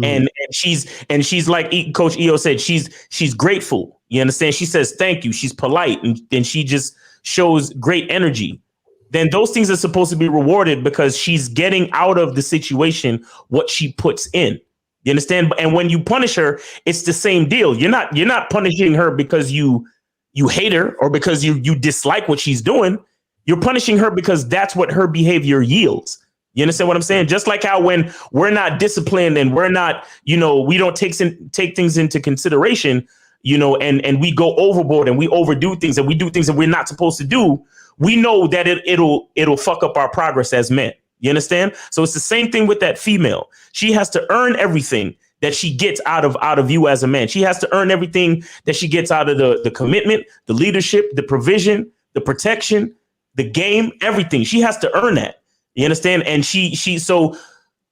And she's like Coach EO said, she's grateful. You understand? She says, thank you. She's polite and she just shows great energy. Then those things are supposed to be rewarded because she's getting out of the situation what she puts in. You understand? And when you punish her, it's the same deal. You're not punishing her because you hate her or because you dislike what she's doing. You're punishing her because that's what her behavior yields. You understand what I'm saying? Just like how when we're not disciplined and we're not, we don't take things into consideration, and we go overboard and we overdo things and we do things that we're not supposed to do. We know that it'll fuck up our progress as men. You understand? So it's the same thing with that female. She has to earn everything that she gets out of you as a man. She has to earn everything that she gets out of the commitment, the leadership, the provision, the protection, the game, everything. She has to earn that. You understand? And so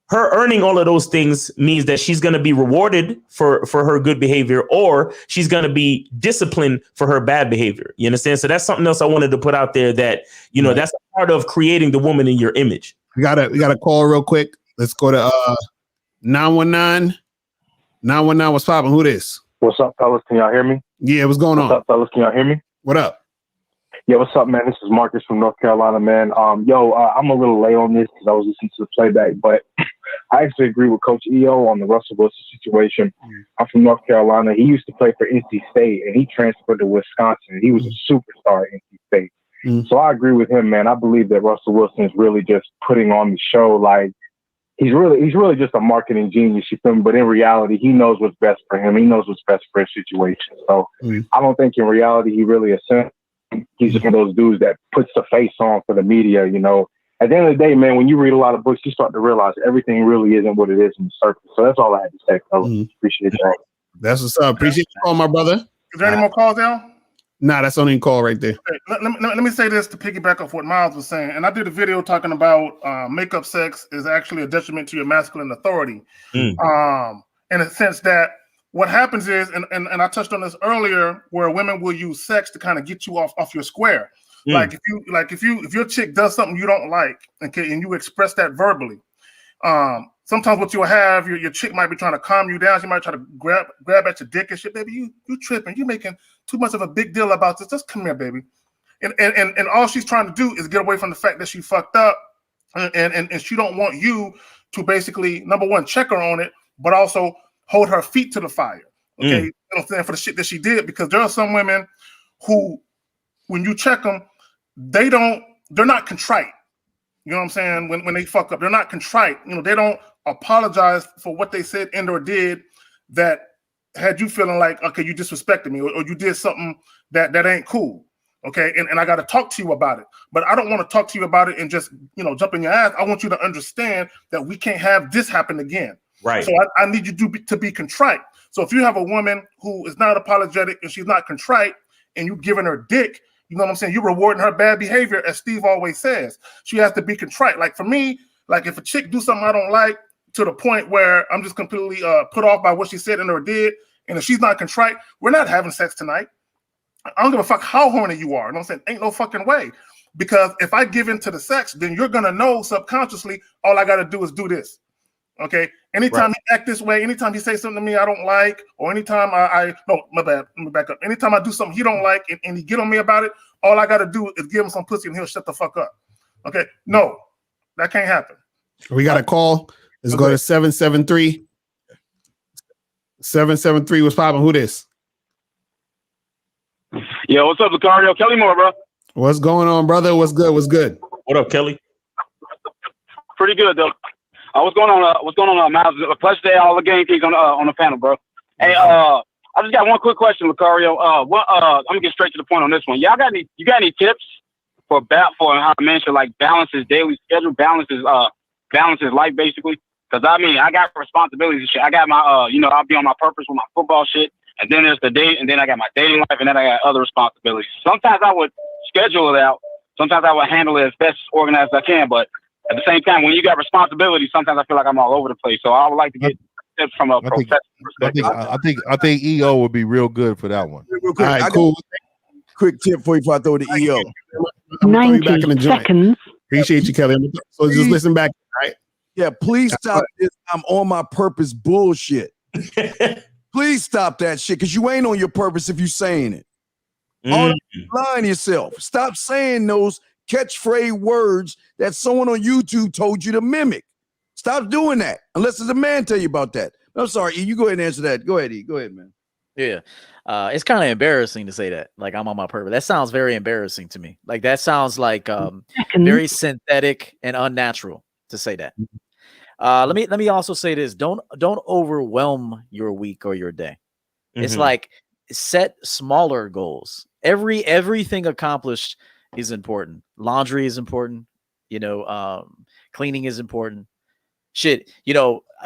her earning all of those things means that she's going to be rewarded for her good behavior, or she's going to be disciplined for her bad behavior. You understand? So that's something else I wanted to put out there that, that's a part of creating the woman in your image. We got a call real quick. Let's go to 919. 919, what's poppin'? Who this? What's up, fellas? Can y'all hear me? Yeah, what's going on? What's up, fellas? Can y'all hear me? What up? Yeah, what's up, man? This is Marcus from North Carolina, man. I'm a little late on this because I was listening to the playback, but I actually agree with Coach EO on the Russell Wilson situation. I'm from North Carolina. He used to play for NC State, and he transferred to Wisconsin. He was a superstar at NC State. So I agree with him, man. I believe that Russell Wilson is really just putting on the show. Like, he's really just a marketing genius, you feel me? But in reality, he knows what's best for him. He knows what's best for his situation. So I don't think in reality he really is. He's just one of those dudes that puts the face on for the media, you know. At the end of the day, man, when you read a lot of books, you start to realize everything really isn't what it is on the surface. So that's all I had to say. I appreciate that. That's what's up. Appreciate you calling, my brother. Is there any more calls down? Nah, that's only a call right there. Okay, let me say this to piggyback off what Miles was saying. And I did a video talking about makeup sex is actually a detriment to your masculine authority. In a sense that what happens is, and I touched on this earlier, where women will use sex to kind of get you off your square. Like if your chick does something you don't like, okay, and you express that verbally, sometimes what you'll have, your chick might be trying to calm you down. She might try to grab at your dick and shit. Baby, you tripping. You making too much of a big deal about this. Just come here, baby. And all she's trying to do is get away from the fact that she fucked up, and she don't want you to basically, number one, check her on it, but also hold her feet to the fire. Okay, you know what I'm saying, for the shit that she did, because there are some women who, when you check them, they're not contrite. You know what I'm saying? When they fuck up, they're not contrite. You know, they don't apologize for what they said and or did that had you feeling like, okay, you disrespected me, or you did something that ain't cool. Okay, and I got to talk to you about it. But I don't want to talk to you about it and just, you know, jump in your ass. I want you to understand that we can't have this happen again. Right. So I need you to be contrite. So if you have a woman who is not apologetic and she's not contrite, and you giving her dick, you know what I'm saying? You're rewarding her bad behavior, as Steve always says. She has to be contrite. Like for me, like if a chick do something I don't like to the point where I'm just completely put off by what she said and or did, and if she's not contrite, we're not having sex tonight. I don't give a fuck how horny you are. You know what I'm saying? Ain't no fucking way. Because if I give in to the sex, then you're gonna know subconsciously all I gotta do is do this. Okay. Anytime he act this way, anytime he say something to me I don't like, or anytime no, my bad, let me back up. Anytime I do something he don't like and he get on me about it, all I gotta do is give him some pussy and he'll shut the fuck up. Okay. No, that can't happen. We got a call. Let's go to 773. 773 was popping. Who this? Yo, what's up, Lucario? Kelly Moore, bro. What's going on, brother? What's good? What's good? What up, Kelly? Pretty good, though. What's going on, Miles? A pleasure to have all the game kings on the panel, bro. Hey, I just got one quick question, Lucario. I'm gonna get straight to the point on this one. You got any tips for how a man should like balance his daily schedule, balance his life basically? Because I mean, I got responsibilities and shit. I got my I'll be on my purpose with my football shit, and then there's the date, and then I got my dating life, and then I got other responsibilities. Sometimes I would schedule it out. Sometimes I would handle it as best organized as I can, but at the same time, when you got responsibility, sometimes I feel like I'm all over the place. So I would like to get tips from a professional perspective. I think EO would be real good for that one. Real quick, all right, cool. Quick tip for you before I throw the EO. I'm 90 seconds. Appreciate you, Kelly. So just listen back. All right. Yeah, please stop this. I'm on my purpose bullshit. Please stop that shit, because you ain't on your purpose if you saying it. Lying to yourself. Stop saying those catchphrase words that someone on YouTube told you to mimic. Stop doing that unless there's a man tell you about that. I'm sorry, E, you go ahead and answer that. Go ahead, E. Go ahead, man. Yeah. It's kind of embarrassing to say that. Like, I'm on my purpose. That sounds very embarrassing to me. Like, that sounds like very synthetic and unnatural to say that. Let me also say this. Don't overwhelm your week or your day. It's like, set smaller goals. Everything accomplished is important. Laundry is important. Cleaning is important. Shit,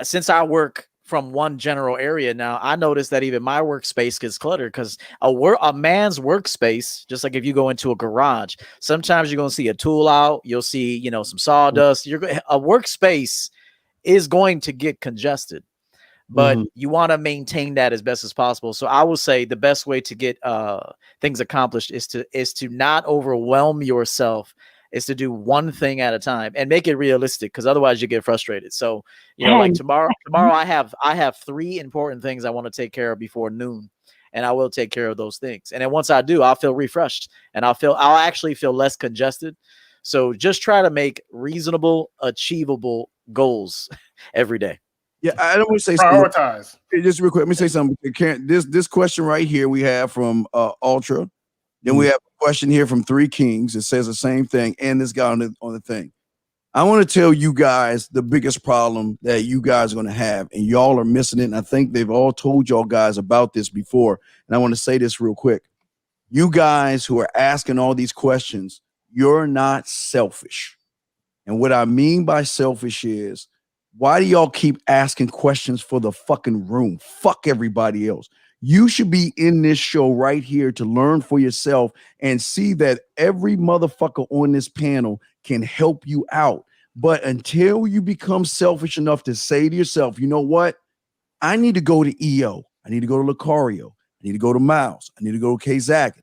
since I work from one general area now, I notice that even my workspace gets cluttered, because a man's workspace, just like if you go into a garage, sometimes you're gonna see a tool out, you'll see some sawdust. A workspace is going to get congested, but you want to maintain that as best as possible. So I will say the best way to get things accomplished is to not overwhelm yourself, is to do one thing at a time and make it realistic, because otherwise you get frustrated. So, like tomorrow I have 3 important things I want to take care of before noon, and I will take care of those things. And then once I do, I'll feel refreshed, and I'll actually feel less congested. So just try to make reasonable, achievable goals every day. Yeah, I don't want to say prioritize. Just real quick, let me say something. This question right here we have from Ultra. Then we have a question here from 3 Kings. It says the same thing, and this guy on the thing. I want to tell you guys the biggest problem that you guys are going to have, and y'all are missing it. And I think they've all told y'all guys about this before. And I want to say this real quick. You guys who are asking all these questions, you're not selfish. And what I mean by selfish is, why do y'all keep asking questions for the fucking room? Fuck everybody else. You should be in this show right here to learn for yourself and see that every motherfucker on this panel can help you out. But until you become selfish enough to say to yourself, you know what? I need to go to EO. I need to go to 𝐒𝐿. I need to go to 𝐕. I need to go to 𝐂𝐒𝐿.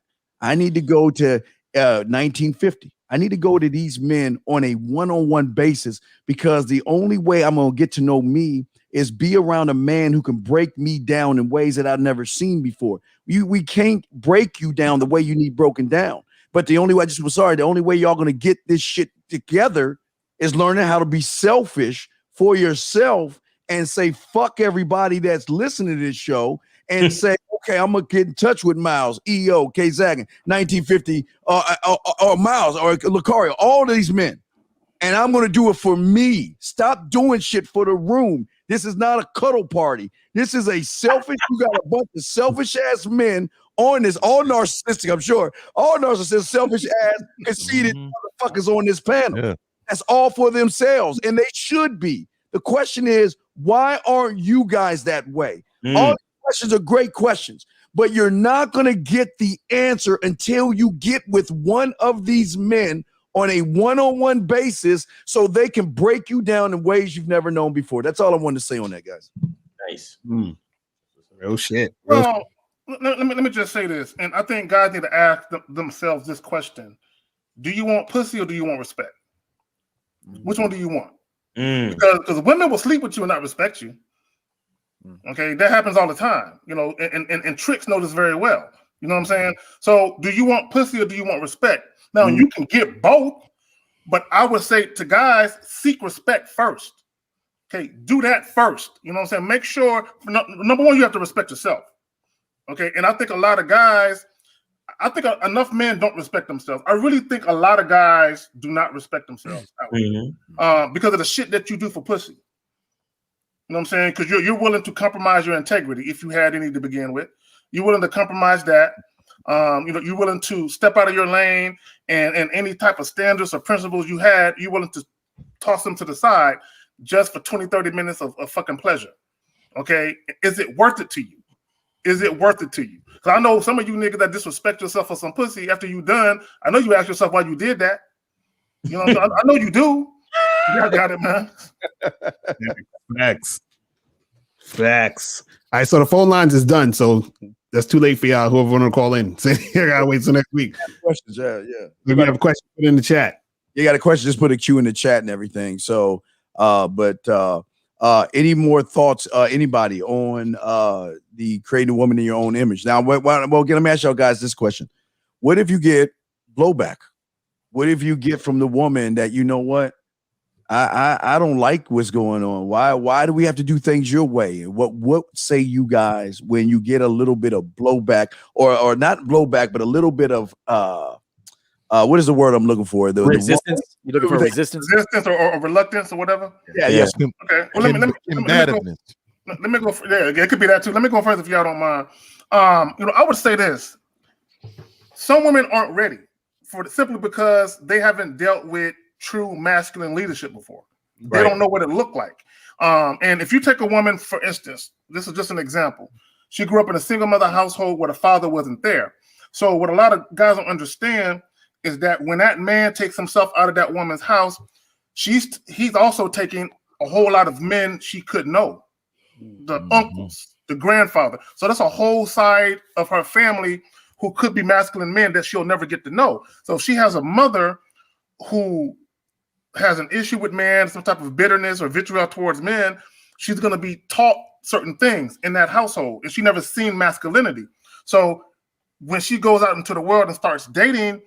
I need to go to 1950. I need to go to these men on a one-on-one basis, because the only way I'm going to get to know me is be around a man who can break me down in ways that I've never seen before. We can't break you down the way you need broken down. But the only way, the only way y'all going to get this shit together is learning how to be selfish for yourself and say, fuck everybody that's listening to this show, and say, okay, I'm going to get in touch with 𝐕, EO, 𝐂𝐒𝐿, 1950, or 𝐕, or 𝐒𝐿, all these men. And I'm going to do it for me. Stop doing shit for the room. This is not a cuddle party. This is a selfish, you got a bunch of selfish ass men on this, all narcissistic, I'm sure, all narcissistic, selfish ass, conceited motherfuckers on this panel. Yeah. That's all for themselves, and they should be. The question is, why aren't you guys that way? All these questions are great questions, but you're not going to get the answer until you get with one of these men on a one-on-one basis, so they can break you down in ways you've never known before. That's all I wanted to say on that, guys. Nice. Real shit. Well, let me just say this, and I think guys need to ask themselves this question: do you want pussy or do you want respect? Which one do you want? Because women will sleep with you and not respect you. Okay, that happens all the time. You know, and tricks know this very well. You know what I'm saying? So, do you want pussy or do you want respect? Now, you can get both, but I would say to guys, seek respect first. Okay, do that first. You know what I'm saying? Make sure, number one, you have to respect yourself. Okay, and I think a lot of guys, I think enough men don't respect themselves. I really think a lot of guys do not respect themselves because of the shit that you do for pussy. You know what I'm saying? Because you're willing to compromise your integrity if you had any to begin with. You're willing to compromise that. You're willing to step out of your lane and any type of standards or principles you had, you're willing to toss them to the side just for 20, 30 minutes of fucking pleasure. Okay? Is it worth it to you? Is it worth it to you? Because I know some of you niggas that disrespect yourself for some pussy after you done, I know you ask yourself why you did that. You know what I'm saying? I know you do. I got it, man. Facts. All right, so the phone lines is done. So that's too late for y'all. Whoever want to call in, say I gotta wait till next week. Questions, yeah. If you have a question, put it in the chat. You got a question? Just put a Q in the chat and everything. So, any more thoughts? Anybody on the creating a woman in your own image? Now, well, let me ask y'all guys this question: what if you get blowback? What if you get from the woman that, you know what? I don't like what's going on. Why do we have to do things your way? What say you guys when you get a little bit of blowback, or not blowback, but a little bit of what is the word I'm looking for? The resistance. You're looking for resistance, or reluctance, or whatever. Yeah. Okay. Well, let me go. Yeah, it could be that too. Let me go first if y'all don't mind. I would say this: some women aren't ready simply because they haven't dealt with true masculine leadership before. They don't know what it looked like. And if you take a woman, for instance, this is just an example. She grew up in a single mother household where the father wasn't there. So what a lot of guys don't understand is that when that man takes himself out of that woman's house, he's also taking a whole lot of men she could know, the uncles, the grandfather. So that's a whole side of her family who could be masculine men that she'll never get to know. So if she has a mother who has an issue with men, some type of bitterness or vitriol towards men, she's going to be taught certain things in that household, and she never seen masculinity. So when she goes out into the world and starts dating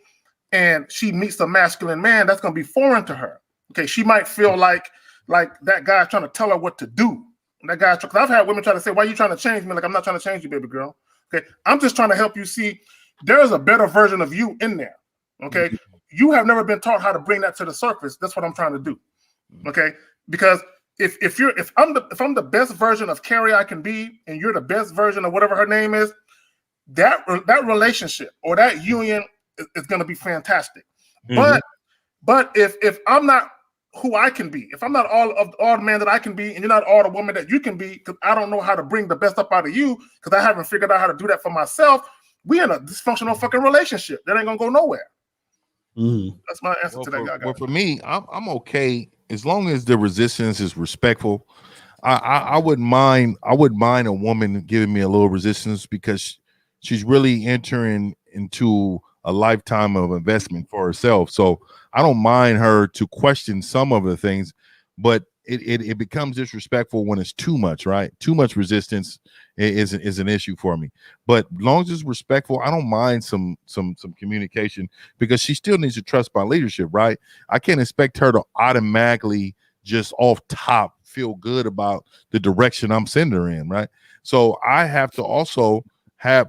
and she meets a masculine man, that's going to be foreign to her. Okay, she might feel like that guy's trying to tell her what to do. And that guy's, because I've had women try to say, why are you trying to change me? Like, I'm not trying to change you, baby girl. Okay, I'm just trying to help you see there's a better version of you in there. Okay, you have never been taught how to bring that to the surface. That's what I'm trying to do. Okay, because if I'm the best version of Carrie I can be, and you're the best version of whatever her name is, that relationship or that union is going to be fantastic. But if I'm not who I can be, if I'm not all the man that I can be, and you're not all the woman that you can be, because I don't know how to bring the best up out of you, because I haven't figured out how to do that for myself, we in a dysfunctional fucking relationship that ain't gonna go nowhere. That's my answer to that guy. Well, for me, I'm okay as long as the resistance is respectful. I wouldn't mind. I wouldn't mind a woman giving me a little resistance because she's really entering into a lifetime of investment for herself. So I don't mind her to question some of the things, but it becomes disrespectful when it's too much, right? Too much resistance is an issue for me. But as long as it's respectful, I don't mind some communication, because she still needs to trust my leadership, right? I can't expect her to automatically just off top feel good about the direction I'm sending her in, right? So I have to also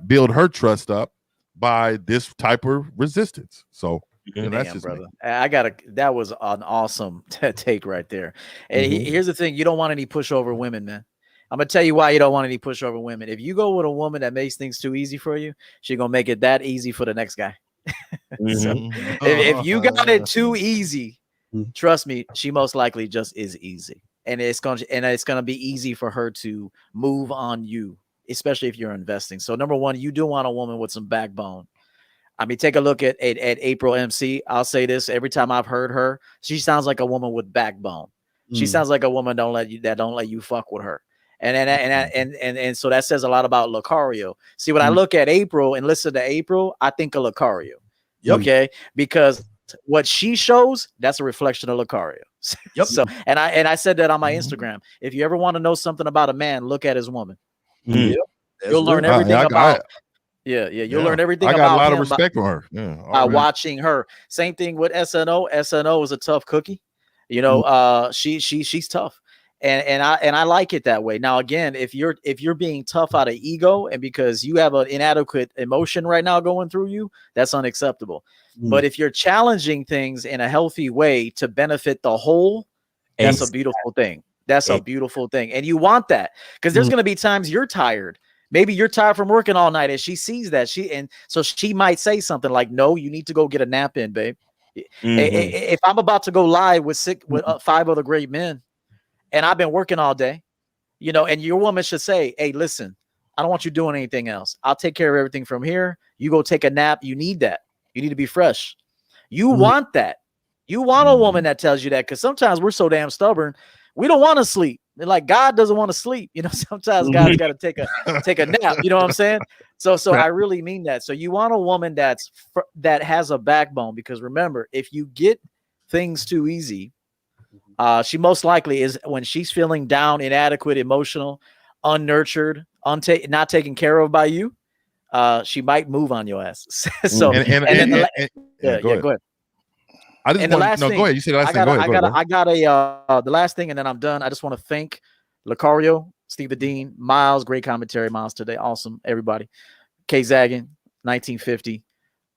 build her trust up by this type of resistance. So that's just brother. That was an awesome take right there. And here's the thing: you don't want any pushover women, man. I'm gonna tell you why you don't want any pushover women. If you go with a woman that makes things too easy for you, she's gonna make it that easy for the next guy. So if you got it too easy, trust me, she most likely just is easy, and it's gonna be easy for her to move on you, especially if you're investing. So number one, you do want a woman with some backbone. I mean, take a look at April MC. I'll say this: every time I've heard her, she sounds like a woman with backbone. She sounds like a woman don't let you fuck with her. And so that says a lot about Lucario. See, when I look at April and listen to April, I think of Lucario. Okay, because what she shows, that's a reflection of Lucario. So, and I said that on my Instagram. If you ever want to know something about a man, look at his woman. You'll learn everything about. You'll learn everything about him. I got a lot of respect for her. By watching her. Same thing with SNO. SNO is a tough cookie. You know, she's tough. And I like it that way. Now, again, if you're being tough out of ego and because you have an inadequate emotion right now going through you, that's unacceptable. But if you're challenging things in a healthy way to benefit the whole, that's a beautiful thing. That's a beautiful thing. And you want that, because there's going to be times you're tired. Maybe you're tired from working all night and she sees that. So she might say something like, no, you need to go get a nap in, babe. If I'm about to go live with 5 other great men and I've been working all day, you know, and your woman should say, hey, listen, I don't want you doing anything else. I'll take care of everything from here. You go take a nap. You need that. You need to be fresh. You want that. You want a woman that tells you that, because sometimes we're so damn stubborn. We don't want to sleep. Like God doesn't want to sleep. You know, sometimes God's got to take a nap. You know what I'm saying? So I really mean that. So you want a woman that has a backbone, because remember, if you get things too easy, she most likely is, when she's feeling down, inadequate, emotional, unnurtured, not taken care of by you, she might move on your ass. So go ahead. I just want to go ahead. You said the last thing. Go ahead. I got the last thing, and then I'm done. I just want to thank Lucario, Steve the Dean, Miles, great commentary, Miles, today. Awesome, everybody. 𝐒_ZAGAN, 1950.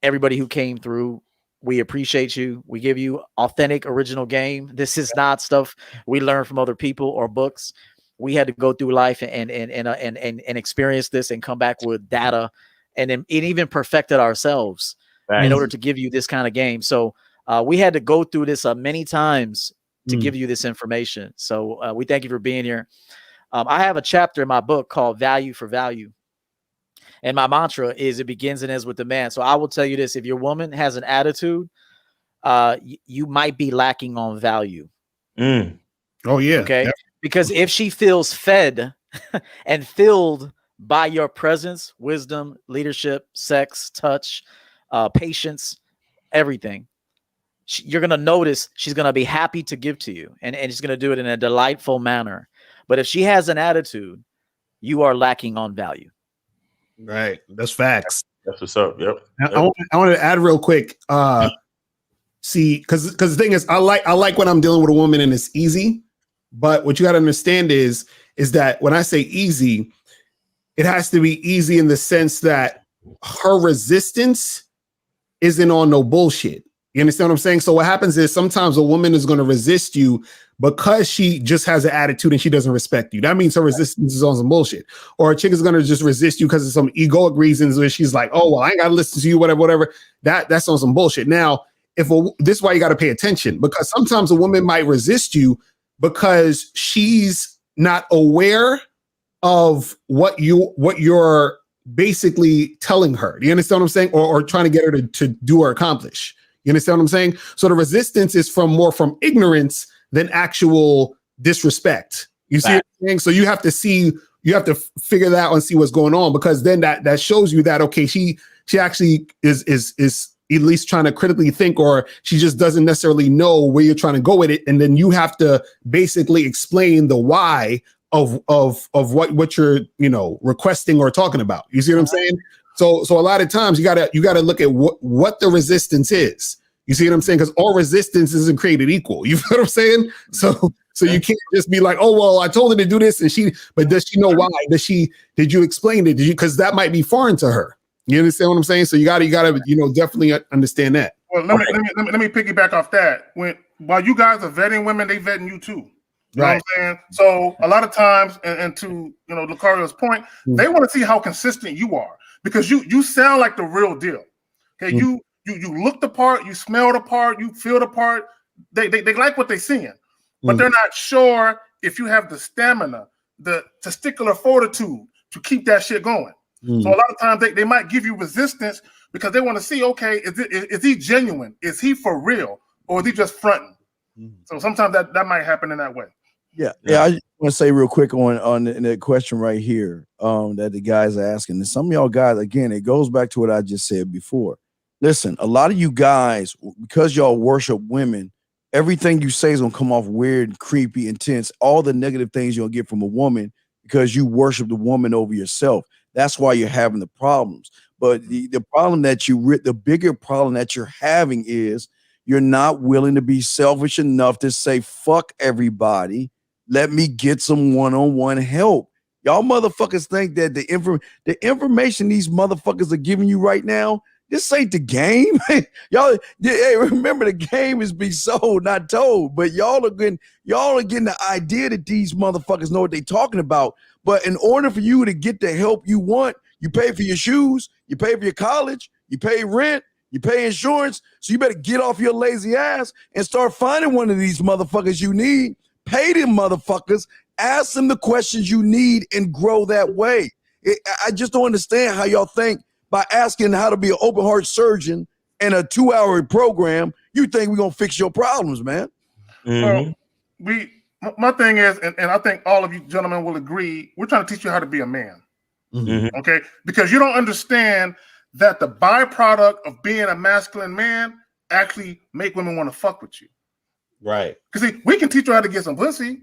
Everybody who came through, we appreciate you. We give you authentic, original game. This is not stuff we learn from other people or books. We had to go through life and experience this and come back with data, and even perfected ourselves in order to give you this kind of game. So we had to go through this many times to give you this information. So we thank you for being here. I have a chapter in my book called Value for Value. And my mantra is, it begins and ends with the man. So I will tell you this: if your woman has an attitude, you might be lacking on value. Oh, yeah. Okay. Because if she feels fed and filled by your presence, wisdom, leadership, sex, touch, patience, everything, you're going to notice she's going to be happy to give to you, and she's going to do it in a delightful manner. But if she has an attitude, you are lacking on value. Right. That's facts. That's what's up. Yep. I want to add real quick. See, because the thing is, I like when I'm dealing with a woman and it's easy. But what you got to understand is that when I say easy, it has to be easy in the sense that her resistance isn't on no bullshit. You understand what I'm saying? So what happens is sometimes a woman is going to resist you because she just has an attitude and she doesn't respect you. That means her resistance is on some bullshit. Or a chick is going to just resist you because of some egoic reasons where she's like, oh, well, I ain't got to listen to you, whatever. That's on some bullshit. Now, this is why you got to pay attention, because sometimes a woman might resist you because she's not aware of what you're basically telling her. Do you understand what I'm saying? Or trying to get her to do or accomplish. You understand what I'm saying? So the resistance is more from ignorance than actual disrespect. You see what I'm saying? So you have to figure that out and see what's going on, because then that shows you that, okay, she actually is at least trying to critically think, or she just doesn't necessarily know where you're trying to go with it. And then you have to basically explain the why of what you're, requesting or talking about. You see what I'm saying? So a lot of times you gotta look at what the resistance is. You see what I'm saying? Because all resistance isn't created equal. You know what I'm saying? So you can't just be like, oh, well, I told her to do this, but does she know why? Did you explain it? Because that might be foreign to her. You understand what I'm saying? So you gotta definitely understand that. Well, let me piggyback off that. While you guys are vetting women, they vetting you too. You know what I'm saying? So a lot of times, and to Lucario's point, they want to see how consistent you are, because you sound like the real deal. Okay, you look the part, you smell the part, you feel the part. They like what they're seeing, but they're not sure if you have the stamina, the testicular fortitude to keep that shit going. So a lot of times they might give you resistance because they want to see, okay, is he genuine? Is he for real? Or is he just fronting? So sometimes that might happen in that way. Yeah. I just want to say real quick on the question right here that the guys are asking. And some of y'all guys, again, it goes back to what I just said before. Listen, a lot of you guys, because y'all worship women, everything you say is going to come off weird, creepy, intense, all the negative things you'll get from a woman because you worship the woman over yourself. That's why you're having the problems. But the problem the bigger problem that you're having is you're not willing to be selfish enough to say, fuck everybody. Let me get some one-on-one help. Y'all motherfuckers think that the information these motherfuckers are giving you right now, this ain't the game. Y'all, hey, remember the game is be sold, not told. But y'all are getting the idea that these motherfuckers know what they're talking about. But in order for you to get the help you want, you pay for your shoes, you pay for your college, you pay rent, you pay insurance. So you better get off your lazy ass and start finding one of these motherfuckers you need. Pay them motherfuckers, ask them the questions you need, and grow that way. I just don't understand how y'all think by asking how to be an open heart surgeon in a 2-hour program, you think we're going to fix your problems, man. Well, my thing is, and I think all of you gentlemen will agree, we're trying to teach you how to be a man. Okay? Because you don't understand that the byproduct of being a masculine man actually make women want to fuck with you. Right. Because see, we can teach you how to get some pussy,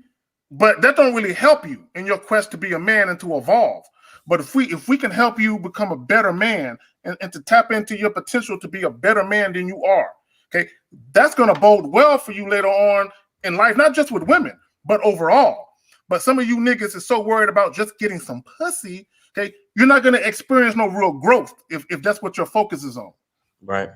but that don't really help you in your quest to be a man and to evolve. But if we can help you become a better man and to tap into your potential to be a better man than you are, okay, that's going to bode well for you later on in life, not just with women, but overall. But some of you niggas is so worried about just getting some pussy, okay, you're not going to experience no real growth if that's what your focus is on. Right.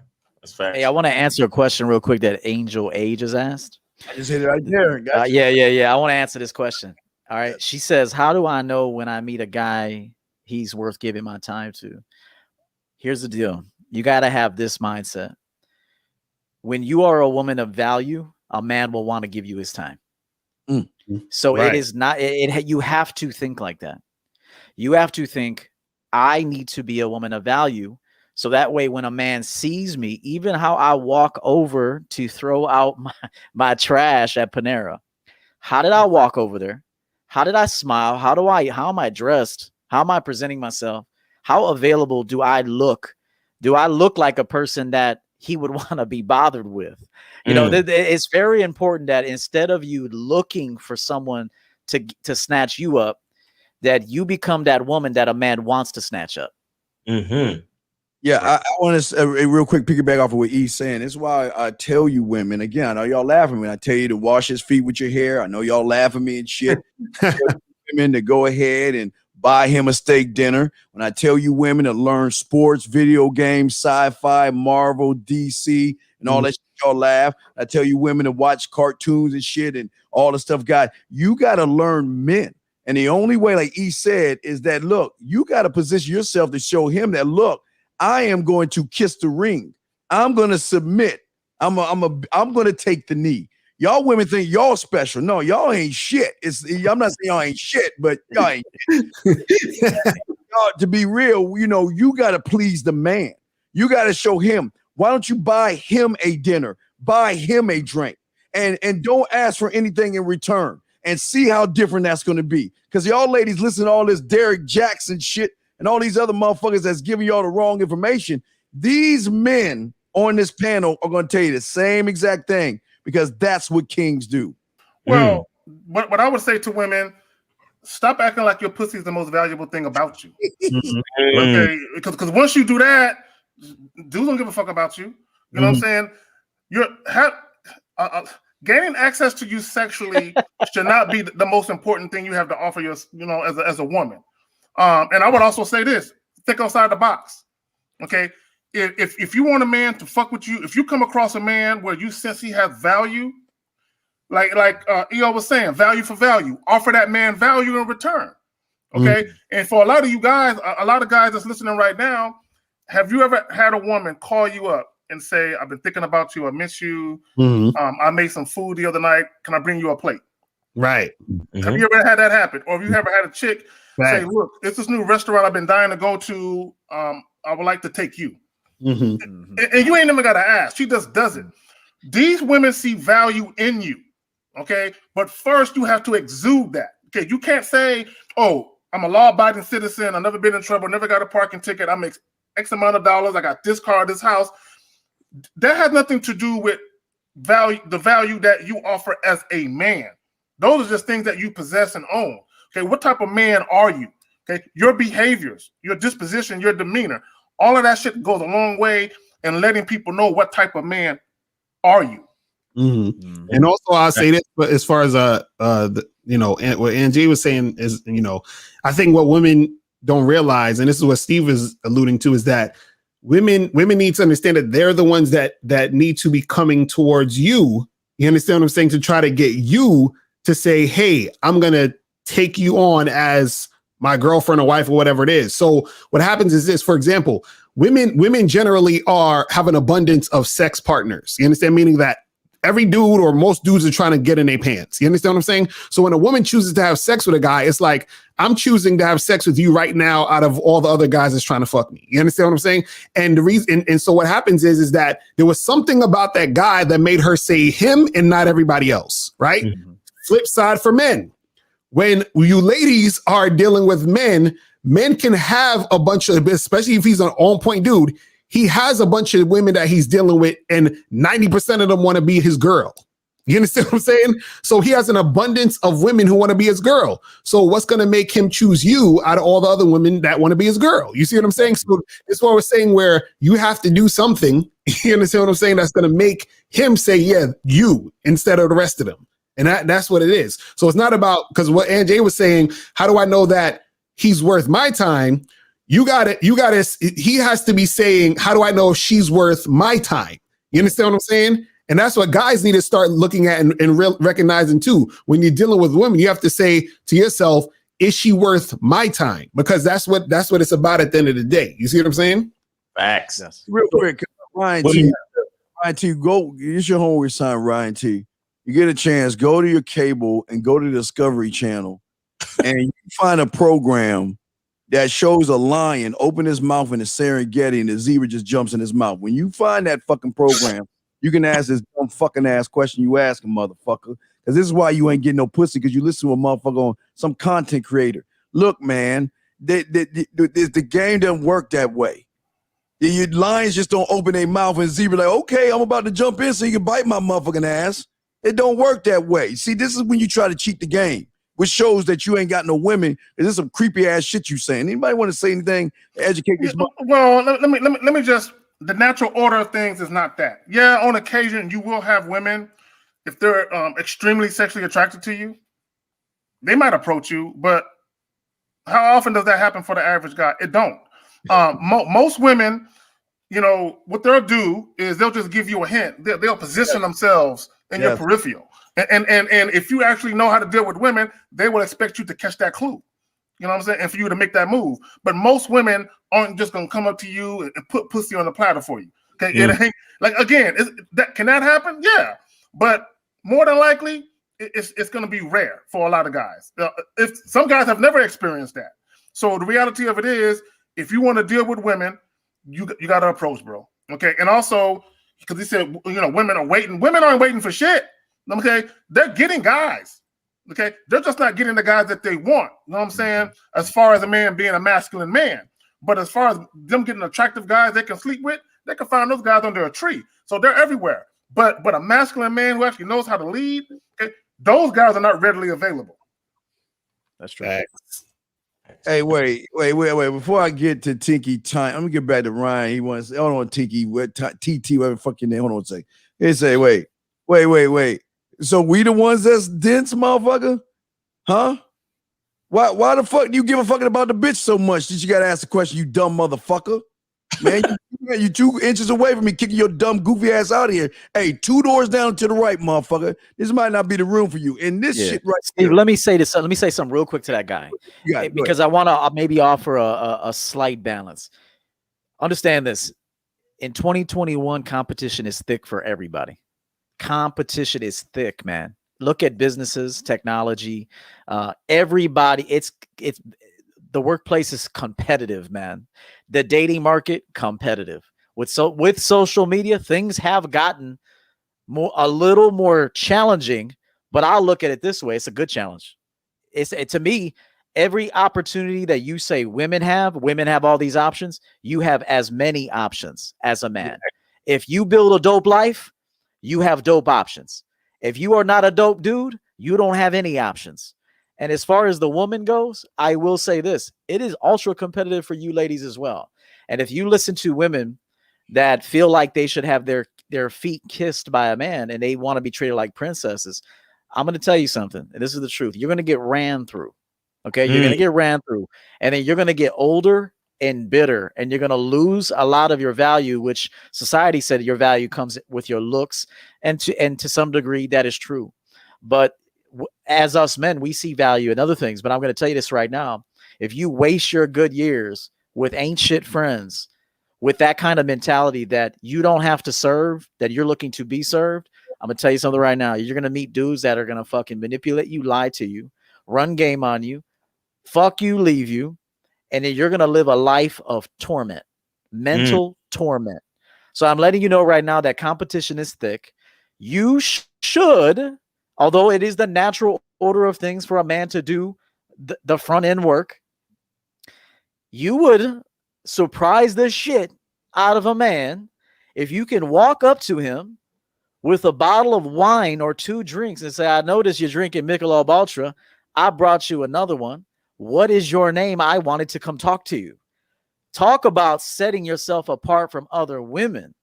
That's fair. Hey, I want to answer a question real quick that Angel Age has asked. I just hit it right there. Yeah. I want to answer this question. All right. She says, how do I know when I meet a guy he's worth giving my time to? Here's the deal. You got to have this mindset. When you are a woman of value, a man will want to give you his time. So it is not, you have to think like that. You have to think, I need to be a woman of value. So that way, when a man sees me, even how I walk over to throw out my trash at Panera, how did I walk over there? How did I smile? How am I dressed? How am I presenting myself? How available do I look? Do I look like a person that he would want to be bothered with? You know, it's very important that instead of you looking for someone to snatch you up, that you become that woman that a man wants to snatch up. Yeah, I want to real quick piggyback off of what E's saying. This is why I tell you women, again, I know y'all laughing when I tell you to wash his feet with your hair. I know y'all laugh at me and shit. Women to go ahead and Buy him a steak dinner. When I tell you women to learn sports, video games, sci-fi, Marvel, DC, and all that shit, y'all laugh. I tell you women to watch cartoons and shit and all the stuff, God, you got to learn men. And the only way, like E said, is that, look, you got to position yourself to show him that, look, I am going to kiss the ring. I'm going to submit. I'm going to take the knee. Y'all women think y'all special. No, y'all ain't shit. I'm not saying y'all ain't shit, but y'all ain't shit. Y'all, to be real, you know, you got to please the man. You got to show him. Why don't you buy him a dinner? Buy him a drink. And don't ask for anything in return. And see how different that's going to be. Because y'all ladies listen to all this Derek Jackson shit and all these other motherfuckers that's giving y'all the wrong information. These men on this panel are going to tell you the same exact thing. Because that's what kings do. Well, what I would say to women, stop acting like your pussy is the most valuable thing about you. Okay, because once you do that, dudes don't give a fuck about you. You know what I'm saying? Gaining access to you sexually should not be the most important thing you have to offer your, you know, as a woman. And I would also say this: think outside the box. Okay. If you want a man to fuck with you, if you come across a man where you sense he has value, like EO was saying, value for value, offer that man value in return. Okay. And for a lot of you guys, a lot of guys that's listening right now, have you ever had a woman call you up and say, I've been thinking about you, I miss you, I made some food the other night, can I bring you a plate? Right. Have you ever had that happen? Or have you ever had a chick say, look, it's this new restaurant I've been dying to go to, I would like to take you. And you ain't never got to ask. She just does it. These women see value in you. Okay. But first, you have to exude that. Okay. You can't say, oh, I'm a law abiding citizen. I've never been in trouble. Never got a parking ticket. I make X amount of dollars. I got this car, this house. That has nothing to do with value, the value that you offer as a man. Those are just things that you possess and own. Okay. What type of man are you? Okay. Your behaviors, your disposition, your demeanor. All of that shit goes a long way in letting people know what type of man are you. And also, I'll say this, but as far as you know, and what Angie was saying is, you know, I think what women don't realize, and this is what Steve is alluding to, is that women need to understand that they're the ones that need to be coming towards you. You understand what I'm saying? To try to get you to say, hey, I'm gonna take you on as my girlfriend or wife or whatever it is. So what happens is this, for example, women generally have an abundance of sex partners. You understand? Meaning that every dude or most dudes are trying to get in their pants. You understand what I'm saying? So when a woman chooses to have sex with a guy, it's like, I'm choosing to have sex with you right now out of all the other guys that's trying to fuck me. You understand what I'm saying? And the reason, and so what happens is that there was something about that guy that made her say him and not everybody else, right? Flip side for men. When you ladies are dealing with men can have a bunch of, especially if he's an on-point dude, he has a bunch of women that he's dealing with, and 90% of them want to be his girl. You understand what I'm saying? So he has an abundance of women who want to be his girl. So what's going to make him choose you out of all the other women that want to be his girl? You see what I'm saying? So this is what we're saying, where you have to do something, you understand what I'm saying, that's going to make him say, yeah, you, instead of the rest of them. And that's what it is. So it's not about, because what Angie was saying, how do I know that he's worth my time? He has to be saying, how do I know if she's worth my time? You understand what I'm saying? And that's what guys need to start looking at and recognizing too. When you're dealing with women, you have to say to yourself, is she worth my time? Because that's what it's about at the end of the day. You see what I'm saying? Facts. Yes. Real quick, Ryan T, go, use your homework sign, Ryan T. You get a chance, go to your cable and go to the Discovery Channel, and you find a program that shows a lion open his mouth in the Serengeti and the zebra just jumps in his mouth. When you find that fucking program, you can ask this dumb fucking ass question you ask a motherfucker. Because this is why you ain't getting no pussy, because you listen to a motherfucker on some content creator. Look, man, the game doesn't work that way. Your lions just don't open their mouth and zebra like, okay, I'm about to jump in so you can bite my motherfucking ass. It don't work that way. See, this is when you try to cheat the game, which shows that you ain't got no women. This is some creepy ass shit you saying. Anybody want to say anything to educate this? Well, let me just, the natural order of things is not that. Yeah, on occasion you will have women, if they're extremely sexually attracted to you, they might approach you, but How often does that happen for the average guy? It don't. Most women, you know, what they'll do is they'll just give you a hint. They'll position themselves in your peripheral. And if you actually know how to deal with women, they will expect you to catch that clue. You know what I'm saying? And for you to make that move. But most women aren't just gonna come up to you and put pussy on the platter for you. Okay. It ain't, like, again, can that happen? Yeah. But more than likely, it's gonna be rare for a lot of guys. If some guys have never experienced that. So the reality of it is, if you want to deal with women, you got to approach, bro. Okay. And also, because he said, you know, women are waiting. Women aren't waiting for shit. Okay. They're getting guys. Okay. They're just not getting the guys that they want. You know what I'm saying? As far as a man being a masculine man. But as far as them getting attractive guys they can sleep with, they can find those guys under a tree. So they're everywhere. But a masculine man who actually knows how to lead, okay, those guys are not readily available. That's true. Hey, wait. Before I get to Tinky Time, let me get back to Ryan. He wants, hold on, Tinky, TT, whatever fucking name. Hold on a second. He say, wait. So we the ones that's dense, motherfucker? Huh? Why the fuck do you give a fucking about the bitch so much that you gotta ask the question, you dumb motherfucker? Man, you 2 inches away from me kicking your dumb goofy ass out of here. Hey, 2 doors down to the right, motherfucker. This might not be the room for you. And this shit right Steve, here. let me say this. Let me say something real quick to that guy. Because I want to maybe offer a slight balance. Understand this. In 2021, competition is thick for everybody. Competition is thick, man. Look at businesses, technology, everybody. It's the workplace is competitive, man. The dating market, competitive. With social media, things have gotten a little more challenging, but I'll look at it this way. It's a good challenge. To me, every opportunity that you say women have all these options. You have as many options as a man. If you build a dope life, you have dope options. If you are not a dope dude, you don't have any options. And as far as the woman goes, I will say this. It is ultra competitive for you ladies as well. And if you listen to women that feel like they should have their feet kissed by a man and they want to be treated like princesses, I'm going to tell you something. And this is the truth. You're going to get ran through. Okay. You're going to get ran through. And then you're going to get older and bitter. And you're going to lose a lot of your value, which society said your value comes with your looks. And to some degree, that is true. But as us men, we see value in other things. But I'm going to tell you this right now. If you waste your good years with ain't shit friends, with that kind of mentality that you don't have to serve, that you're looking to be served, I'm going to tell you something right now. You're going to meet dudes that are going to fucking manipulate you, lie to you, run game on you, fuck you, leave you. And then you're going to live a life of torment, mental torment. So I'm letting you know right now that competition is thick. You should, although it is the natural order of things for a man to do the front end work, you would surprise the shit out of a man if you can walk up to him with a bottle of wine or 2 drinks and say, I noticed you're drinking Michelob Ultra. I brought you another one. What is your name? I wanted to come talk to you. Talk about setting yourself apart from other women.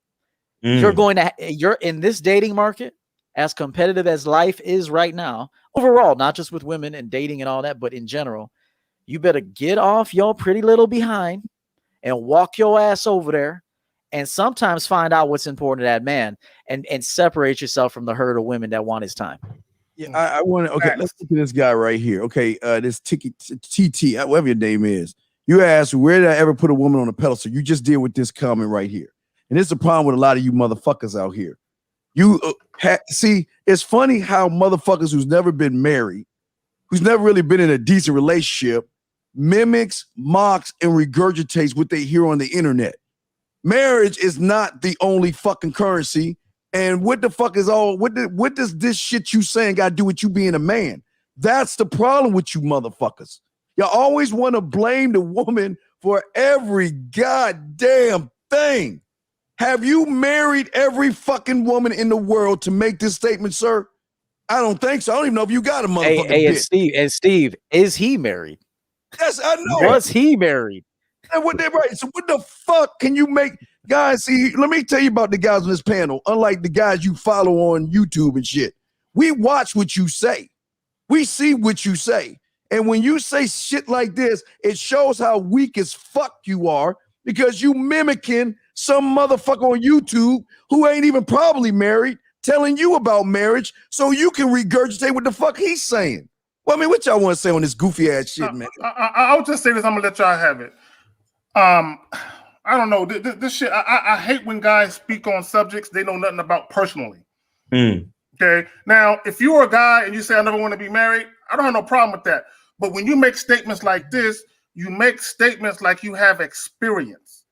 You're in this dating market, as competitive as life is right now, overall, not just with women and dating and all that, but in general, you better get off your pretty little behind and walk your ass over there and sometimes find out what's important to that man and separate yourself from the herd of women that want his time. Yeah, I want to. Okay, let's look at this guy right here. Okay, this TT, whatever your name is. You asked, where did I ever put a woman on a pedestal? You just deal with this comment right here. And this is a problem with a lot of you motherfuckers out here. You see, it's funny how motherfuckers who's never been married, who's never really been in a decent relationship, mimics, mocks, and regurgitates what they hear on the internet. Marriage is not the only fucking currency. And what the fuck is what does this shit you saying got to do with you being a man? That's the problem with you motherfuckers. You always want to blame the woman for every goddamn thing. Have you married every fucking woman in the world to make this statement, sir? I don't think so. I don't even know if you got a motherfucking bitch. And Steve, is he married? Yes, I know. Was he married? And what they right? So what the fuck can you make? Guys, see, let me tell you about the guys on this panel. Unlike the guys you follow on YouTube and shit, we watch what you say. We see what you say. And when you say shit like this, it shows how weak as fuck you are because you mimicking some motherfucker on YouTube who ain't even probably married telling you about marriage so you can regurgitate what the fuck he's saying. Well, I mean, what y'all want to say on this goofy ass shit, man? I'll just say this. I'm going to let y'all have it. I don't know. This shit, I hate when guys speak on subjects they know nothing about personally. Okay. Now, if you're a guy and you say, I never want to be married, I don't have no problem with that. But when you make statements like this, you make statements like you have experience,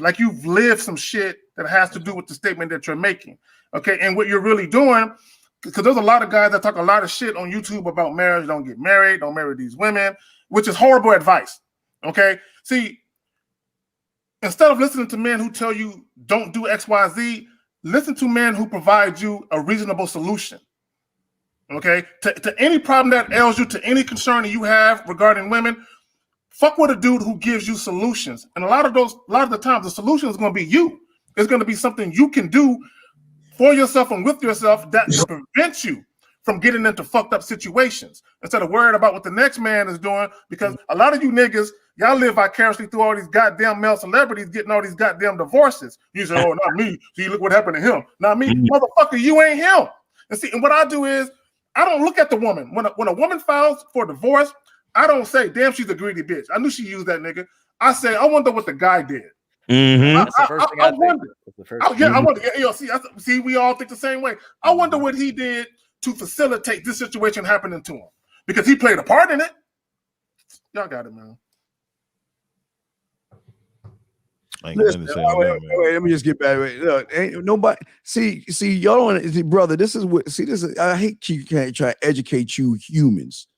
like you've lived some shit that has to do with the statement that you're making. Okay. And what you're really doing, because there's a lot of guys that talk a lot of shit on YouTube about marriage, don't get married, don't marry these women, which is horrible advice. Okay. See, instead of listening to men who tell you don't do X, Y, Z, listen to men who provide you a reasonable solution. Okay, to any problem that ails you, to any concern that you have regarding women, fuck with a dude who gives you solutions. And a lot of the times, the solution is going to be you. It's going to be something you can do for yourself and with yourself that prevents you from getting into fucked up situations instead of worrying about what the next man is doing. Because a lot of you niggas, y'all live vicariously through all these goddamn male celebrities getting all these goddamn divorces. You say, oh, not me. See, look what happened to him. Not me. Motherfucker, you ain't him. And see, and what I do is, I don't look at the woman. When a woman files for divorce, I don't say, damn, she's a greedy bitch. I knew she used that nigga. I say, I wonder what the guy did. That's the first thing I wonder. I wonder. See, we all think the same way. I wonder what he did to facilitate this situation happening to him. Because he played a part in it. Y'all got it, man. Listen, wait, let me just get back. Look, ain't nobody see y'all don't see, brother. This is what this is. I hate you can't try to educate you humans.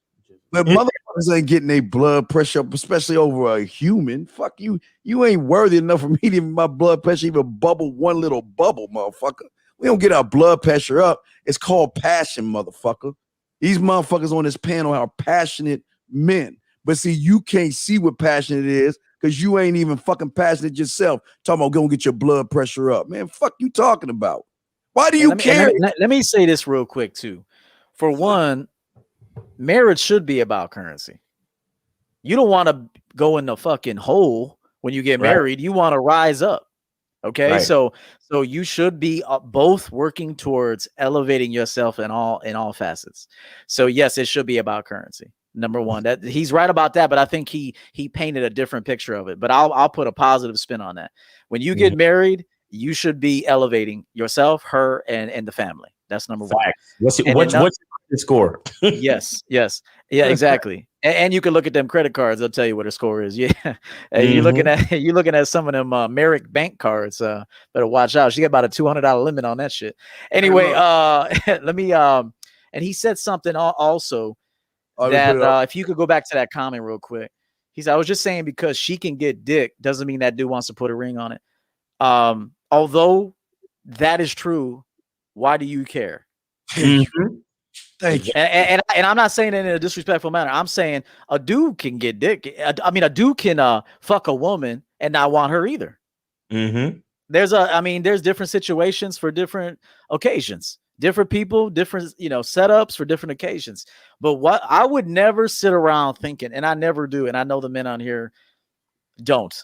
But motherfuckers ain't getting their blood pressure up, especially over a human. Fuck you. You ain't worthy enough for me to even my blood pressure even bubble one little bubble, motherfucker. We don't get our blood pressure up. It's called passion, motherfucker. These motherfuckers on this panel are passionate men. But see, you can't see what passionate is because you ain't even fucking passionate yourself. Talking about go get your blood pressure up. Man, fuck you talking about? Why do you care? Let me say this real quick, too. For one, marriage should be about currency. You don't want to go in the fucking hole when you get married. You want to rise up. Okay, Right. so you should be both working towards elevating yourself in all facets. So yes, it should be about currency. Number one, that he's right about that, but I think he painted a different picture of it. But I'll put a positive spin on that. When you get married, you should be elevating yourself, her, and the family. That's number one. What's the score? Yes, yeah, exactly. And you can look at them credit cards; they'll tell you what her score is. Yeah, you're looking at some of them Merrick bank cards. Better watch out. She got about a $200 limit on that shit. Anyway, let me. And he said something also that if you could go back to that comment real quick. He said, "I was just saying because she can get dick doesn't mean that dude wants to put a ring on it. Although that is true, why do you care?" Thank you. And I'm not saying it in a disrespectful manner. I'm saying a dude can get dick. I mean, a dude can fuck a woman and not want her either. There's different situations for different occasions, different people, different setups for different occasions. But what I would never sit around thinking, and I never do, and I know the men on here don't.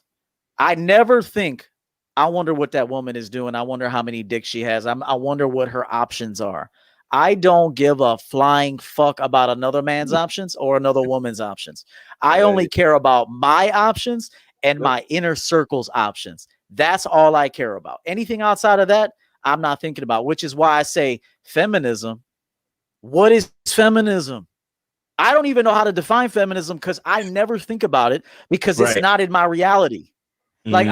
I never think, I wonder what that woman is doing. I wonder how many dicks she has. I wonder what her options are. I don't give a flying fuck about another man's options or another woman's options. I only care about my options and my inner circle's options. That's all I care about. Anything outside of that, I'm not thinking about, which is why I say feminism. What is feminism? I don't even know how to define feminism because I never think about it because it's not in my reality. Like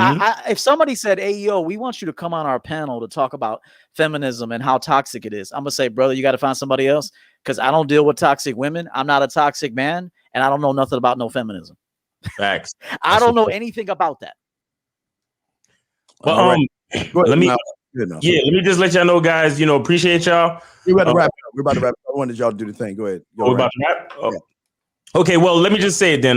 if somebody said, "Hey, yo, we want you to come on our panel to talk about feminism and how toxic it is," I'm gonna say, brother, you got to find somebody else because I don't deal with toxic women. I'm not a toxic man, and I don't know nothing about no feminism. Facts. I don't know anything about that. Well, let me just let y'all know, guys. Appreciate y'all. We're about to wrap it up. We're about to wrap it up. I wanted y'all to do the thing. Go ahead. We're about to wrap. Okay, well, let me just say it then.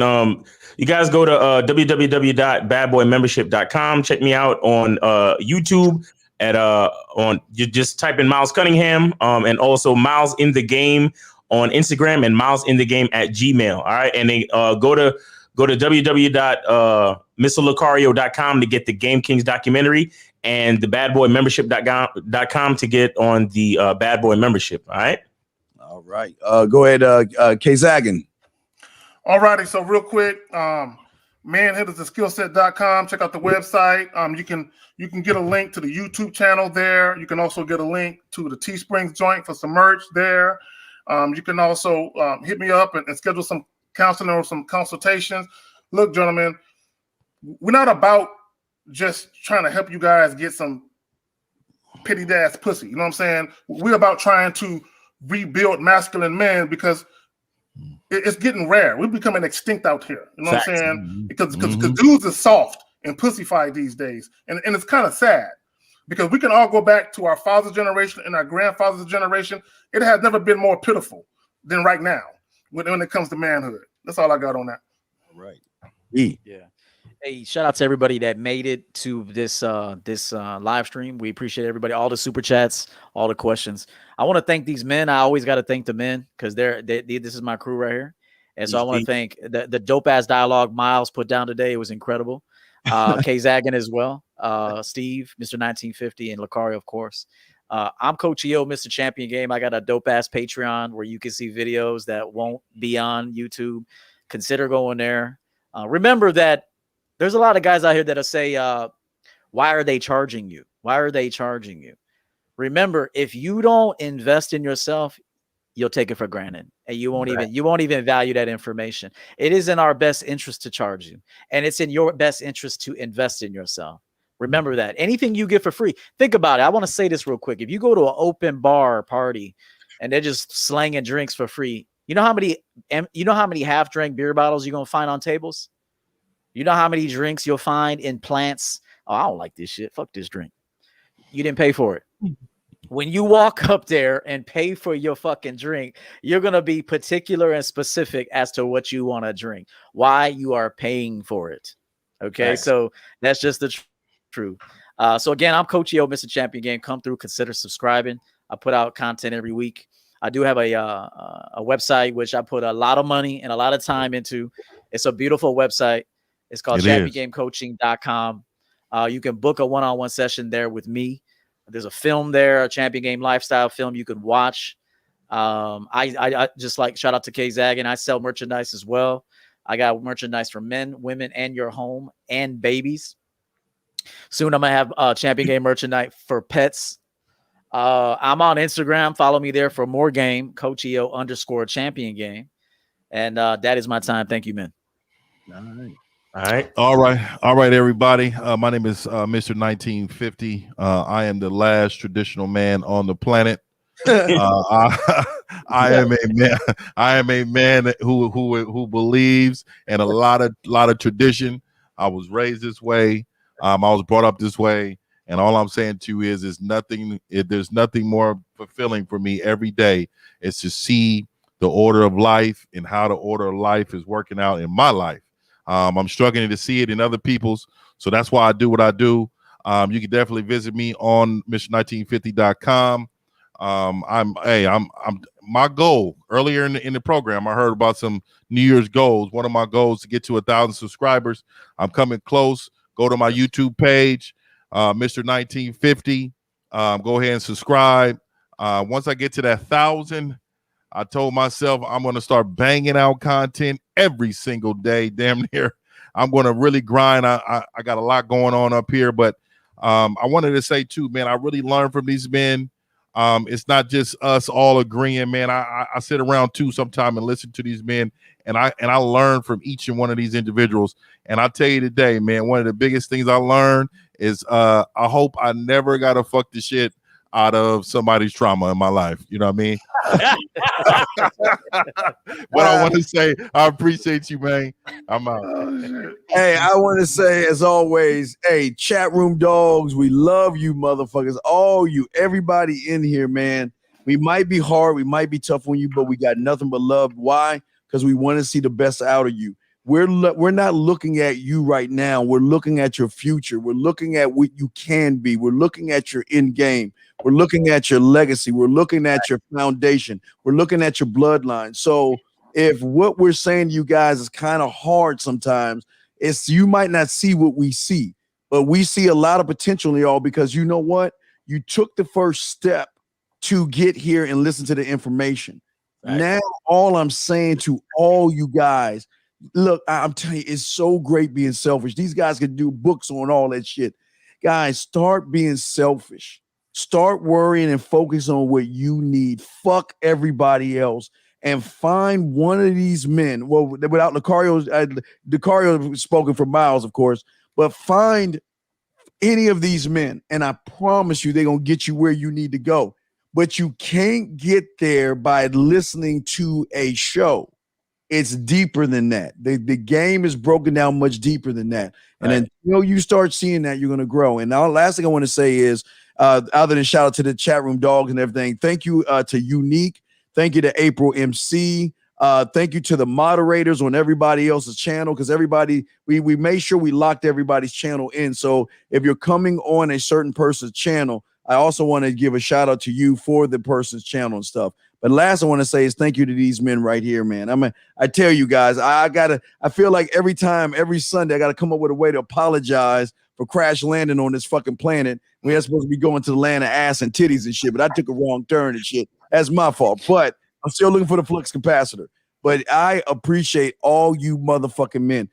You guys go to www.badboymembership.com. Check me out on YouTube you just type in Miles Cunningham and also Miles in the Game on Instagram and milesinthegame@gmail. All right. And then go to www.mrlucario.com to get the Game Kings documentary and the badboymembership.com to get on the Bad Boy membership. All right. All right. Go ahead, 𝐂𝐎𝐿. All righty. So real quick, man, head to skillset.com. Check out the website. You can get a link to the YouTube channel there. You can also get a link to the Teesprings joint for some merch there. You can also hit me up and schedule some counseling or some consultations. Look, gentlemen, we're not about just trying to help you guys get some pity ass pussy. You know what I'm saying? We're about trying to rebuild masculine men because it's getting rare. We're becoming extinct out here. You know what I'm saying? Because dudes are soft and pussyfied these days. And it's kind of sad because we can all go back to our father's generation and our grandfather's generation. It has never been more pitiful than right now when it comes to manhood. That's all I got on that. All right. Yeah. Hey, shout out to everybody that made it to this live stream. We appreciate everybody, all the super chats, all the questions. I want to thank these men. I always got to thank the men because this is my crew right here. And so I want to thank the dope ass dialogue Miles put down today. It was incredible. 𝐂𝐎𝐿 as well. Steve, Mr. 1950, and Lucario, of course. I'm Coach 𝐒𝐿, Mr. Champion Game. I got a dope ass Patreon where you can see videos that won't be on YouTube. Consider going there. Remember that there's a lot of guys out here that'll say, why are they charging you? Why are they charging you? Remember, if you don't invest in yourself, you'll take it for granted and you won't even value that information. It is in our best interest to charge you, and it's in your best interest to invest in yourself. Remember that. Anything you get for free, think about it. I want to say this real quick. If you go to an open bar party and they're just slanging drinks for free, you know how many half-drank beer bottles you're gonna find on tables? You know how many drinks you'll find in plants? Oh, I don't like this shit. Fuck this drink. You didn't pay for it. When you walk up there and pay for your fucking drink, you're going to be particular and specific as to what you want to drink, why you are paying for it. Okay. Nice. So that's just the truth. So again, I'm Coach 𝐒𝐿, Mr. Champion Game. Come through, consider subscribing. I put out content every week. I do have a website, which I put a lot of money and a lot of time into. It's a beautiful website. It's called championgamecoaching.com. You can book a one-on-one session there with me. There's a film there, a Champion Game lifestyle film you can watch. I just like shout out to 𝐂𝐎𝐿, and I sell merchandise as well. I got merchandise for men, women, and your home and babies. Soon I'm gonna have Champion Game merchandise for pets. I'm on Instagram. Follow me there for more game, Coach 𝐒𝐿 _Champion Game. And that is my time. Thank you, man. All right, everybody. My name is Mr. 1950. I am the last traditional man on the planet. I am a man. I am a man who believes in a lot of tradition. I was raised this way. I was brought up this way, and all I'm saying to you is there's nothing more fulfilling for me every day is to see the order of life and how the order of life is working out in my life. I'm struggling to see it in other people's, so that's why I do what I do. You can definitely visit me on Mr.1950.com. I'm my goal earlier in the program. I heard about some New Year's goals. One of my goals to get to 1,000 subscribers. I'm coming close. Go to my YouTube page, Mr. 1950. Go ahead and subscribe. Once I get to that 1,000. I told myself I'm going to start banging out content every single day, damn near. I'm going to really grind. I got a lot going on up here, but I wanted to say too, man, I really learned from these men. It's not just us all agreeing, man. I sit around too sometime and listen to these men, and I learn from each and one of these individuals. And I tell you today, man, one of the biggest things I learned is I hope I never got to fuck the shit out of somebody's trauma in my life. You know what I mean? But I want to say I appreciate you, man. I'm out. Hey, I want to say, as always, hey, chat room dogs, we love you motherfuckers. All you, everybody in here, man. We might be hard, we might be tough on you, but we got nothing but love. Why? Because we want to see the best out of you. we're not looking at you right now. We're looking at your future. We're looking at what you can be. We're looking at your end game. We're looking at your legacy. We're looking at your foundation. We're looking at your bloodline. So if what we're saying to you guys is kind of hard sometimes, it's you might not see what we see, but we see a lot of potential in y'all because you know what? You took the first step to get here and listen to the information. Right. Now, all I'm saying to all you guys, look, I'm telling you, it's so great being selfish. These guys can do books on all that shit. Guys, start being selfish. Start worrying and focus on what you need. Fuck everybody else and find one of these men. Well, without Lucario spoken for Miles, of course, but find any of these men, and I promise you they're going to get you where you need to go. But you can't get there by listening to a show. It's deeper than that. The game is broken down much deeper than that. And until you start seeing that, you're going to grow. And now, last thing I want to say is, other than shout out to the chat room dogs and everything, thank you to Unique. Thank you to April MC. Thank you to the moderators on everybody else's channel, because everybody, we made sure we locked everybody's channel in. So if you're coming on a certain person's channel, I also want to give a shout out to you for the person's channel and stuff. But last I want to say is thank you to these men right here, man. I tell you guys, I feel like every Sunday, I got to come up with a way to apologize for crash landing on this fucking planet. We are supposed to be going to the land of ass and titties and shit, but I took a wrong turn and shit. That's my fault. But I'm still looking for the flux capacitor. But I appreciate all you motherfucking men.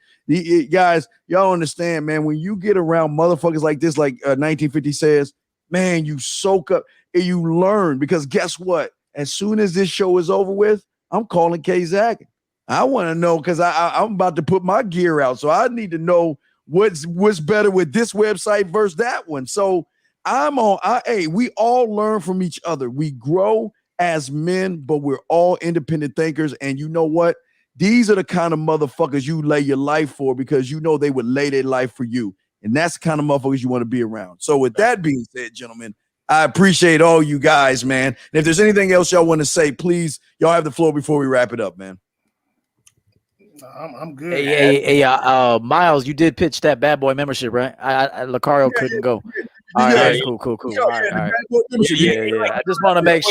Guys, y'all understand, man, when you get around motherfuckers like this, like 1950 says, man, you soak up and you learn, because guess what? As soon as this show is over with, I'm calling 𝐒𝐍𝐓. I want to know, because I'm about to put my gear out. So I need to know what's better with this website versus that one. So we all learn from each other. We grow as men, but we're all independent thinkers. And you know what? These are the kind of motherfuckers you lay your life for, because you know they would lay their life for you. And that's the kind of motherfuckers you want to be around. So with that being said, gentlemen, I appreciate all you guys, man. And if there's anything else y'all want to say, please, y'all have the floor before we wrap it up, man. I'm good. Hey, Miles, you did pitch that bad boy membership, right? Lucario couldn't go. All right, cool. All right. Yeah. I just want to make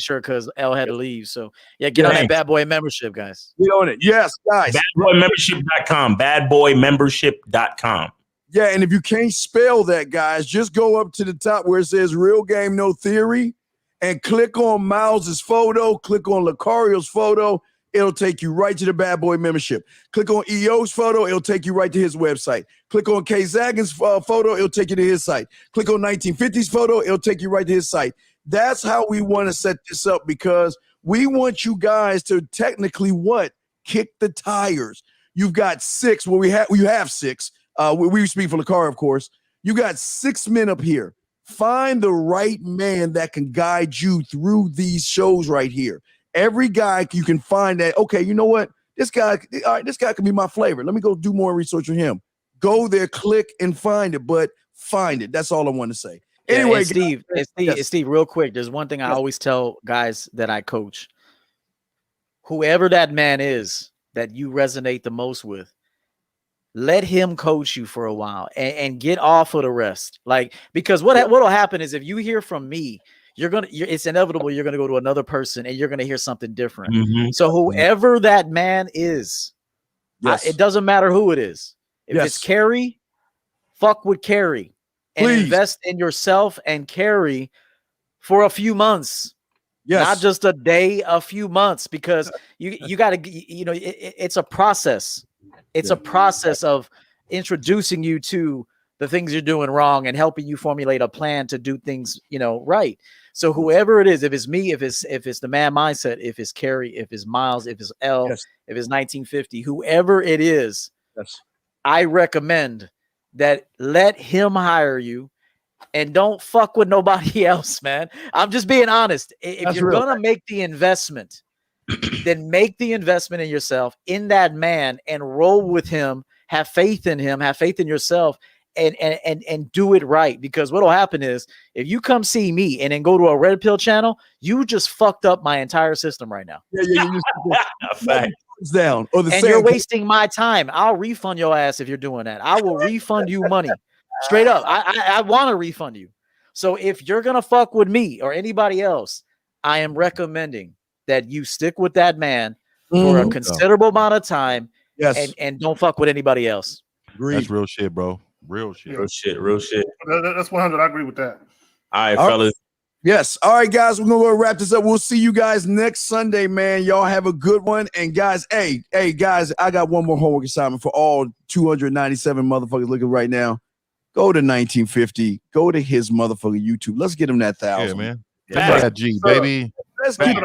sure because L had to leave. So get on that bad boy membership, guys. Get on it. Yes, guys. Badboymembership.com. Badboymembership.com. Yeah, and if you can't spell that, guys, just go up to the top where it says Real Game No Theory and click on Miles's photo, click on Lucario's photo. It'll take you right to the Bad Boy membership. Click on EO's photo. It'll take you right to his website. Click on 𝐒𝐍𝐓's photo. It'll take you to his site. Click on 1950's photo. It'll take you right to his site. That's how we want to set this up, because we want you guys to technically kick the tires. You've got six. Well, you have six. We speak for Lucario, of course. You got 6 men up here. Find the right man that can guide you through these shows right here. Every guy you can find that, okay, you know what? This guy can be my flavor. Let me go do more research on him. Go there, click, and find it, but find it. That's all I want to say. Anyway, Steve, real quick, there's one thing I always tell guys that I coach. Whoever that man is that you resonate the most with, let him coach you for a while and get off of the rest. Because what'll happen is if you hear from me, it's inevitable you're gonna go to another person and you're gonna hear something different. Mm-hmm. So whoever that man is, it doesn't matter who it is. If it's Carrie, fuck with Carrie and invest in yourself and Carrie for a few months. Yes. Not just a day, a few months, because you got to, it's a process. It's a process of introducing you to the things you're doing wrong and helping you formulate a plan to do things, right. So whoever it is, if it's me, if it's the man mindset, if it's Carrie, if it's Miles, if it's L, if it's 1950, whoever it is, I recommend that let him hire you and don't fuck with nobody else, man. I'm just being honest. If you're going to make the investment, then make the investment in yourself, in that man, and roll with him. Have faith in him, have faith in yourself, and do it right. Because what'll happen is if you come see me and then go to a red pill channel, you just fucked up my entire system right now. Yeah. down or the and you're wasting my time. I'll refund your ass if you're doing that. I will refund you money. Straight up. I want to refund you. So if you're going to fuck with me or anybody else, I am recommending that you stick with that man for a considerable amount of time. Yes. And don't fuck with anybody else. Agreed. That's real shit, bro. Real shit. Real shit. That's 100. I agree with that. All right, fellas. Yes. All right, guys. We're gonna go wrap this up. We'll see you guys next Sunday, man. Y'all have a good one. And guys, hey, guys, I got one more homework assignment for all 297 motherfuckers looking right now. Go to 1950. Go to his motherfucking YouTube. Let's get him that 1,000. Yeah, man. Give me that G, baby. Let's get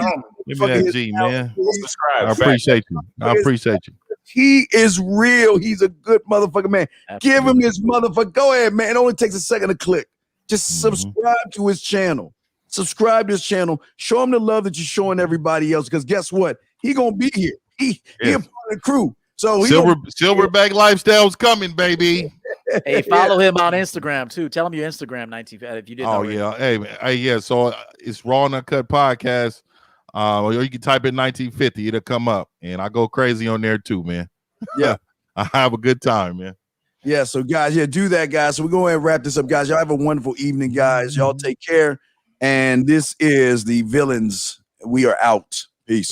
Give me that G, man. Subscribe. I appreciate you. I appreciate you. He is real. He's a good motherfucker, man. Give him his motherfucker. Go ahead, man. It only takes a second to click. Just subscribe to his channel. Subscribe to his channel. Show him the love that you're showing everybody else. Because guess what? He gonna be here. He a part of the crew. So Silverback Lifestyle's coming, baby. Hey, follow him on Instagram too. Tell him your Instagram 19 if you didn't. Oh already. yeah, hey, yeah. So it's Raw and Uncut Podcast. Or you can type in 1950, it'll come up, and I go crazy on there too, man. Yeah, I have a good time, man. Yeah, so guys, do that, guys. So we're going to wrap this up, guys. Y'all have a wonderful evening, guys. Y'all take care. And this is the Villains. We are out. Peace.